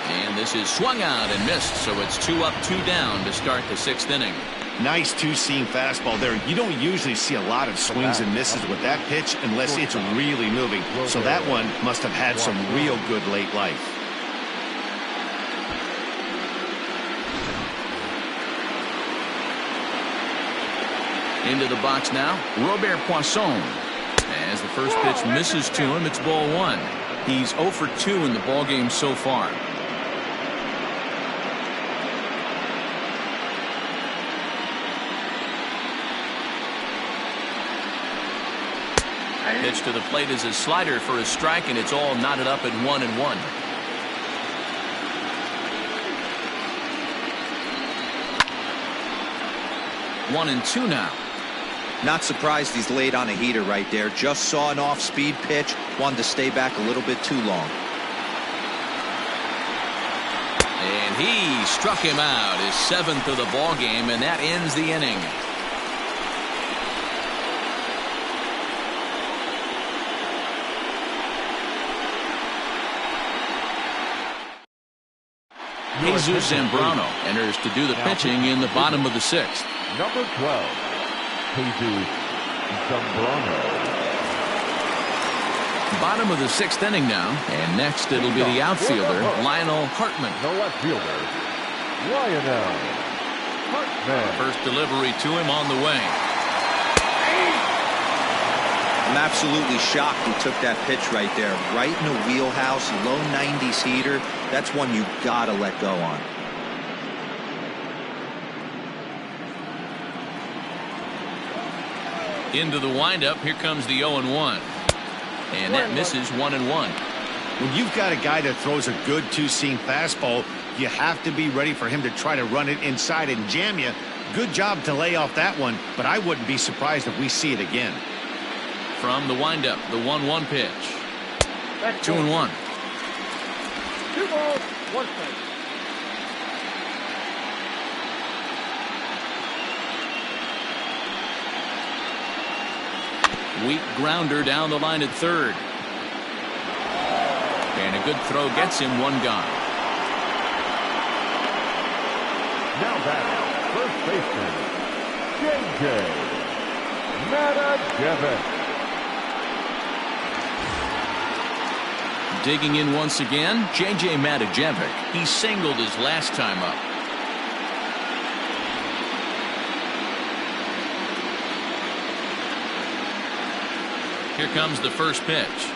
And this is swung out and missed, so it's 2 up, 2 down to start the 6th inning. Nice 2-seam fastball there. You don't usually see a lot of swings and misses with that pitch unless it's really moving. So that one must have had some real good late life. Into the box now, Robert Poisson. As the first pitch misses to him, it's ball 1. He's 0 for 2 in the ballgame so far. Pitch to the plate is a slider for a strike, and it's all knotted up at 1-1. One and 2 now. Not surprised he's laid on a heater right there. Just saw an off-speed pitch. Wanted to stay back a little bit too long. And he struck him out, his 7th of the ball game, and that ends the inning. Jesus Zambrano enters to do the pitching in the bottom of the 6th. Number 12, Jesus Zambrano. Bottom of the 6th inning now, and next it'll be the outfielder, Lionel Hartman. The left fielder, Lionel Hartman. First delivery to him on the way. I'm absolutely shocked he took that pitch right there. Right in the wheelhouse, low 90s heater. That's one you gotta let go on. Into the windup, here comes the 0-1. And that misses 1-1. When you've got a guy that throws a good two-seam fastball, you have to be ready for him to try to run it inside and jam you. Good job to lay off that one, but I wouldn't be surprised if we see it again. From the windup, the 1-1 pitch. 2-1. 2 balls, 1 strike. Weak grounder down the line at third. And a good throw gets him 1 gone. Now batting, first baseman, J.J. Matajevic. Digging in once again, J.J. Matajevic. He singled his last time up. Here comes the first pitch.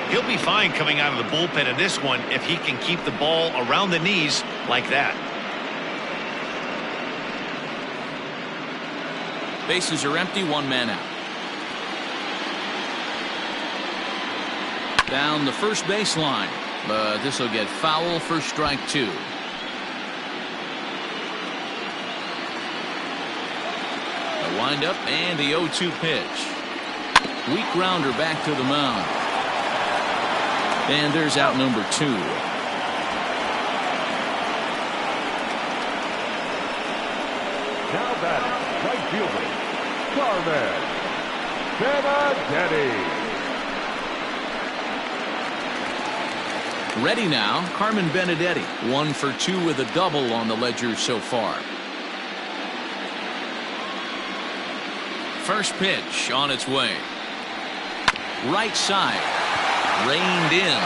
He'll be fine coming out of the bullpen in this one if he can keep the ball around the knees like that. Bases are empty, 1 man out. Down the first baseline, but this will get foul for strike 2. The windup and the 0-2 pitch. Weak grounder back to the mound. And there's out number 2. Now batting, right fielder, Carmen Benedetti. Ready now, Carmen Benedetti. 1 for 2 with a double on the ledger so far. First pitch on its way. Right side. Reined in.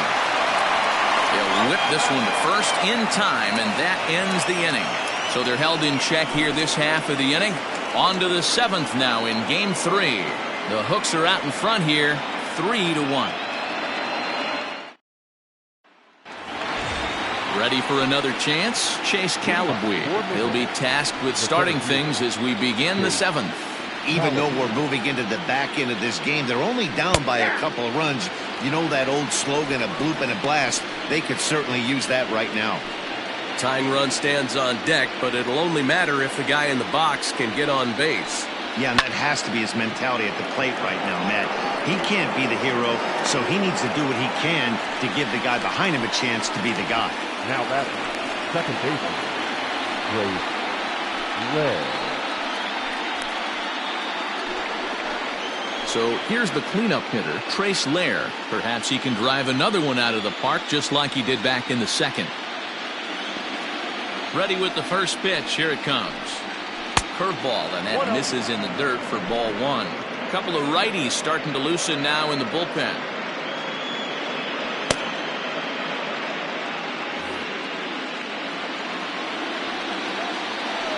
They'll whip this one to first in time, and that ends the inning. So they're held in check here this half of the inning. On to the 7th now in game 3. The Hooks are out in front here, 3-1. Ready for another chance? Chase Calabwe. He'll be tasked with starting things as we begin the 7th. Even though we're moving into the back end of this game, they're only down by a couple of runs. You know that old slogan, a bloop and a blast. They could certainly use that right now. Tying run stands on deck, but it'll only matter if the guy in the box can get on base. Yeah, and that has to be his mentality at the plate right now, Matt. He can't be the hero, so he needs to do what he can to give the guy behind him a chance to be the guy. Now batting, second baseman, Grace Lair. So here's the cleanup hitter, Trace Lair. Perhaps he can drive another one out of the park just like he did back in the 2nd. Ready with the first pitch. Here it comes. Curveball, and that misses in the dirt for ball 1. A couple of righties starting to loosen now in the bullpen.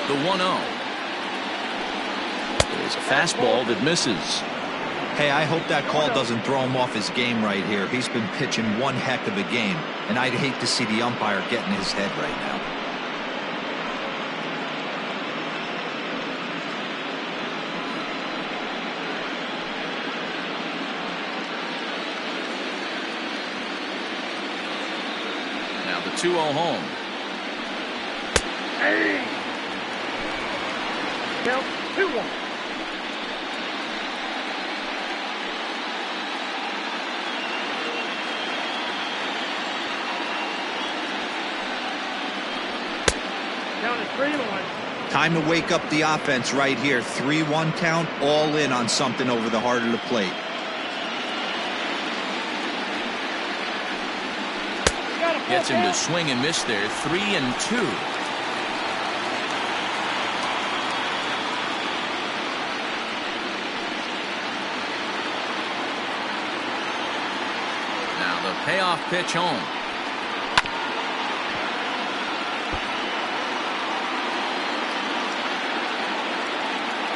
The 1-0. There's a fastball that misses. Hey, I hope that call doesn't throw him off his game right here. He's been pitching one heck of a game, and I'd hate to see the umpire get in his head right now. Now the 2-0 home. Hey! Count 2-1. Count is 3-1. Time to wake up the offense right here. 3-1 count, all in on something over the heart of the plate. Gets him to swing and miss there. 3-2. Now the payoff pitch home.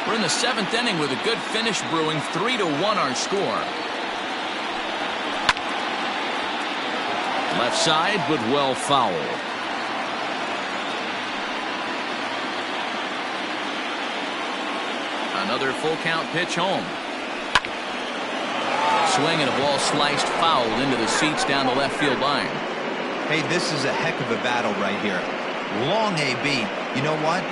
We're in the 7th inning with a good finish brewing. 3-1 our score. Left side, but well fouled. Another full count pitch home. Swing and a ball sliced foul into the seats down the left field line. Hey, this is a heck of a battle right here. Long AB. You know what?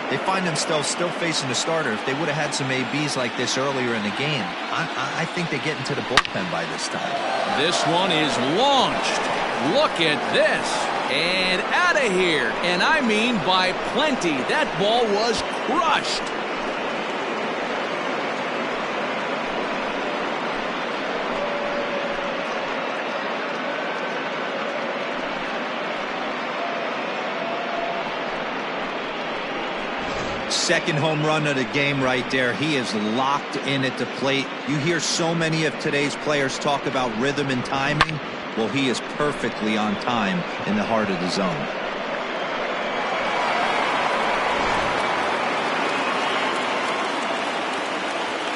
They find themselves still facing the starter. If they would have had some ABs like this earlier in the game, I think they get into the bullpen by this time. This one is launched. Look at this. And out of here. And I mean by plenty. That ball was crushed. Second home run of the game right there. He is locked in at the plate. You hear so many of today's players talk about rhythm and timing. Well, he is perfectly on time in the heart of the zone.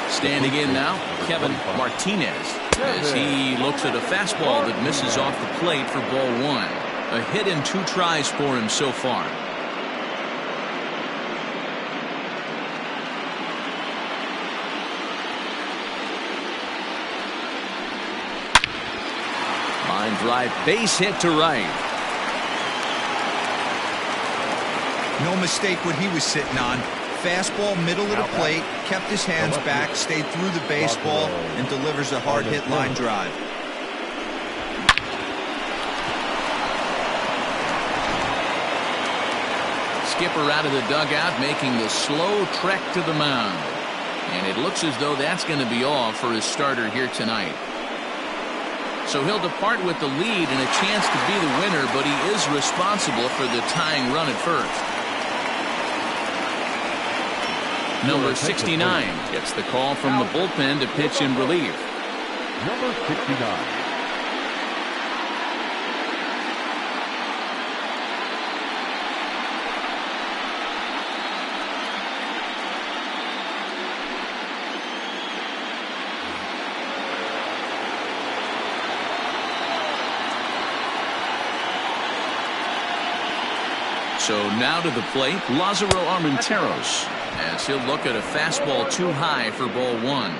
Standing in now, Kevin Martinez, as he looks at a fastball that misses off the plate for ball 1. A hit in 2 tries for him so far. Line drive, base hit to right. No mistake what he was sitting on. Fastball, middle of the plate, kept his hands back, stayed through the baseball, and delivers a hard hit line drive. Skipper out of the dugout, making the slow trek to the mound. And it looks as though that's going to be all for his starter here tonight. So he'll depart with the lead and a chance to be the winner, but he is responsible for the tying run at first. Number 69 gets the call from the bullpen to pitch in relief. Number 69. So now to the plate, Lázaro Armenteros, as he'll look at a fastball too high for ball 1.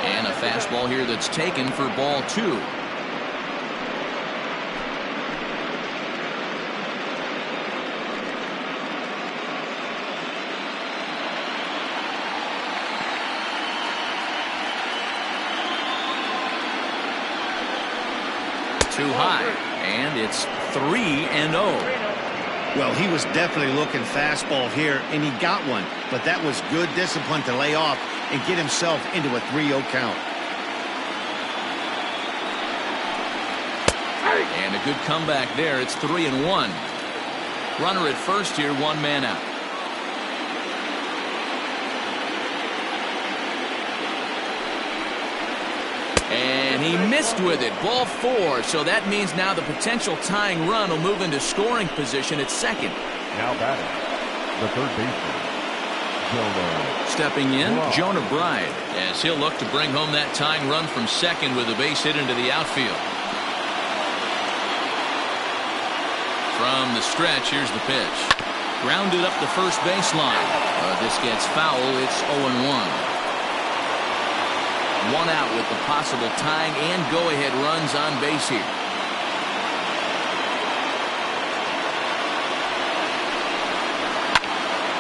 And a fastball here that's taken for ball 2. Too high, and it's 3-0. Well, he was definitely looking fastball here, and he got one. But that was good discipline to lay off and get himself into a 3-0 count. And a good comeback there. It's 3-1. Runner at first here, 1 man out. And he missed with it. Ball 4. So that means now the potential tying run will move into scoring position at second. Now batting, the third baseman, Jonah. Stepping in, Jonah Bride, as he'll look to bring home that tying run from second with a base hit into the outfield. From the stretch, here's the pitch. Grounded up the first baseline. This gets foul. It's 0-1. 1 out with the possible tying and go-ahead runs on base here.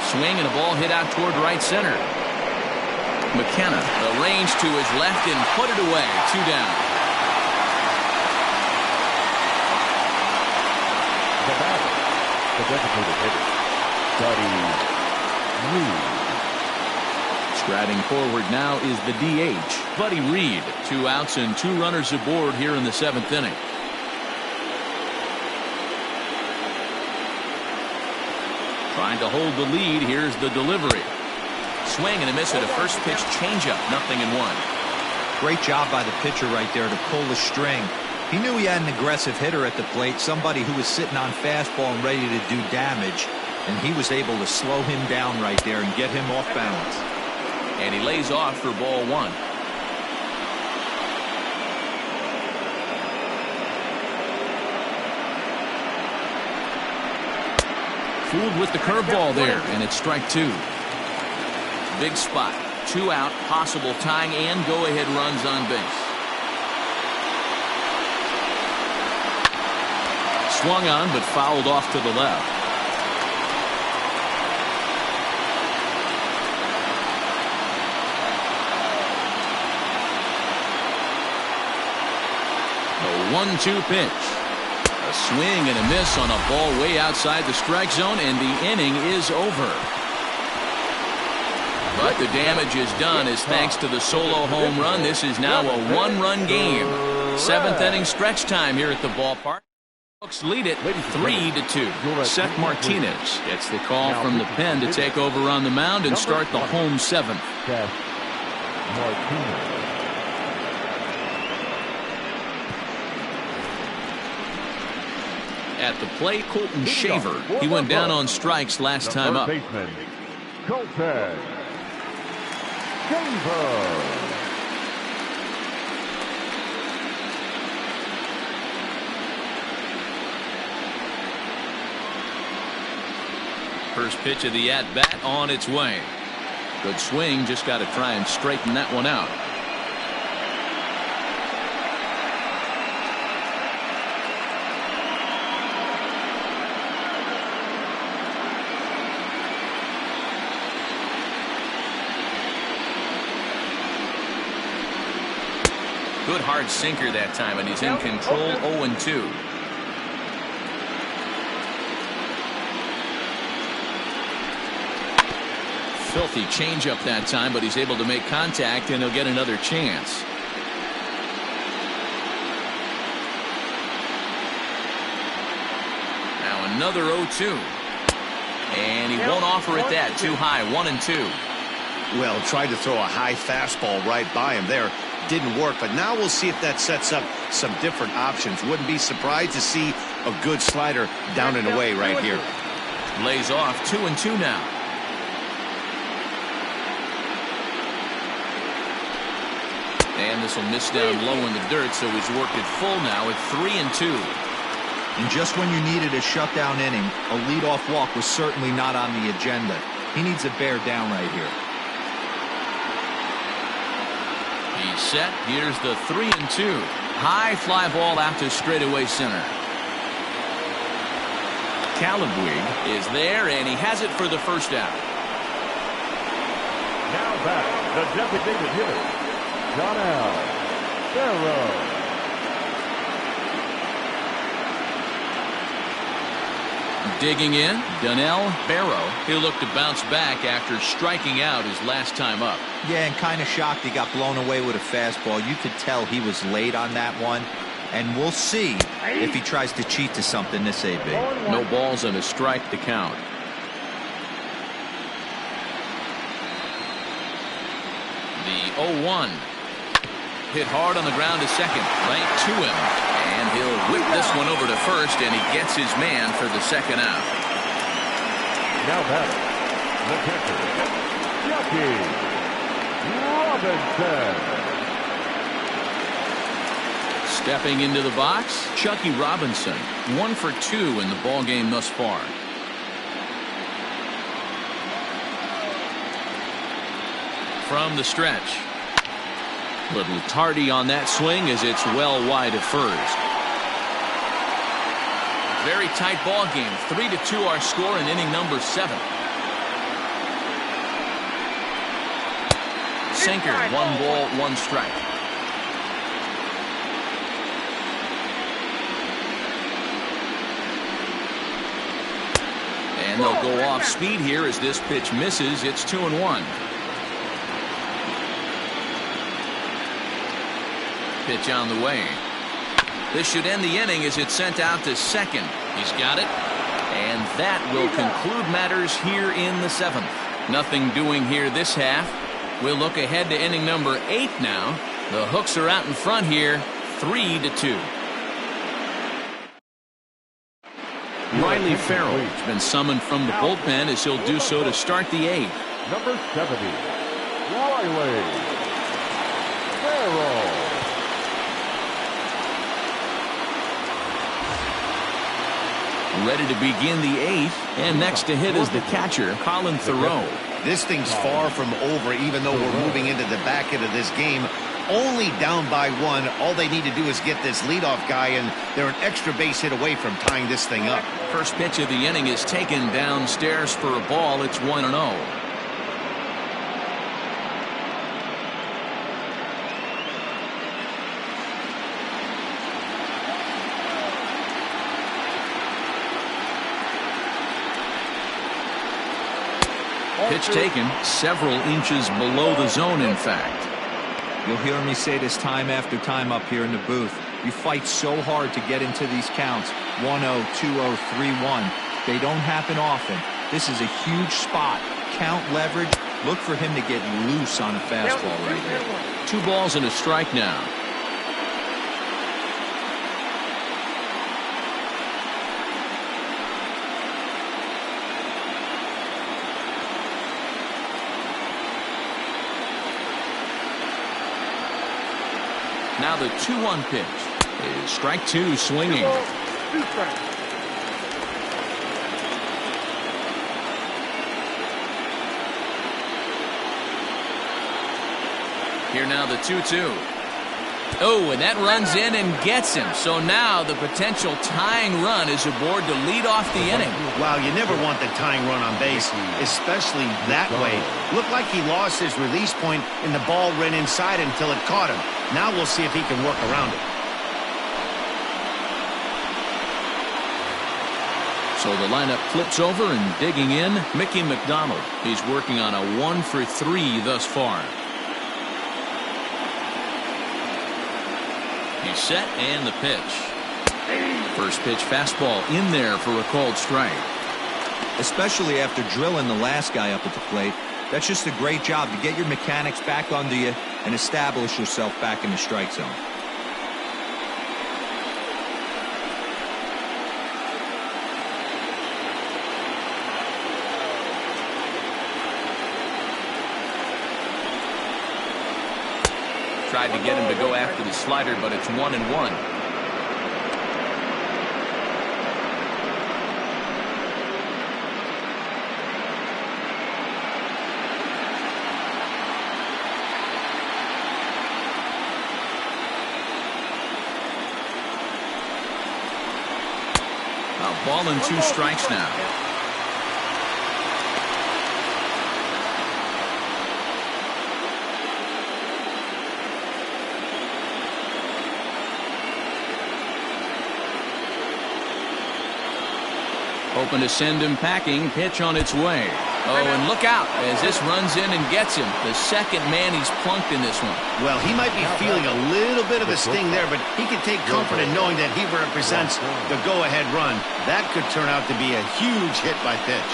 Swing and a ball hit out toward right center. McKenna arranged to his left and put it away. 2 down. The batter, the designated hitter, Buddy Reed. Striding forward now is the DH, Buddy Reed. 2 outs and 2 runners aboard here in the 7th inning. Trying to hold the lead. Here's the delivery. swing and a miss at a first pitch changeup. 0-1. Great job by the pitcher right there to pull the string. He knew he had an aggressive hitter at the plate, somebody who was sitting on fastball and ready to do damage, and he was able to slow him down right there and get him off balance. And he lays off for ball 1. Fooled with the curveball there, and it's strike 2. Big spot. 2 out, possible tying and go-ahead runs on base. Swung on, but fouled off to the left. The 1-2 pitch. A swing and a miss on a ball way outside the strike zone, and the inning is over. But the damage is done as thanks to the solo home run. This is now a 1-run game. 7th inning stretch time here at the ballpark. Bucks lead it 3-2. Seth Martinez gets the call from the pen to take over on the mound and start the home 7th. At the plate, Colton Shaver. He went down on strikes last time up. Colton Shaver. First pitch of the at-bat on its way. Good swing, just got to try and straighten that one out. Good hard sinker that time, and he's in control. 0-2. Filthy changeup that time, but he's able to make contact, and he'll get another chance. Now another 0-2. And he won't offer it that. Too high. 1-2. Well, tried to throw a high fastball right by him there. Didn't work, but now we'll see if that sets up some different options. Wouldn't be surprised to see a good slider down and away right here. Lays off. 2-2 now. And this will miss down low in the dirt, so he's worked it full now at 3-2. And just when you needed a shutdown inning, a leadoff walk was certainly not on the agenda. He needs to bear down right here. He's set. Here's the 3-2. High fly ball out to straightaway center. Calabwig is there, and he has it for the first out. Now back, the designated hitter, Donnell Barrow. Digging in, Donnell Barrow. He'll look to bounce back after striking out his last time up. Yeah, and kind of shocked he got blown away with a fastball. You could tell he was late on that one. And we'll see if he tries to cheat to something this AB. No balls and a strike to count. The 0-1. Hit hard on the ground to second, right to him. And he'll whip this one over to first, and he gets his man for the second out. Now back, the catcher, Chucky Robinson. Stepping into the box, Chucky Robinson. 1 for 2 in the ballgame thus far. From the stretch. Little tardy on that swing as it's well wide of first. Very tight ball game. 3-2 our score in inning number 7. Sinker, 1 ball, 1 strike. And they'll go off speed here as this pitch misses. It's 2-1. Pitch on the way. This should end the inning as it's sent out to second. He's got it. And that will conclude matters here in the 7th. Nothing doing here this half. We'll look ahead to inning number 8 now. The Hooks are out in front here, 3-2. Riley Farrell has been summoned from the bullpen as he'll do so to start the 8th. Number 70, Riley Farrell. Ready to begin the 8th, and next to hit is the catcher, Colin Thoreau. This thing's far from over, even though we're moving into the back end of this game. Only down by 1. All they need to do is get this leadoff guy, and they're an extra base hit away from tying this thing up. First pitch of the inning is taken downstairs for a ball. It's 1-0. Pitch taken several inches below the zone, in fact. You'll hear me say this time after time up here in the booth. You fight so hard to get into these counts. 1-0, 2-0, 3-1. They don't happen often. This is a huge spot. Count leverage. Look for him to get loose on a fastball right here. 2 balls and a strike now. Now the 2-1 pitch is strike 2, swinging. Here now the 2-2. Oh, and that runs in and gets him. So now the potential tying run is aboard to lead off the inning. Wow, you never want the tying run on base, especially that way. Looked like he lost his release point and the ball ran inside until it caught him. Now we'll see if he can work around it. So the lineup flips over, and digging in, Mickey McDonald. He's working on a 1-for-3 thus far. He's set, and the pitch. First pitch fastball in there for a called strike. Especially after drilling the last guy up at the plate. That's just a great job to get your mechanics back under you and establish yourself back in the strike zone. Tried to get him to go after the slider, but it's 1-1. A ball and 2 strikes now. Hoping to send him packing. Pitch on its way. Oh, and look out as this runs in and gets him. The second man he's plunked in this one. Well, he might be feeling a little bit of a sting there, but he can take comfort in knowing that he represents the go-ahead run. That could turn out to be a huge hit by pitch.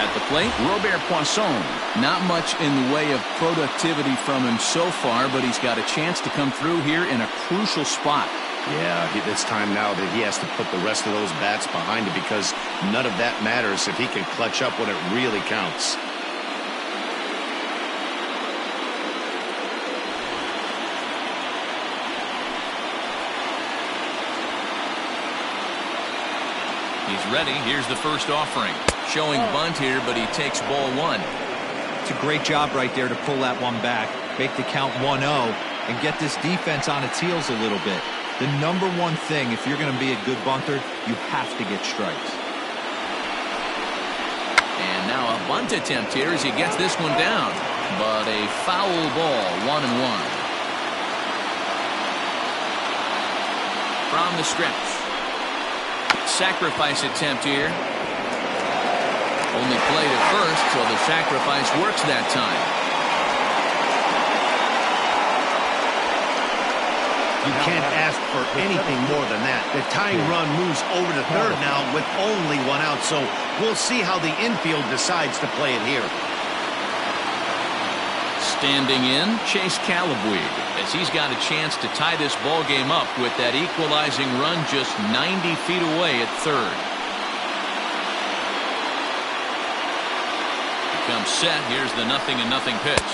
At the plate, Robert Poisson. Not much in the way of productivity from him so far, but he's got a chance to come through here in a crucial spot. Yeah, it's time now that he has to put the rest of those bats behind him, because none of that matters if he can clutch up when it really counts. He's ready. Here's the first offering. Showing bunt here, but he takes ball 1. It's a great job right there to pull that one back, make the count 1-0, and get this defense on its heels a little bit. The number one thing, if you're going to be a good bunter, you have to get strikes. And now a bunt attempt here as he gets this one down. But a foul ball, 1-1. From the stretch. Sacrifice attempt here. Only played at first, so the sacrifice works that time. You can't ask for anything more than that. The tying run moves over to third now with only one out, so we'll see how the infield decides to play it here. Standing in, Chase Calabweed, as he's got a chance to tie this ball game up with that equalizing run just 90 feet away at third. Comes set. Here's the 0-0 pitch.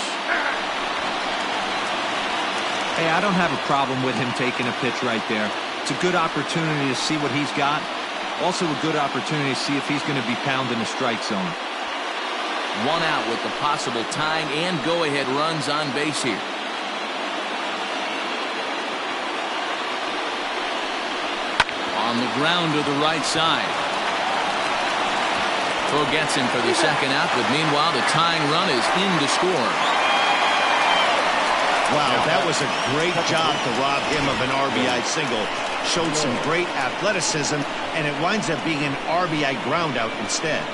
Hey, I don't have a problem with him taking a pitch right there. It's a good opportunity to see what he's got. Also a good opportunity to see if he's going to be pounding the strike zone. One out with the possible tying and go-ahead runs on base here. On the ground to the right side. Throw gets him for the second out, but meanwhile the tying run is in to score. Wow, that was a great job to rob him of an RBI single. Showed some great athleticism, and it winds up being an RBI groundout instead.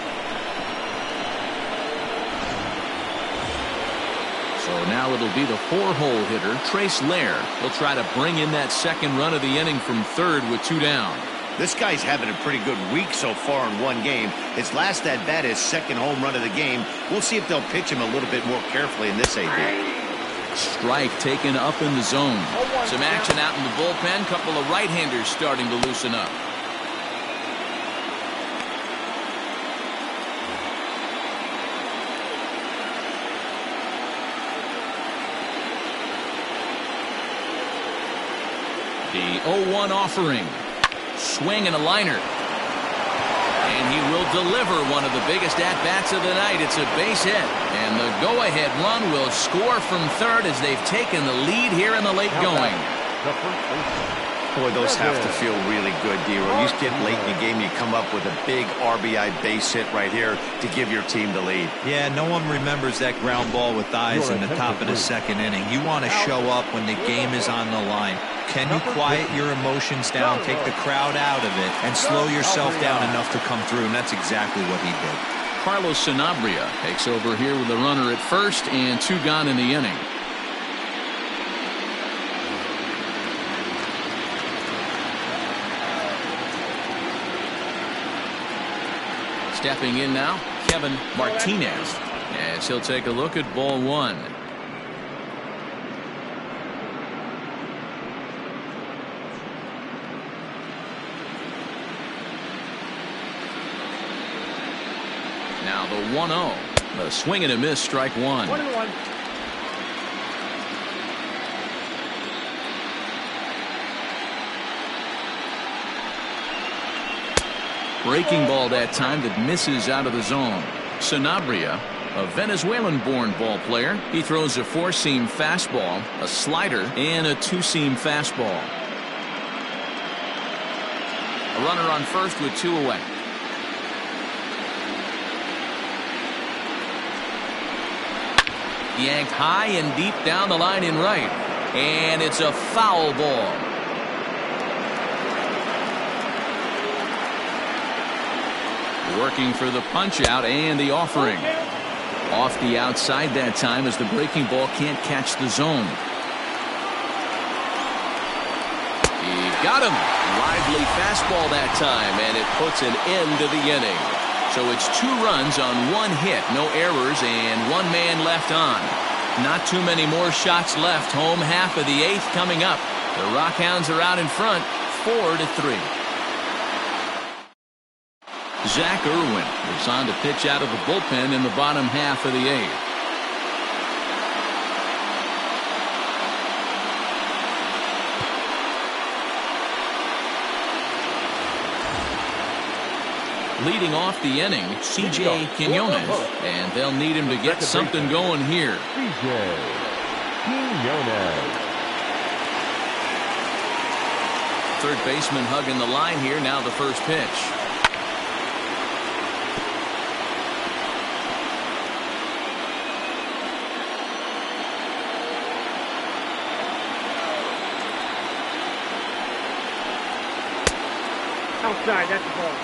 So now it'll be the 4-hole hitter, Trace Lair. He'll try to bring in that second run of the inning from third with 2 down. This guy's having a pretty good week so far in one game. His last at-bat is second home run of the game. We'll see if they'll pitch him a little bit more carefully in this AB. Strike taken up in the zone. Some action out in the bullpen. Couple of right-handers starting to loosen up. The 0-1 offering. Swing and a liner. And he will deliver one of the biggest at-bats of the night. It's a base hit. And the go-ahead run will score from third as they've taken the lead here in the late going. Boy, those have to feel really good, D-Roll. You get late in the game, you come up with a big RBI base hit right here to give your team the lead. Yeah, no one remembers that ground ball with eyes in the top of the second inning. You want to show up when the game is on the line. Can you quiet your emotions down, take the crowd out of it, and slow yourself down enough to come through? And that's exactly what he did. Carlos Sanabria takes over here with a runner at first and 2 gone in the inning. Stepping in now, Kevin Martinez, as he'll take a look at ball 1. Now the 1-0. A swing and a miss, strike 1. 1-1. Breaking ball that time that misses out of the zone. Sanabria, a Venezuelan-born ball player. He throws a 4-seam fastball, a slider, and a 2-seam fastball. A runner on first with 2 away. Yanked high and deep down the line in right. And it's a foul ball. Working for the punch out and the offering. Off the outside that time as the breaking ball can't catch the zone. He got him. Lively fastball that time, and it puts an end to the inning. So it's 2 runs on 1 hit, no errors, and 1 man left on. Not too many more shots left. Home half of the 8th coming up. The Rockhounds are out in front, 4-3. Zach Irwin is on to pitch out of the bullpen in the bottom half of the 8th. Leading off the inning, C.J. Quinones, and they'll need him to get something going here. C.J. Quinones. Third baseman hugging the line here. Now the first pitch. Outside, that's the ball.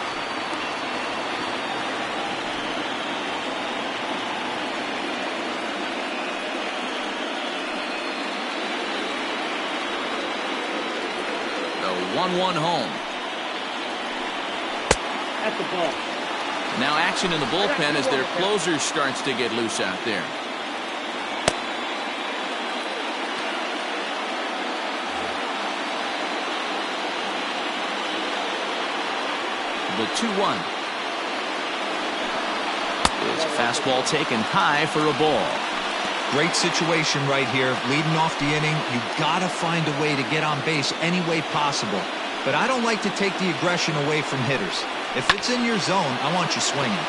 1-1 home. At the ball. Now action in the bullpen as their closer starts to get loose out there. The 2-1. It's a fastball taken high for a ball. Great situation right here. Leading off the inning, you gotta find a way to get on base any way possible. But I don't like to take the aggression away from hitters. If it's in your zone, I want you swinging.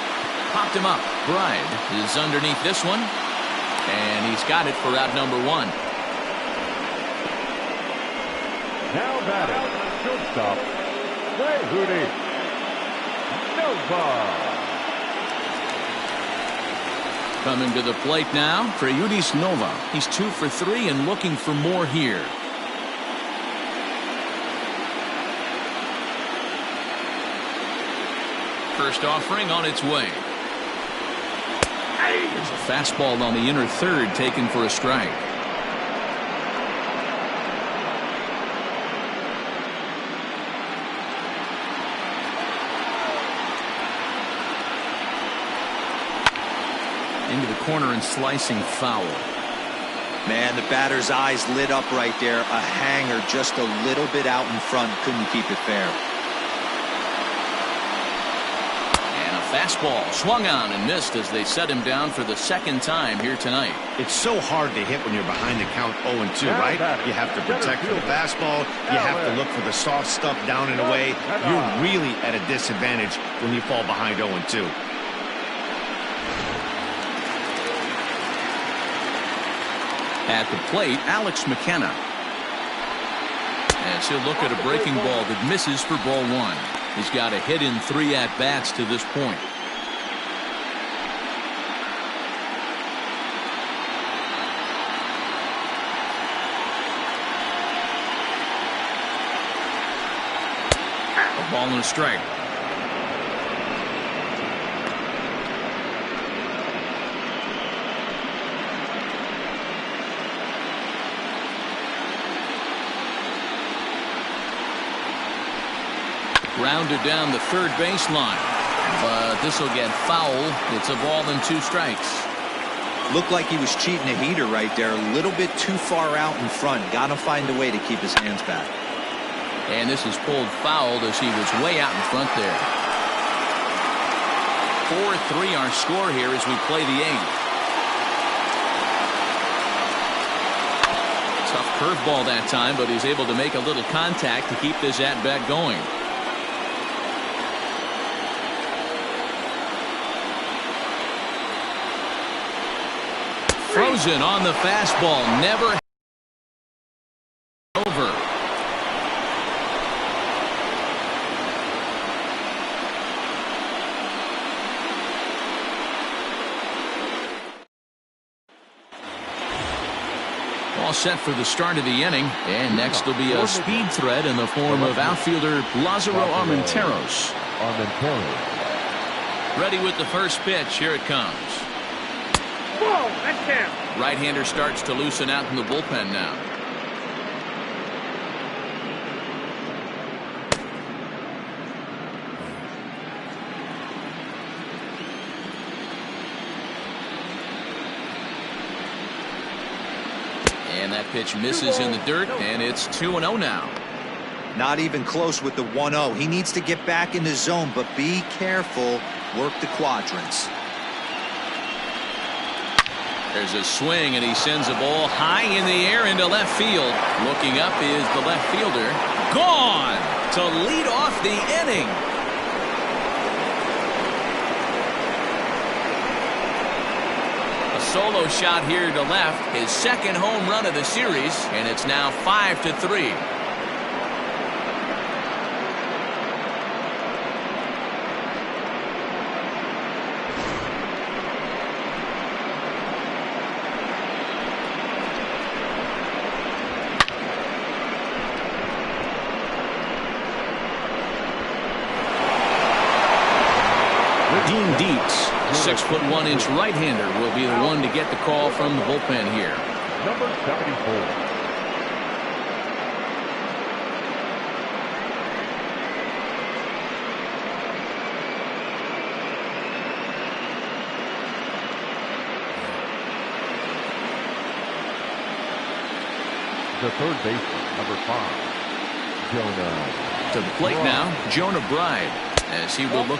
Popped him up. Bride is underneath this one. And he's got it for out number 1. Now batting, shortstop, Rudy Nova. Coming to the plate now for Yudis Nova. He's 2 for 3 and looking for more here. First offering on its way. There's a fastball on the inner third taken for a strike. Into the corner and slicing foul. Man, the batter's eyes lit up right there. A hanger just a little bit out in front. Couldn't keep it fair. And a fastball swung on and missed as they set him down for the second time here tonight. It's so hard to hit when you're behind the count 0-2, right? You have to protect the fastball. You have to look for the soft stuff down and away. You're really at a disadvantage when you fall behind 0-2. At the plate, Alex McKenna. As he'll look at a breaking ball that misses for ball 1. He's got a hit in 3 at-bats to this point. A ball and a strike. Rounded down the third baseline, but this will get foul. It's a ball and 2 strikes. Looked like he was cheating a heater right there. A little bit too far out in front. Got to find a way to keep his hands back. And this is pulled foul as he was way out in front there. 4-3 our score here as we play the 8th. Tough curveball that time, but he's able to make a little contact to keep this at-bat going. Frozen on the fastball, never over. All set for the start of the inning, and next will be a speed threat in the form of outfielder Lázaro Armenteros. Ready with the first pitch. Here it comes. Whoa, that's him. Right-hander starts to loosen out in the bullpen now. And that pitch misses in the dirt, and it's 2-0 now. Not even close with the 1-0. He needs to get back in the zone, but be careful. Work the quadrants. There's a swing, and he sends a ball high in the air into left field. Looking up is the left fielder. Gone to lead off the inning. A solo shot here to left. His second home run of the series, and it's now 5-3. Dean Dietz, 6'1" right-hander, will be the one to get the call from the bullpen here. Number 74. the third baseman, number 5, Jonah. To the plate now, Jonah Bride, as he will look